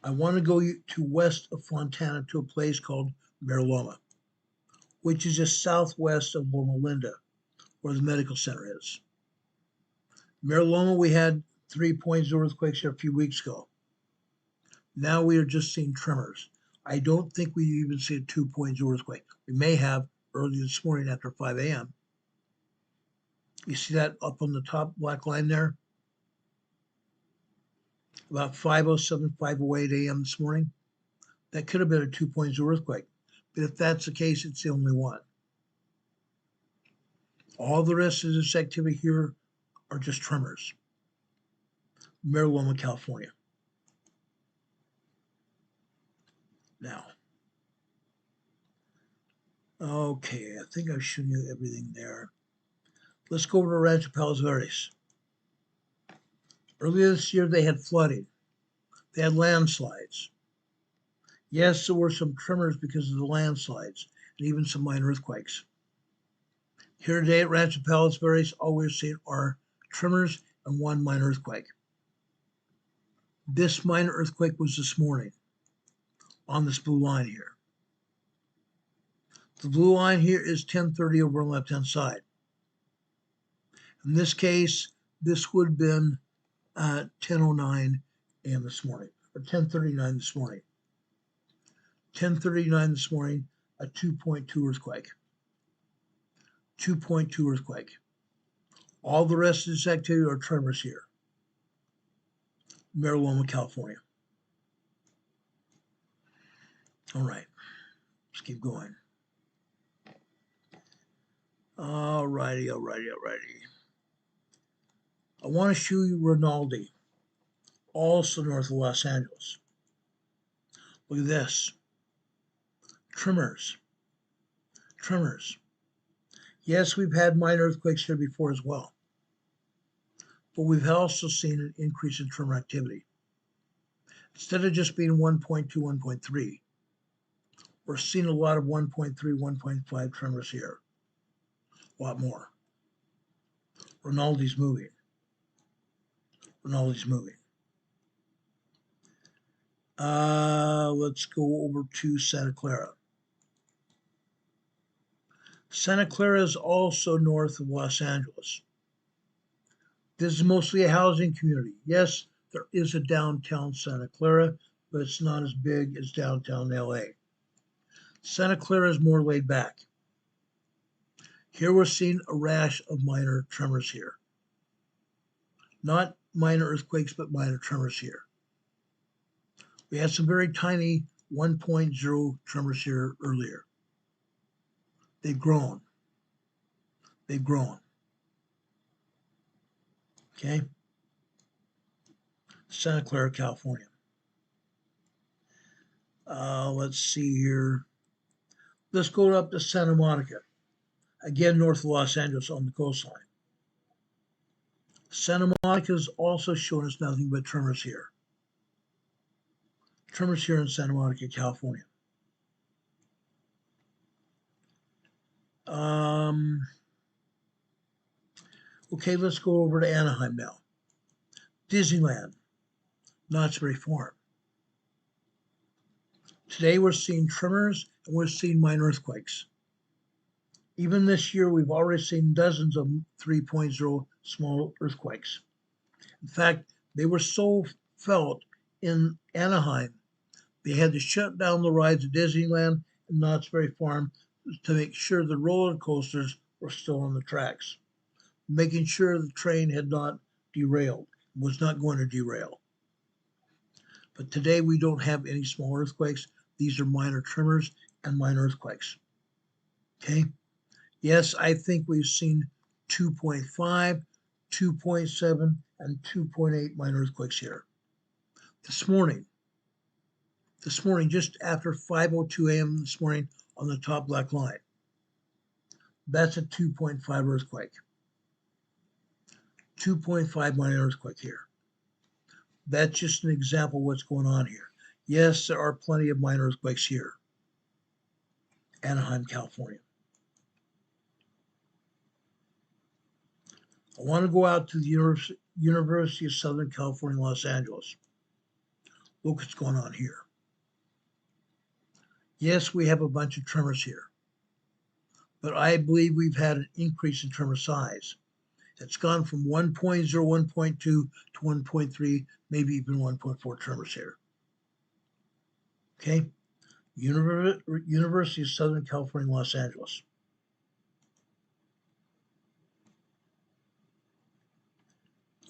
I want to go to west of Fontana to a place called Mira Loma, which is just southwest of Loma Linda, where the medical center is. Mira Loma, we had 3.0 earthquakes here a few weeks ago. Now we are just seeing tremors. I don't think we even see a 2.0 earthquake. We may have early this morning after 5 a.m. You see that up on the top black line there? About 5:07, 5:08 a.m. this morning. That could have been a 2.0 earthquake. But if that's the case, it's the only one. All the rest of this activity here are just tremors. Mira Loma, California. Now, okay, I think I've shown you everything there. Let's go over to Rancho Palos Verdes. Earlier this year, they had flooding. They had landslides. Yes, there were some tremors because of the landslides and even some minor earthquakes. Here today at Rancho Palos Verdes, all we're seeing are tremors and one minor earthquake. This minor earthquake was this morning on this blue line here. The blue line here is 10:30 over on the left-hand side. In this case, this would have been 10:09 a.m. this morning, or 10:39 this morning. 10:39 this morning, a 2.2 earthquake. 2.2 earthquake. All the rest of this activity are tremors here. Marijuana, California. All right, let's keep going. All righty. I want to show you Rinaldi, also north of Los Angeles. Look at this. Tremors. Yes, we've had minor earthquakes here before as well, but we've also seen an increase in tremor activity. Instead of just being 1.2, 1.3, we're seeing a lot of 1.3, 1.5 tremors here. A lot more. Rinaldi's moving. Let's go over to Santa Clara. Santa Clara is also north of Los Angeles. This is mostly a housing community. Yes, there is a downtown Santa Clara, but it's not as big as downtown LA. Santa Clara is more laid back. Here we're seeing a rash of minor tremors here. Not minor earthquakes, but minor tremors here. We had some very tiny 1.0 tremors here earlier. They've grown. Okay? Santa Clara, California. Let's see here. Let's go up to Santa Monica. Again, north of Los Angeles on the coastline. Santa Monica is also showing us nothing but tremors here. Tremors here in Santa Monica, California. Okay, let's go over to Anaheim now. Disneyland, Knott's Berry Farm. Today we're seeing tremors and we're seeing minor earthquakes. Even this year, we've already seen dozens of 3.0 small earthquakes. In fact, they were so felt in Anaheim, they had to shut down the rides at Disneyland and Knott's Berry Farm to make sure the roller coasters were still on the tracks, making sure the train had not derailed, was not going to derail. But today we don't have any small earthquakes. These are minor tremors and minor earthquakes. Okay? Yes, I think we've seen 2.5, 2.7, and 2.8 minor earthquakes here. This morning, just after 5:02 a.m. this morning on the top black line, that's a 2.5 earthquake. 2.5 minor earthquake here. That's just an example of what's going on here. Yes, there are plenty of minor earthquakes here. Anaheim, California. I want to go out to the University of Southern California, Los Angeles. Look what's going on here. Yes, we have a bunch of tremors here, but I believe we've had an increase in tremor size. It's gone from 1.0, 1.2 to 1.3, maybe even 1.4 tremors here. Okay? University of Southern California, Los Angeles.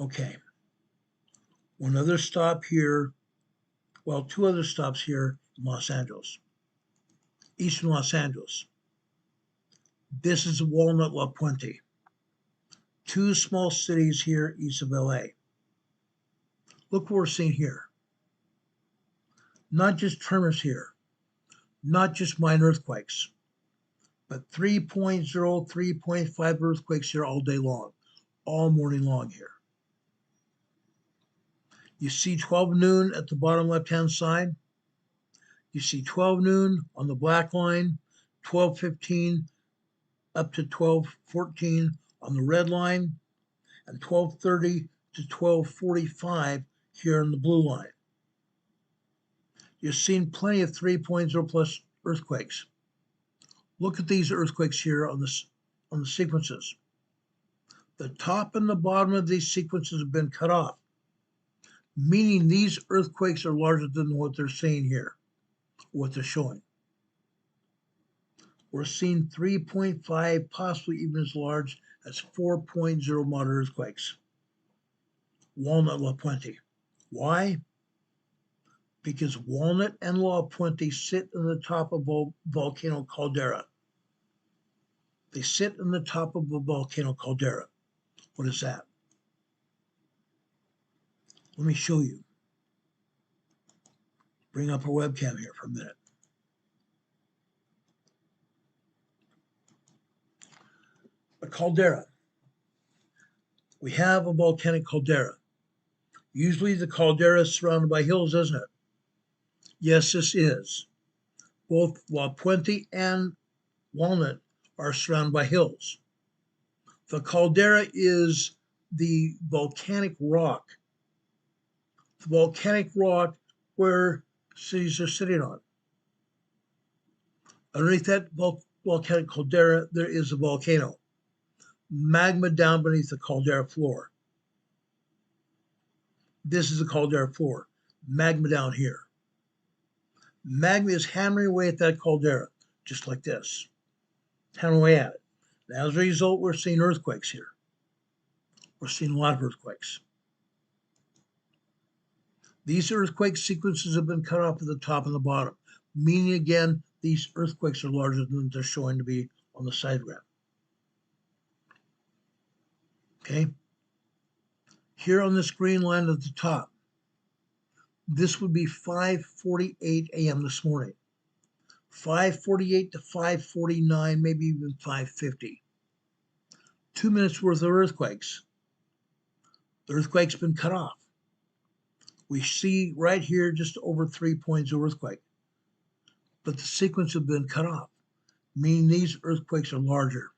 Okay. One other stop here, well, two other stops here in Los Angeles. Eastern Los Angeles. This is Walnut La Puente. Two small cities here east of LA. Look what we're seeing here. Not just tremors here, not just minor earthquakes, but 3.0, 3.5 earthquakes here all day long, all morning long here. You see 12 noon at the bottom left-hand side. You see 12 noon on the black line, 12:15 up to 12:14 on the red line, and 12:30 to 12:45 here on the blue line. You're seeing plenty of 3.0 plus earthquakes. Look at these earthquakes here on the sequences. The top and the bottom of these sequences have been cut off, meaning these earthquakes are larger than what they're saying here, what they're showing. we're seeing 3.5, possibly even as large as 4.0 moderate earthquakes. Walnut, La Puente. Why? Because Walnut and La Puente sit in the top of a volcano caldera. They sit in the top of a volcano caldera. What is that? Let me show you. Bring up our webcam here for a minute. A caldera. We have a volcanic caldera. Usually the caldera is surrounded by hills, isn't it? Yes, this is. Both La Puente and Walnut are surrounded by hills. The caldera is the volcanic rock. The volcanic rock where cities are sitting on. Underneath that volcanic caldera, there is a volcano. Magma down beneath the caldera floor. This is the caldera floor. Magma down here. Magma is hammering away at that caldera, just like this. Hammering away at it. And as a result, we're seeing earthquakes here. We're seeing a lot of earthquakes. These earthquake sequences have been cut off at the top and the bottom, meaning again, these earthquakes are larger than they're showing to be on the sidegram. Okay? Here on this green line at the top, this would be 5:48 a.m. this morning. 5:48 to 5:49, maybe even 5:50. 2 minutes worth of earthquakes. The earthquake's been cut off. We see right here just over 3.0 earthquake. But the sequence have been cut off, meaning these earthquakes are larger.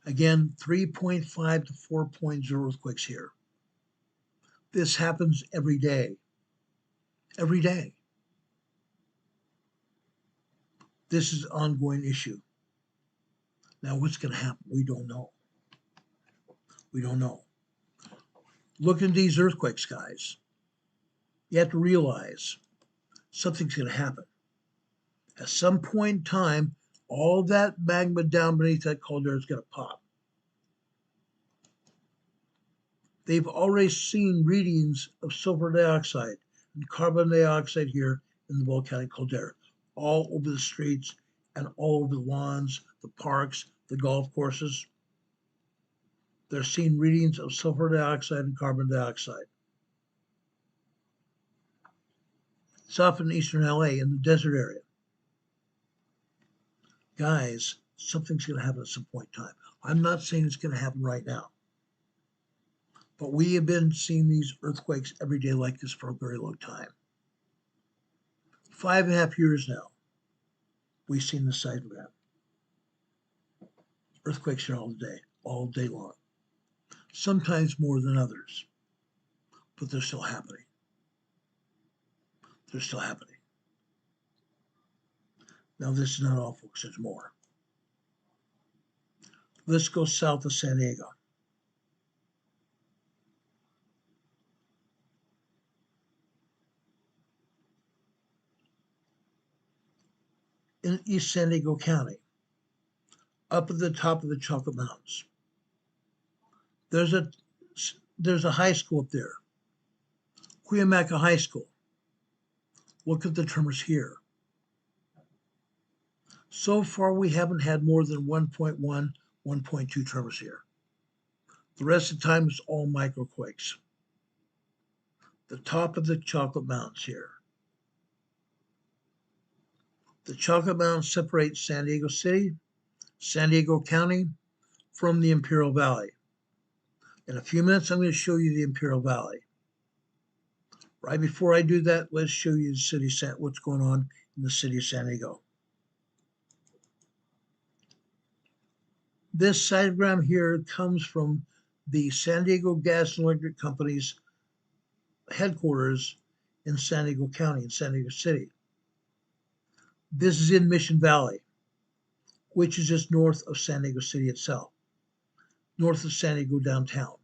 Again, 3.5 to 4.0 earthquakes here. This happens every day. Every day. This is an ongoing issue. Now, what's going to happen? We don't know. We don't know. Look at these earthquakes, guys. You have to realize something's going to happen. At some point in time, all that magma down beneath that caldera is going to pop. They've already seen readings of sulfur dioxide and carbon dioxide here in the volcanic caldera, all over the streets and all over the lawns, the parks, the golf courses. They're seeing readings of sulfur dioxide and carbon dioxide. It's off in eastern LA in the desert area. Guys, something's going to happen at some point in time. I'm not saying it's going to happen right now. But we have been seeing these earthquakes every day like this for a very long time. 5.5 years now, we've seen the seismic. Earthquakes here all day long. Sometimes more than others, but they're still happening. They're still happening. Now, this is not all, folks. There's more. Let's go south of San Diego. In East San Diego County, up at the top of the Chocolate Mountains, there's a high school up there, Cuyamaca High School. Look at the tremors here. So far, we haven't had more than 1.1, 1.2 tremors here. The rest of the time, it's all microquakes. The top of the Chocolate Mountains here. The Chocolate Mountains separate San Diego City, San Diego County from the Imperial Valley. In a few minutes, I'm going to show you the Imperial Valley. Right before I do that, let's show you the city, what's going on in the city of San Diego. This diagram here comes from the San Diego Gas and Electric Company's headquarters in San Diego County, in San Diego City. This is in Mission Valley, which is just north of San Diego City itself, north of San Diego downtown.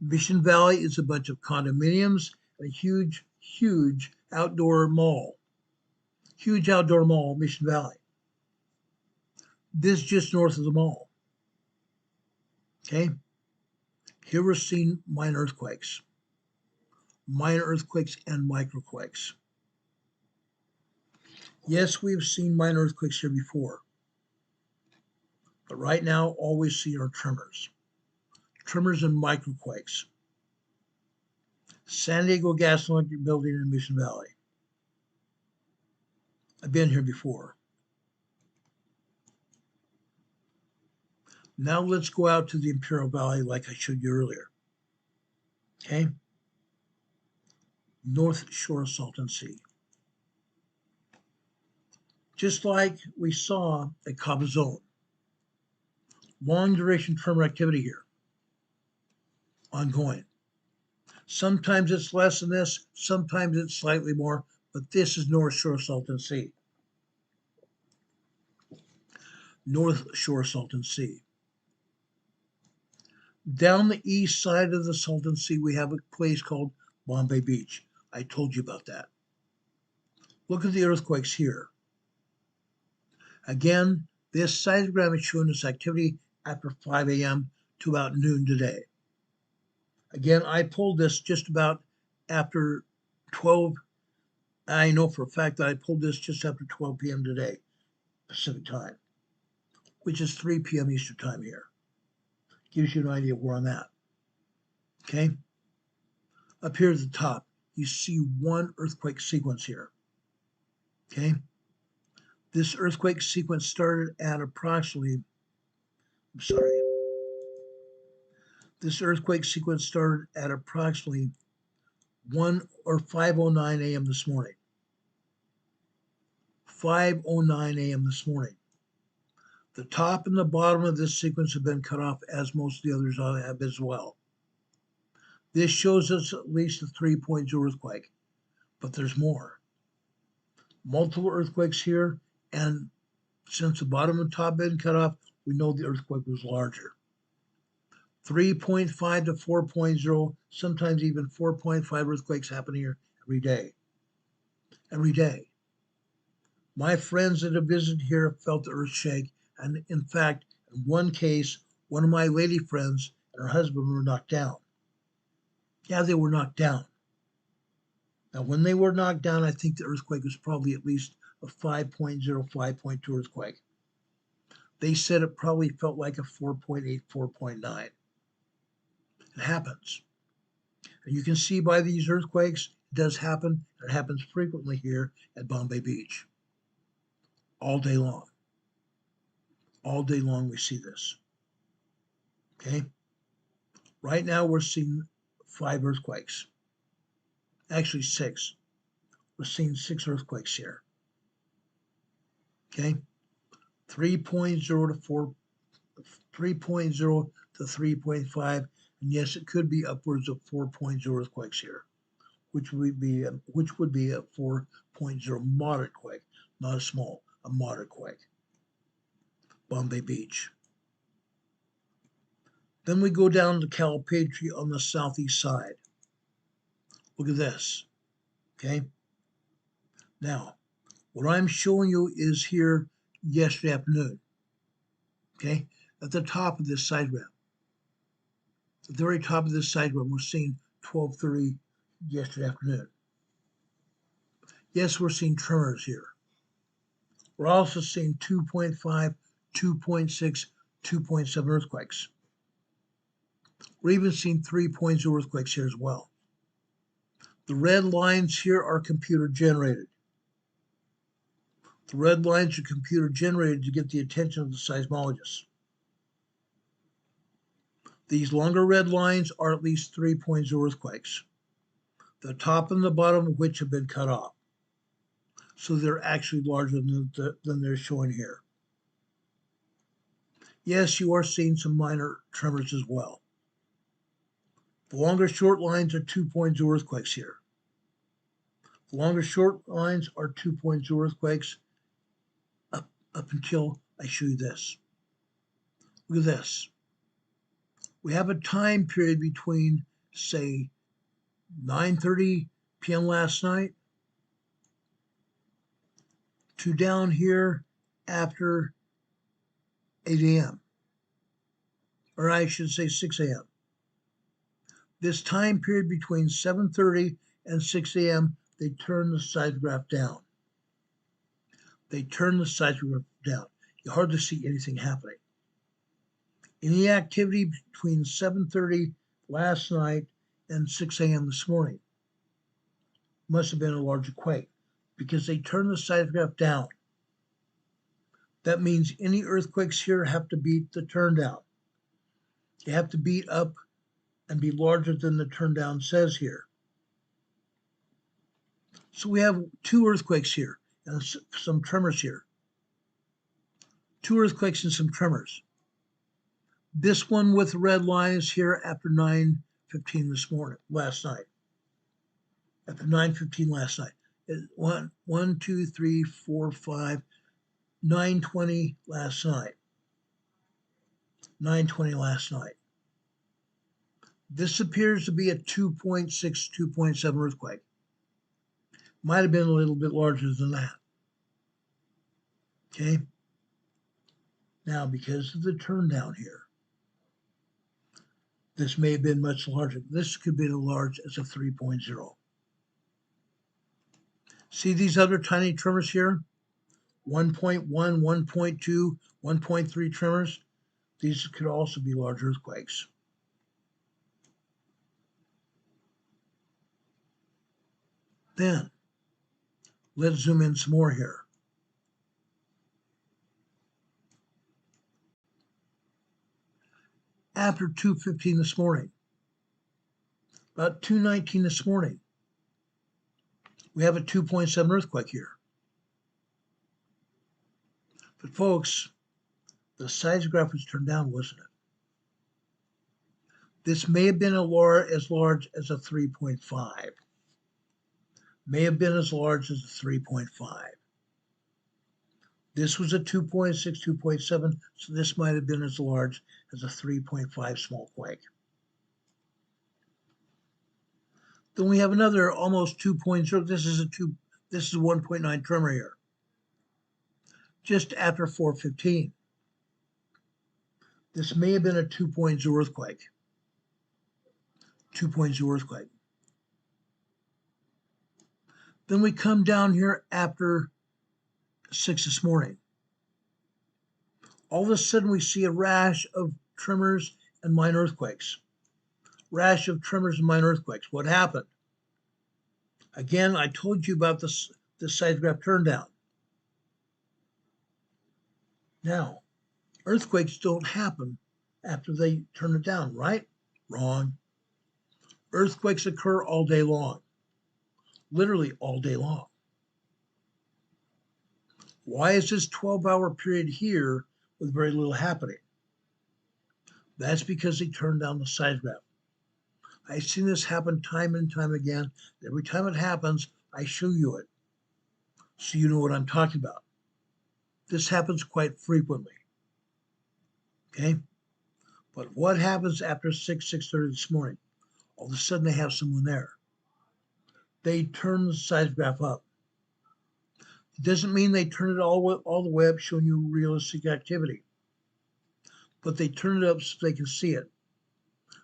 Mission Valley is a bunch of condominiums and a huge, huge outdoor mall. Huge outdoor mall, Mission Valley. This just north of the mall. Okay? Here we're seeing minor earthquakes and microquakes. Yes, we've seen minor earthquakes here before, but right now all we see are tremors and microquakes. San Diego Gas and Electric Building in Mission Valley. I've been here before. Now let's go out to the Imperial Valley like I showed you earlier. Okay? North Shore of Salton Sea. Just like we saw at Cabazon. Long duration tremor activity here. Ongoing. Sometimes it's less than this, sometimes it's slightly more, but this is North Shore of Salton Sea. North Shore of Salton Sea. Down the east side of the Salton Sea, we have a place called Bombay Beach. I told you about that. Look at the earthquakes here. Again, this seismogram is showing us activity after 5 a.m. to about noon today. Again, I pulled this just about after 12. I know for a fact that I pulled this just after 12 p.m. today, Pacific time, which is 3 p.m. Eastern time here. Gives you an idea of where I'm at. Okay? Up here at the top, you see one earthquake sequence here. Okay? This earthquake sequence started at approximately, This earthquake sequence started at approximately 1 or 5:09 a.m. this morning. 5:09 a.m. this morning. The top and the bottom of this sequence have been cut off, as most of the others have as well. This shows us at least a 3.0 earthquake, but there's more. Multiple earthquakes here, and since the bottom and top have been cut off, we know the earthquake was larger. 3.5 to 4.0, sometimes even 4.5 earthquakes happen here every day. Every day. My friends that have visited here have felt the earth shake, and in fact, in one case, one of my lady friends and her husband were knocked down. Yeah, they were knocked down. Now, when they were knocked down, I think the earthquake was probably at least a 5.0, 5.2 earthquake. They said it probably felt like a 4.8, 4.9. It happens. And you can see by these earthquakes, it does happen. It happens frequently here at Bombay Beach. All day long. All day long we see this. Okay? Right now we're seeing 5 earthquakes. Actually 6. We're seeing 6 earthquakes here. Okay? 3.0 to 4, 3.0 to 3.5, and yes, it could be upwards of 4.0 earthquakes here, which would be a 4.0 moderate quake, not a small, a moderate quake. Bombay Beach. Then we go down to Califonria on the southeast side. Look at this. Okay? Now, what I'm showing you is here yesterday afternoon. Okay? At the top of this sidegram. At the very top of this sidegram, we're seeing 12:30 yesterday afternoon. Yes, we're seeing tremors here. We're also seeing 2.5, 2.6, 2.7 earthquakes. We're even seeing 3.0 earthquakes here as well. The red lines here are computer generated. The red lines are computer generated to get the attention of the seismologists. These longer red lines are at least 3.0 earthquakes, the top and the bottom of which have been cut off. So they're actually larger than they're showing here. Yes, you are seeing some minor tremors as well. The longer short lines are 2.0 earthquakes here. The longer short lines are 2.0 earthquakes up until I show you this. Look at this. We have a time period between, say, 9:30 p.m. last night to down here after 8 a.m. Or I should say 6 a.m. This time period between 7:30 and 6 a.m., they turn the seismograph down. They turn the seismograph down. You hardly see anything happening. Any activity between 7:30 last night and 6 a.m. this morning must have been a larger quake because they turn the seismograph down. That means any earthquakes here have to beat the turn down. They have to beat up and be larger than the turn down says here. So we have two earthquakes here and some tremors here. Two earthquakes and some tremors. This one with red lines here after 9:15 last night. After 9:15 last night. 1, 2, 3, 4, 5, 9:20 last night. 9:20 last night. This appears to be a 2.6, 2.7 earthquake. Might have been a little bit larger than that. Okay. Now, because of the turn down here, this may have been much larger. This could be as large as a 3.0. See these other tiny tremors here? 1.1, 1.2, 1.3 tremors. These could also be large earthquakes. Then, let's zoom in some more here. After 2:15 this morning, about 2:19 this morning, we have a 2.7 earthquake here. But folks, the seismograph was turned down, wasn't it? This may have been as large as a 3.5. May have been as large as a 3.5. This was a 2.6, 2.7, so this might have been as large as a 3.5 small quake. Then we have another almost 2.0. This is a 1.9 tremor here. Just after 4:15. This may have been a 2.0 earthquake. 2.0 earthquake. Then we come down here after 6 this morning. All of a sudden we see a rash of tremors and minor earthquakes. Rash of tremors and minor earthquakes. What happened? Again, I told you about the seismograph turn down. Now, earthquakes don't happen after they turn it down, right? Wrong. Earthquakes occur all day long. Literally all day long. Why is this 12-hour period here with very little happening? That's because they turned down the seismograph. I've seen this happen time and time again. Every time it happens, I show you it so you know what I'm talking about. This happens quite frequently. Okay? But what happens after 6:30 this morning? All of a sudden they have someone there. They turn the seismograph up. It doesn't mean they turn it all the way up, showing you realistic activity. But they turn it up so they can see it.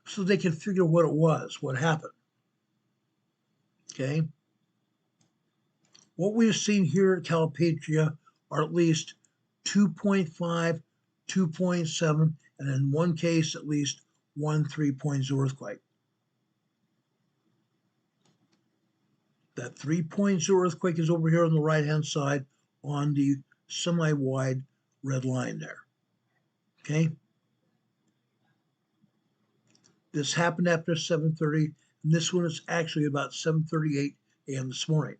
So they can figure what it was, what happened. Okay? What we've seen here at California are at least 2.5, 2.7, and in one case, at least 1 3.0 earthquake. That 3.0 earthquake is over here on the right-hand side on the semi-wide red line there. Okay? This happened after 7:30, and this one is actually about 7:38 a.m. this morning.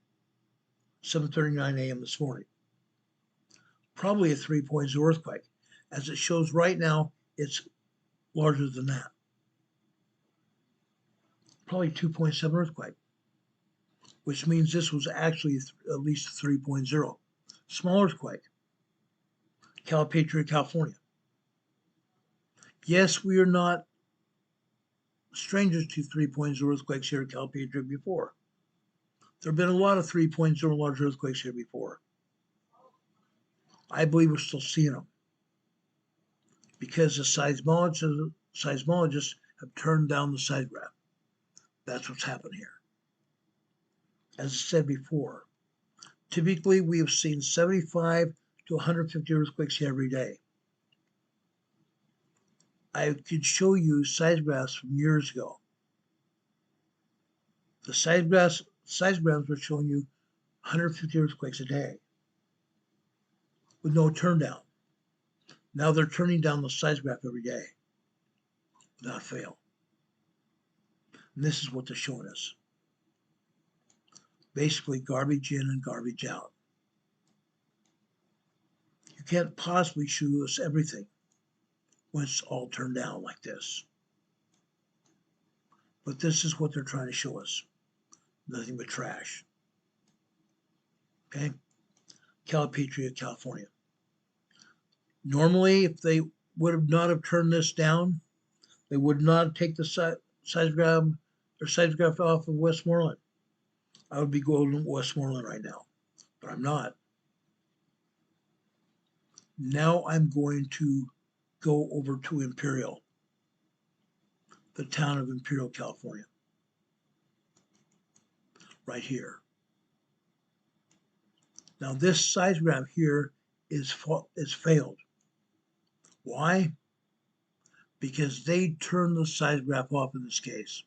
7:39 a.m. this morning. Probably a 3.0 earthquake. As it shows right now, it's larger than that. Probably 2.7 earthquake, which means this was actually at least 3.0. Small earthquake. Calipatria, California. Yes, we are not strangers to 3.0 earthquakes here at Calipatria before. There have been a lot of 3.0 large earthquakes here before. I believe we're still seeing them because the seismologists have turned down the seismograph. That's what's happened here. As I said before, typically we have seen 75 to 150 earthquakes every day. I could show you seismographs from years ago. The seismographs were showing you 150 earthquakes a day with no turn down. Now they're turning down the seismograph every day without fail. And this is what they're showing us. Basically garbage in and garbage out. You can't possibly show us everything when it's all turned down like this. But this is what they're trying to show us. Nothing but trash. Okay? California, California. Normally, if they would have not have turned this down, they would not take the seismograph off of Westmoreland. I would be going to Westmoreland right now, but I'm not. Now I'm going to go over to Imperial, the town of Imperial, California, right here. Now this seismograph here is failed. Why? Because they turned the seismograph off in this case.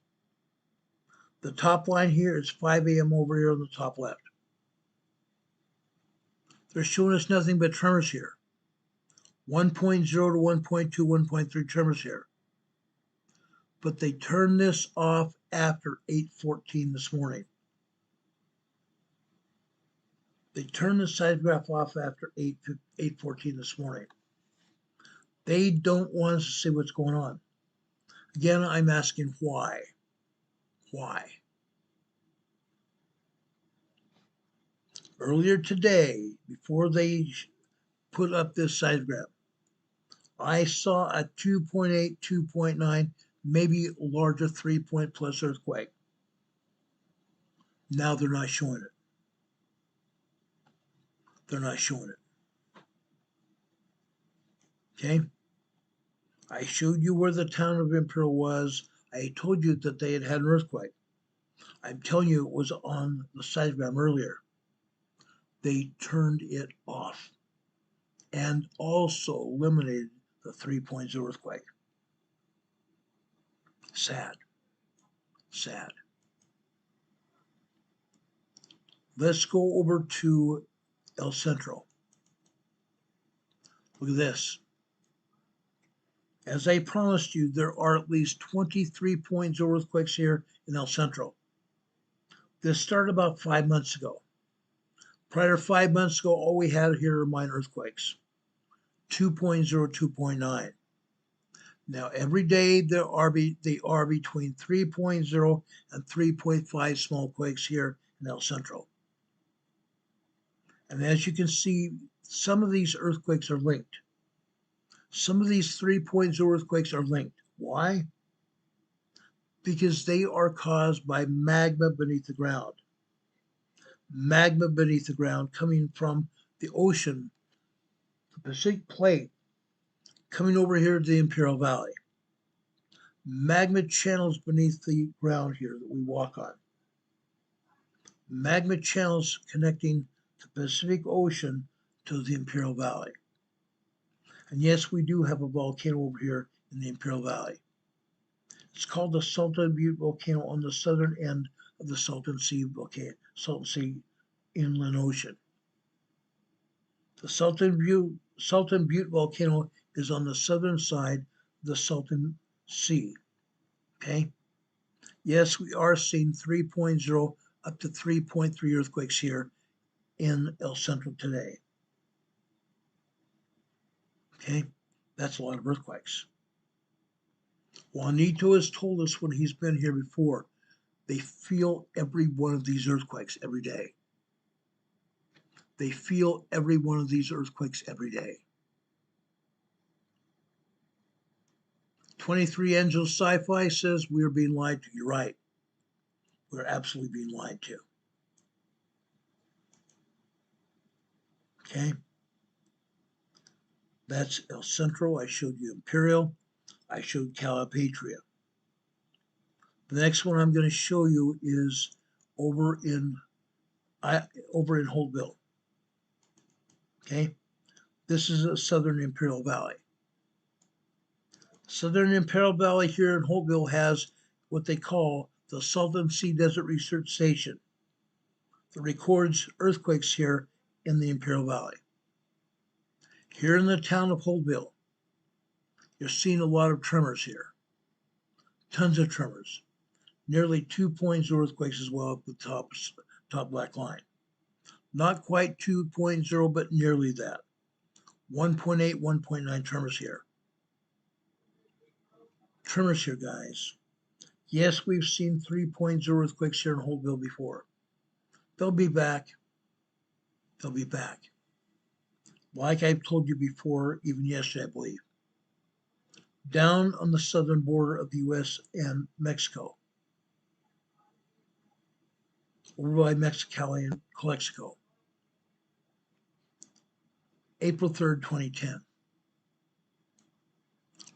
The top line here is 5 a.m. over here on the top left. They're showing us nothing but tremors here. 1.0 to 1.2, 1.3 tremors here. But they turned this off after 8:14 this morning. They turned the seismograph off after 8:14 this morning. They don't want us to see what's going on. Again, I'm asking why. Why? Earlier today, before they put up this seismograph, I saw a 2.8, 2.9, maybe larger 3-point plus earthquake. Now they're not showing it. They're not showing it. Okay? I showed you where the town of Imperial was. I told you that they had had an earthquake. I'm telling you it was on the seismograph earlier. They turned it off and also eliminated the 3.0 earthquake. Sad. Sad. Let's go over to El Centro. Look at this. As I promised you, there are at least 23.0 earthquakes here in El Centro. This started about 5 months ago. Prior to 5 months ago, all we had here are minor earthquakes. 2.0, 2.9. Now, every day they are between 3.0 and 3.5 small quakes here in El Centro. And as you can see, some of these earthquakes are linked. Some of these 3.0 earthquakes are linked. Why? Because they are caused by magma beneath the ground. Magma beneath the ground coming from the ocean, the Pacific Plate, coming over here to the Imperial Valley. Magma channels beneath the ground here that we walk on. Magma channels connecting the Pacific Ocean to the Imperial Valley. And yes, we do have a volcano over here in the Imperial Valley. It's called the Salton Butte volcano on the southern end of the Salton Sea Inland Ocean. The Salton Butte volcano is on the southern side of the Salton Sea. Okay? Yes, we are seeing 3.0 up to 3.3 earthquakes here in El Centro today. Okay? That's a lot of earthquakes. Juanito has told us when he's been here before, they feel every one of these earthquakes every day. They feel every one of these earthquakes every day. 23 Angels Sci-Fi says we are being lied to. You're right. We're absolutely being lied to. Okay? That's El Centro. I showed you Imperial. I showed Calipatria. The next one I'm going to show you is over in Holtville. Okay, this is a southern Imperial Valley. Southern Imperial Valley here in Holtville has what they call the Salton Sea Desert Research Station that records earthquakes here in the Imperial Valley. Here in the town of Holtville, you're seeing a lot of tremors here. Tons of tremors. Nearly 2.0 earthquakes as well up the top black line. Not quite 2.0, but nearly that. 1.8, 1.9 tremors here. Tremors here, guys. Yes, we've seen 3.0 earthquakes here in Holtville before. They'll be back. They'll be back. Like I've told you before, even yesterday, I believe. Down on the southern border of the U.S. and Mexico, over by Mexicali and Calexico, April 3rd, 2010.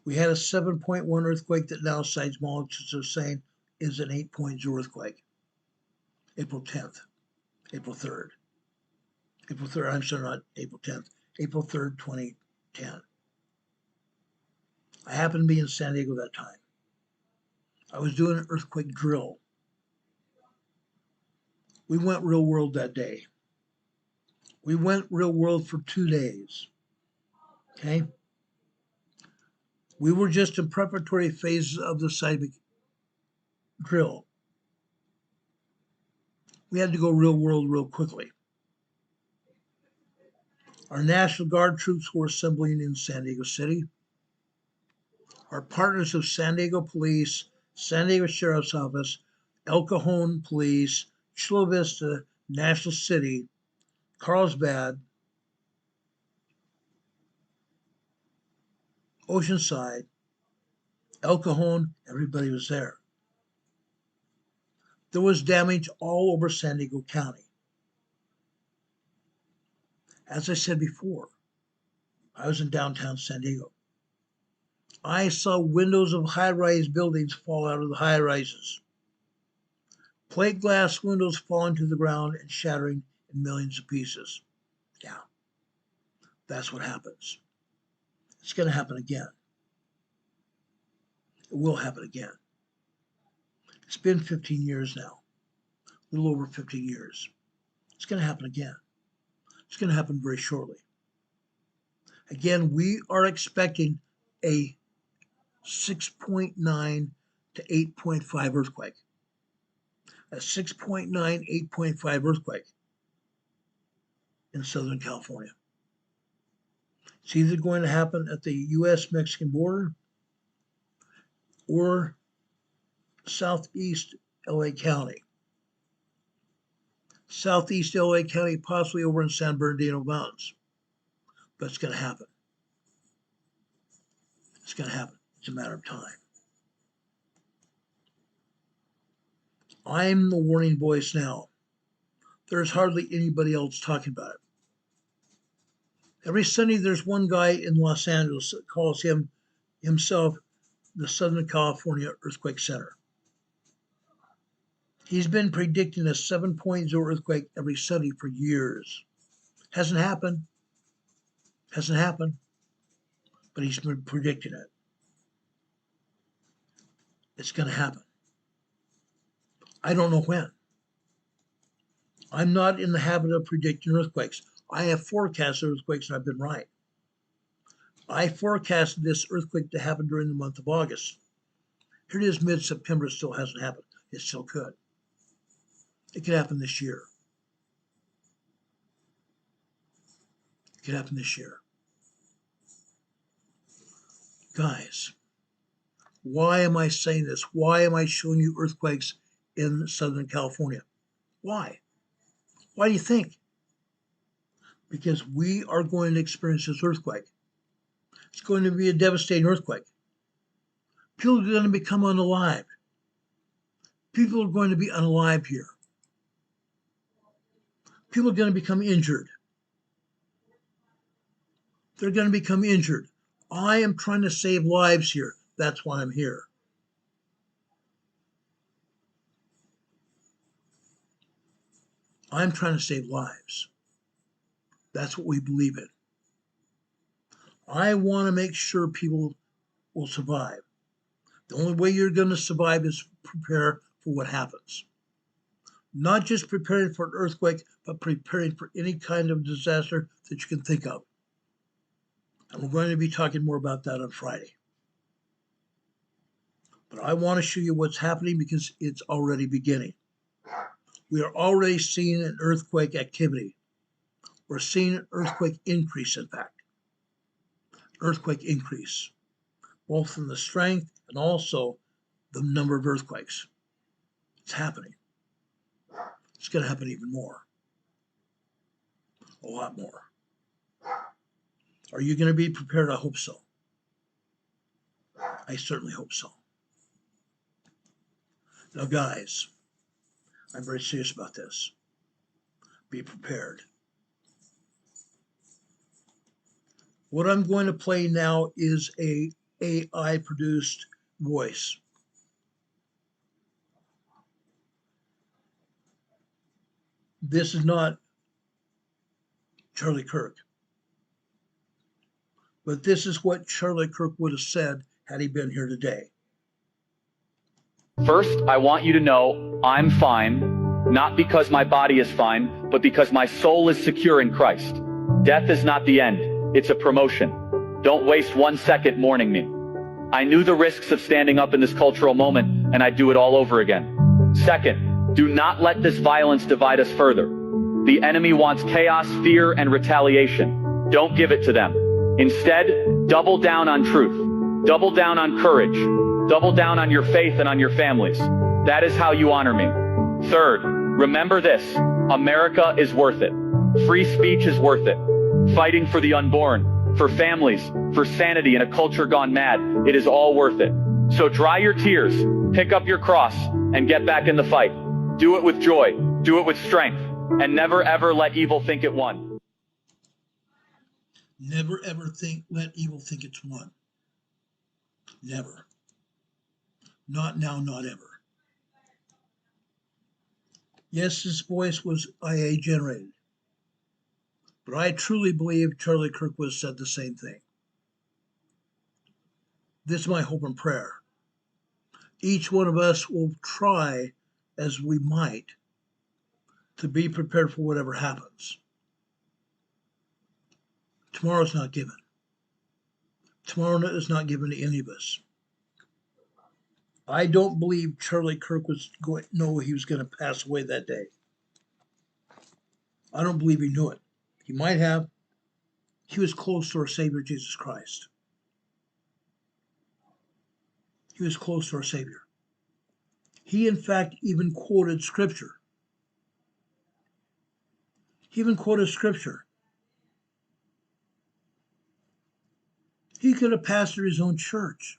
We had a 7.1 earthquake that now seismologists are saying is an 8.0 earthquake. April 10th, April 3rd. April 3rd, I'm sorry, not April 10th, April 3rd, 2010. I happened to be in San Diego that time. I was doing an earthquake drill. We went real world that day. We went real world for 2 days. Okay? We were just in preparatory phases of the seismic drill. We had to go real world real quickly. Our National Guard troops were assembling in San Diego City. Our partners of San Diego Police, San Diego Sheriff's Office, El Cajon Police, Chula Vista, National City, Carlsbad, Oceanside, El Cajon, everybody was there. There was damage all over San Diego County. As I said before, I was in downtown San Diego. I saw windows of high-rise buildings fall out of the high-rises. Plate glass windows falling to the ground and shattering in millions of pieces. Yeah, that's what happens. It's going to happen again. It will happen again. It's been 15 years now, a little over 15 years. It's going to happen again. It's going to happen very shortly. Again, we are expecting a 6.9 to 8.5 earthquake. A 6.9, 8.5 earthquake in Southern California. It's either going to happen at the U.S.-Mexican border or southeast LA County. Southeast LA County, possibly over in San Bernardino Mountains. But it's going to happen. It's going to happen. It's a matter of time. I'm the warning voice now. There's hardly anybody else talking about it. Every Sunday, there's one guy in Los Angeles that calls himself the Southern California Earthquake Center. He's been predicting a 7.0 earthquake every Sunday for years. Hasn't happened. Hasn't happened. But he's been predicting it. It's going to happen. I don't know when. I'm not in the habit of predicting earthquakes. I have forecasted earthquakes and I've been right. I forecasted this earthquake to happen during the month of August. Here it is mid-September, it still hasn't happened. It still could. It could happen this year. It could happen this year. Guys, why am I saying this? Why am I showing you earthquakes in Southern California? Why? Why do you think? Because we are going to experience this earthquake. It's going to be a devastating earthquake. People are going to become unalive. People are going to be unalive here. People are going to become injured. They're going to become injured. I am trying to save lives here. That's why I'm here. I'm trying to save lives. That's what we believe in. I want to make sure people will survive. The only way you're going to survive is prepare for what happens. Not just preparing for an earthquake, but preparing for any kind of disaster that you can think of. And we're going to be talking more about that on Friday. But I want to show you what's happening because it's already beginning. We are already seeing an earthquake activity. We're seeing an earthquake increase, in fact. Earthquake increase, both in the strength and also the number of earthquakes. It's happening. It's going to happen even more. A lot more. Are you going to be prepared? I hope so. I certainly hope so. Now, guys, I'm very serious about this. Be prepared. What I'm going to play now is a AI-produced voice. This is not Charlie Kirk. But this is what Charlie Kirk would have said had he been here today. First, I want you to know I'm fine, not because my body is fine, but because my soul is secure in Christ. Death is not the end, it's a promotion. Don't waste 1 second mourning me. I knew the risks of standing up in this cultural moment, and I'd do it all over again. Second, do not let this violence divide us further. The enemy wants chaos, fear, and retaliation. Don't give it to them. Instead, double down on truth. Double down on courage. Double down on your faith and on your families. That is how you honor me. Third, remember this. America is worth it. Free speech is worth it. Fighting for the unborn, for families, for sanity in a culture gone mad, it is all worth it. So dry your tears, pick up your cross, and get back in the fight. Do it with joy, do it with strength, and never ever let evil think it won. Never ever let evil think it's won. Never. Not now, not ever. Yes, his voice was IA generated. But I truly believe Charlie Kirk would have said the same thing. This is my hope and prayer. Each one of us will try as we might to be prepared for whatever happens. Tomorrow's not given. Tomorrow is not given to any of us. I don't believe Charlie Kirk was going to know he was going to pass away that day. I don't believe he knew it. He might have. He was close to our Savior, Jesus Christ. He was close to our Savior. He, in fact, even quoted Scripture. He even quoted Scripture. He could have pastored his own church.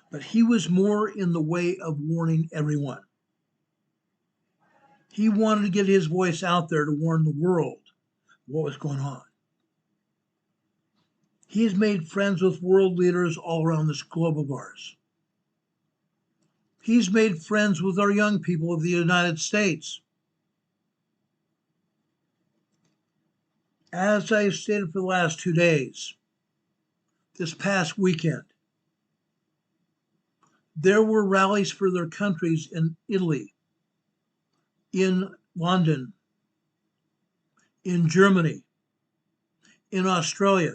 But he was more in the way of warning everyone. He wanted to get his voice out there to warn the world what was going on. He has made friends with world leaders all around this globe of ours. He's made friends with our young people of the United States. As I've stated for the last 2 days, this past weekend, there were rallies for their countries in Italy, in London, in Germany, in Australia.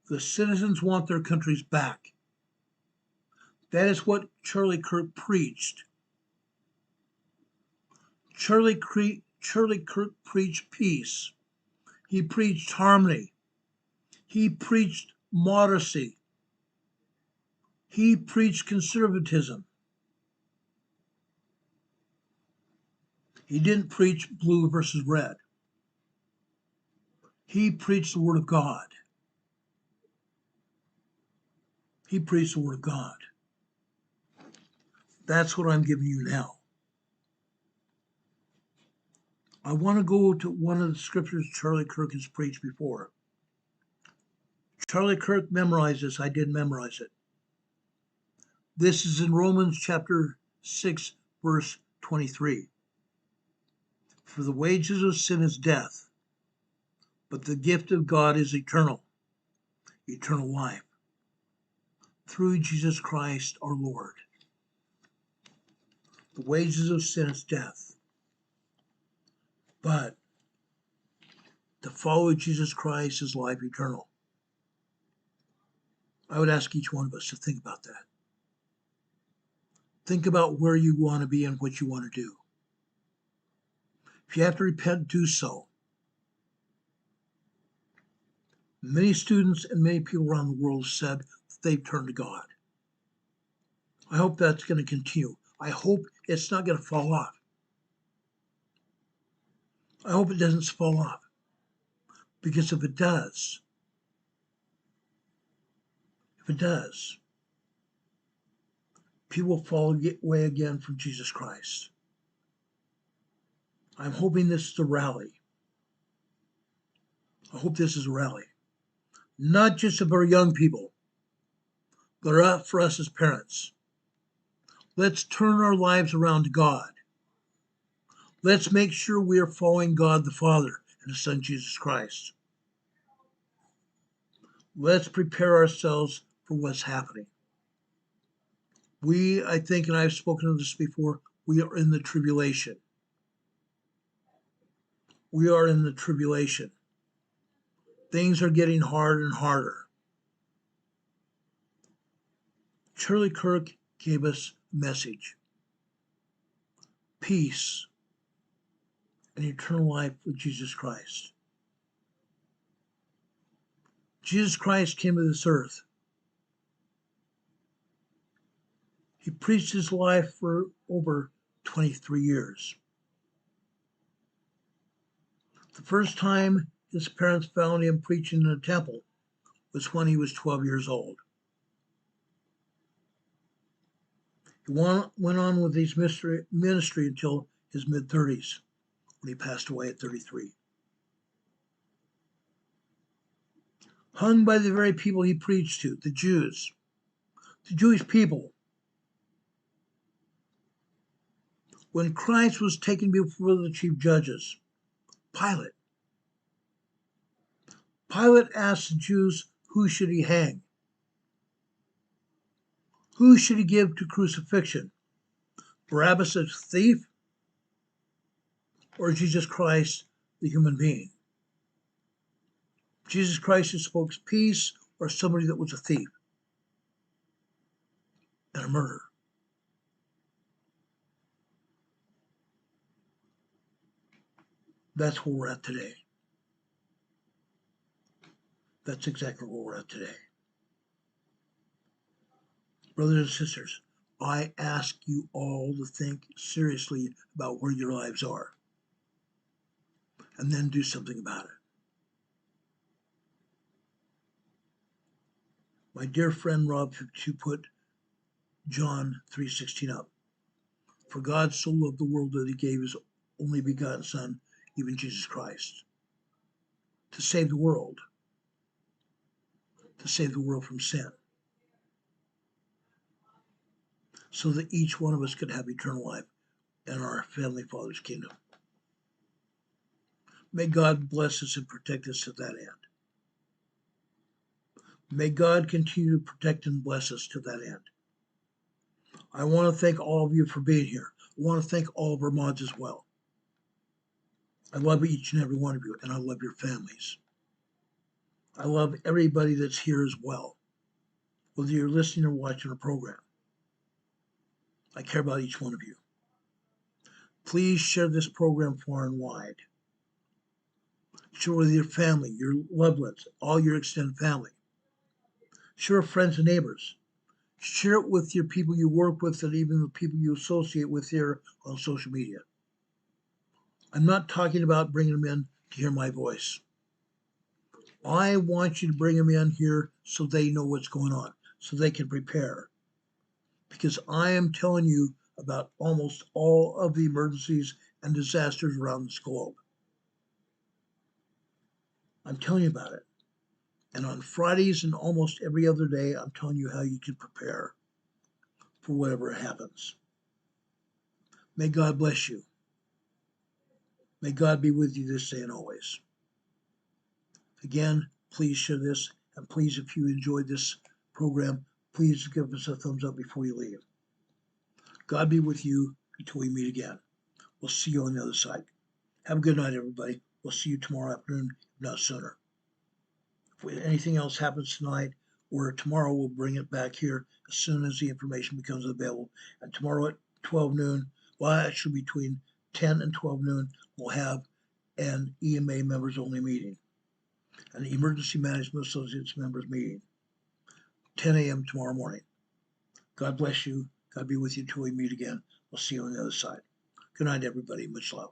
The citizens want their countries back. That is what Charlie Kirk preached. Charlie Kirk preached peace. He preached harmony. He preached modesty. He preached conservatism. He didn't preach blue versus red. He preached the Word of God. He preached the Word of God. That's what I'm giving you now. I want to go to one of the scriptures Charlie Kirk has preached before. Charlie Kirk memorized this. I didn't memorize it. This is in Romans chapter 6, verse 23. For the wages of sin is death, but the gift of God is eternal life, through Jesus Christ our Lord. The wages of sin is death, but to follow Jesus Christ is life eternal. I would ask each one of us to think about that. Think about where you want to be and what you want to do. If you have to repent, do so. Many students and many people around the world said that they've turned to God. I hope that's going to continue. I hope it's not going to fall off. I hope it doesn't fall off. Because if it does, people will fall away again from Jesus Christ. I'm hoping this is a rally. I hope this is a rally. Not just of our young people, but for us as parents. Let's turn our lives around to God. Let's make sure we are following God the Father and His Son Jesus Christ. Let's prepare ourselves for what's happening. I think, and I've spoken of this before, we are in the tribulation. We are in the tribulation. Things are getting harder and harder. Charlie Kirk gave us a message. Peace and eternal life with Jesus Christ. Jesus Christ came to this earth. He preached his life for over 23 years. The first time his parents found him preaching in a temple was when he was 12 years old. He went on with his ministry until his mid-30s, when he passed away at 33. Hung by the very people he preached to, the Jews, the Jewish people. When Christ was taken before the chief judges, Pilate asked the Jews, who should he hang? Who should he give to crucifixion? Barabbas, a thief, or Jesus Christ, the human being? Jesus Christ who spoke peace, or somebody that was a thief and a murderer? That's where we're at today. That's exactly where we're at today. Brothers and sisters, I ask you all to think seriously about where your lives are and then do something about it. My dear friend Rob, you put John 3:16 up. For God so loved the world that he gave his only begotten Son, even Jesus Christ, to save the world from sin, so that each one of us could have eternal life in our Heavenly Father's kingdom. May God bless us and protect us to that end. May God continue to protect and bless us to that end. I want to thank all of you for being here. I want to thank all of our mods as well. I love each and every one of you, and I love your families. I love everybody that's here as well, whether you're listening or watching a program. I care about each one of you. Please share this program far and wide. Share with your family, your loved ones, all your extended family. Share with friends and neighbors. Share it with your people you work with and even the people you associate with here on social media. I'm not talking about bringing them in to hear my voice. I want you to bring them in here so they know what's going on, so they can prepare. Because I am telling you about almost all of the emergencies and disasters around this globe. I'm telling you about it. And on Fridays and almost every other day, I'm telling you how you can prepare for whatever happens. May God bless you. May God be with you this day and always. Again, please share this, and please, if you enjoyed this program, please give us a thumbs up before you leave. God be with you until we meet again. We'll see you on the other side. Have a good night, everybody. We'll see you tomorrow afternoon, if not sooner. If anything else happens tonight or tomorrow, we'll bring it back here as soon as the information becomes available. And tomorrow at 12 noon, well, actually between 10 and 12 noon, we'll have an EMA members only meeting, an Emergency Management Associates members meeting, 10 a.m. tomorrow morning. God bless you. God be with you until we meet again. We'll see you on the other side. Good night, everybody. Much love.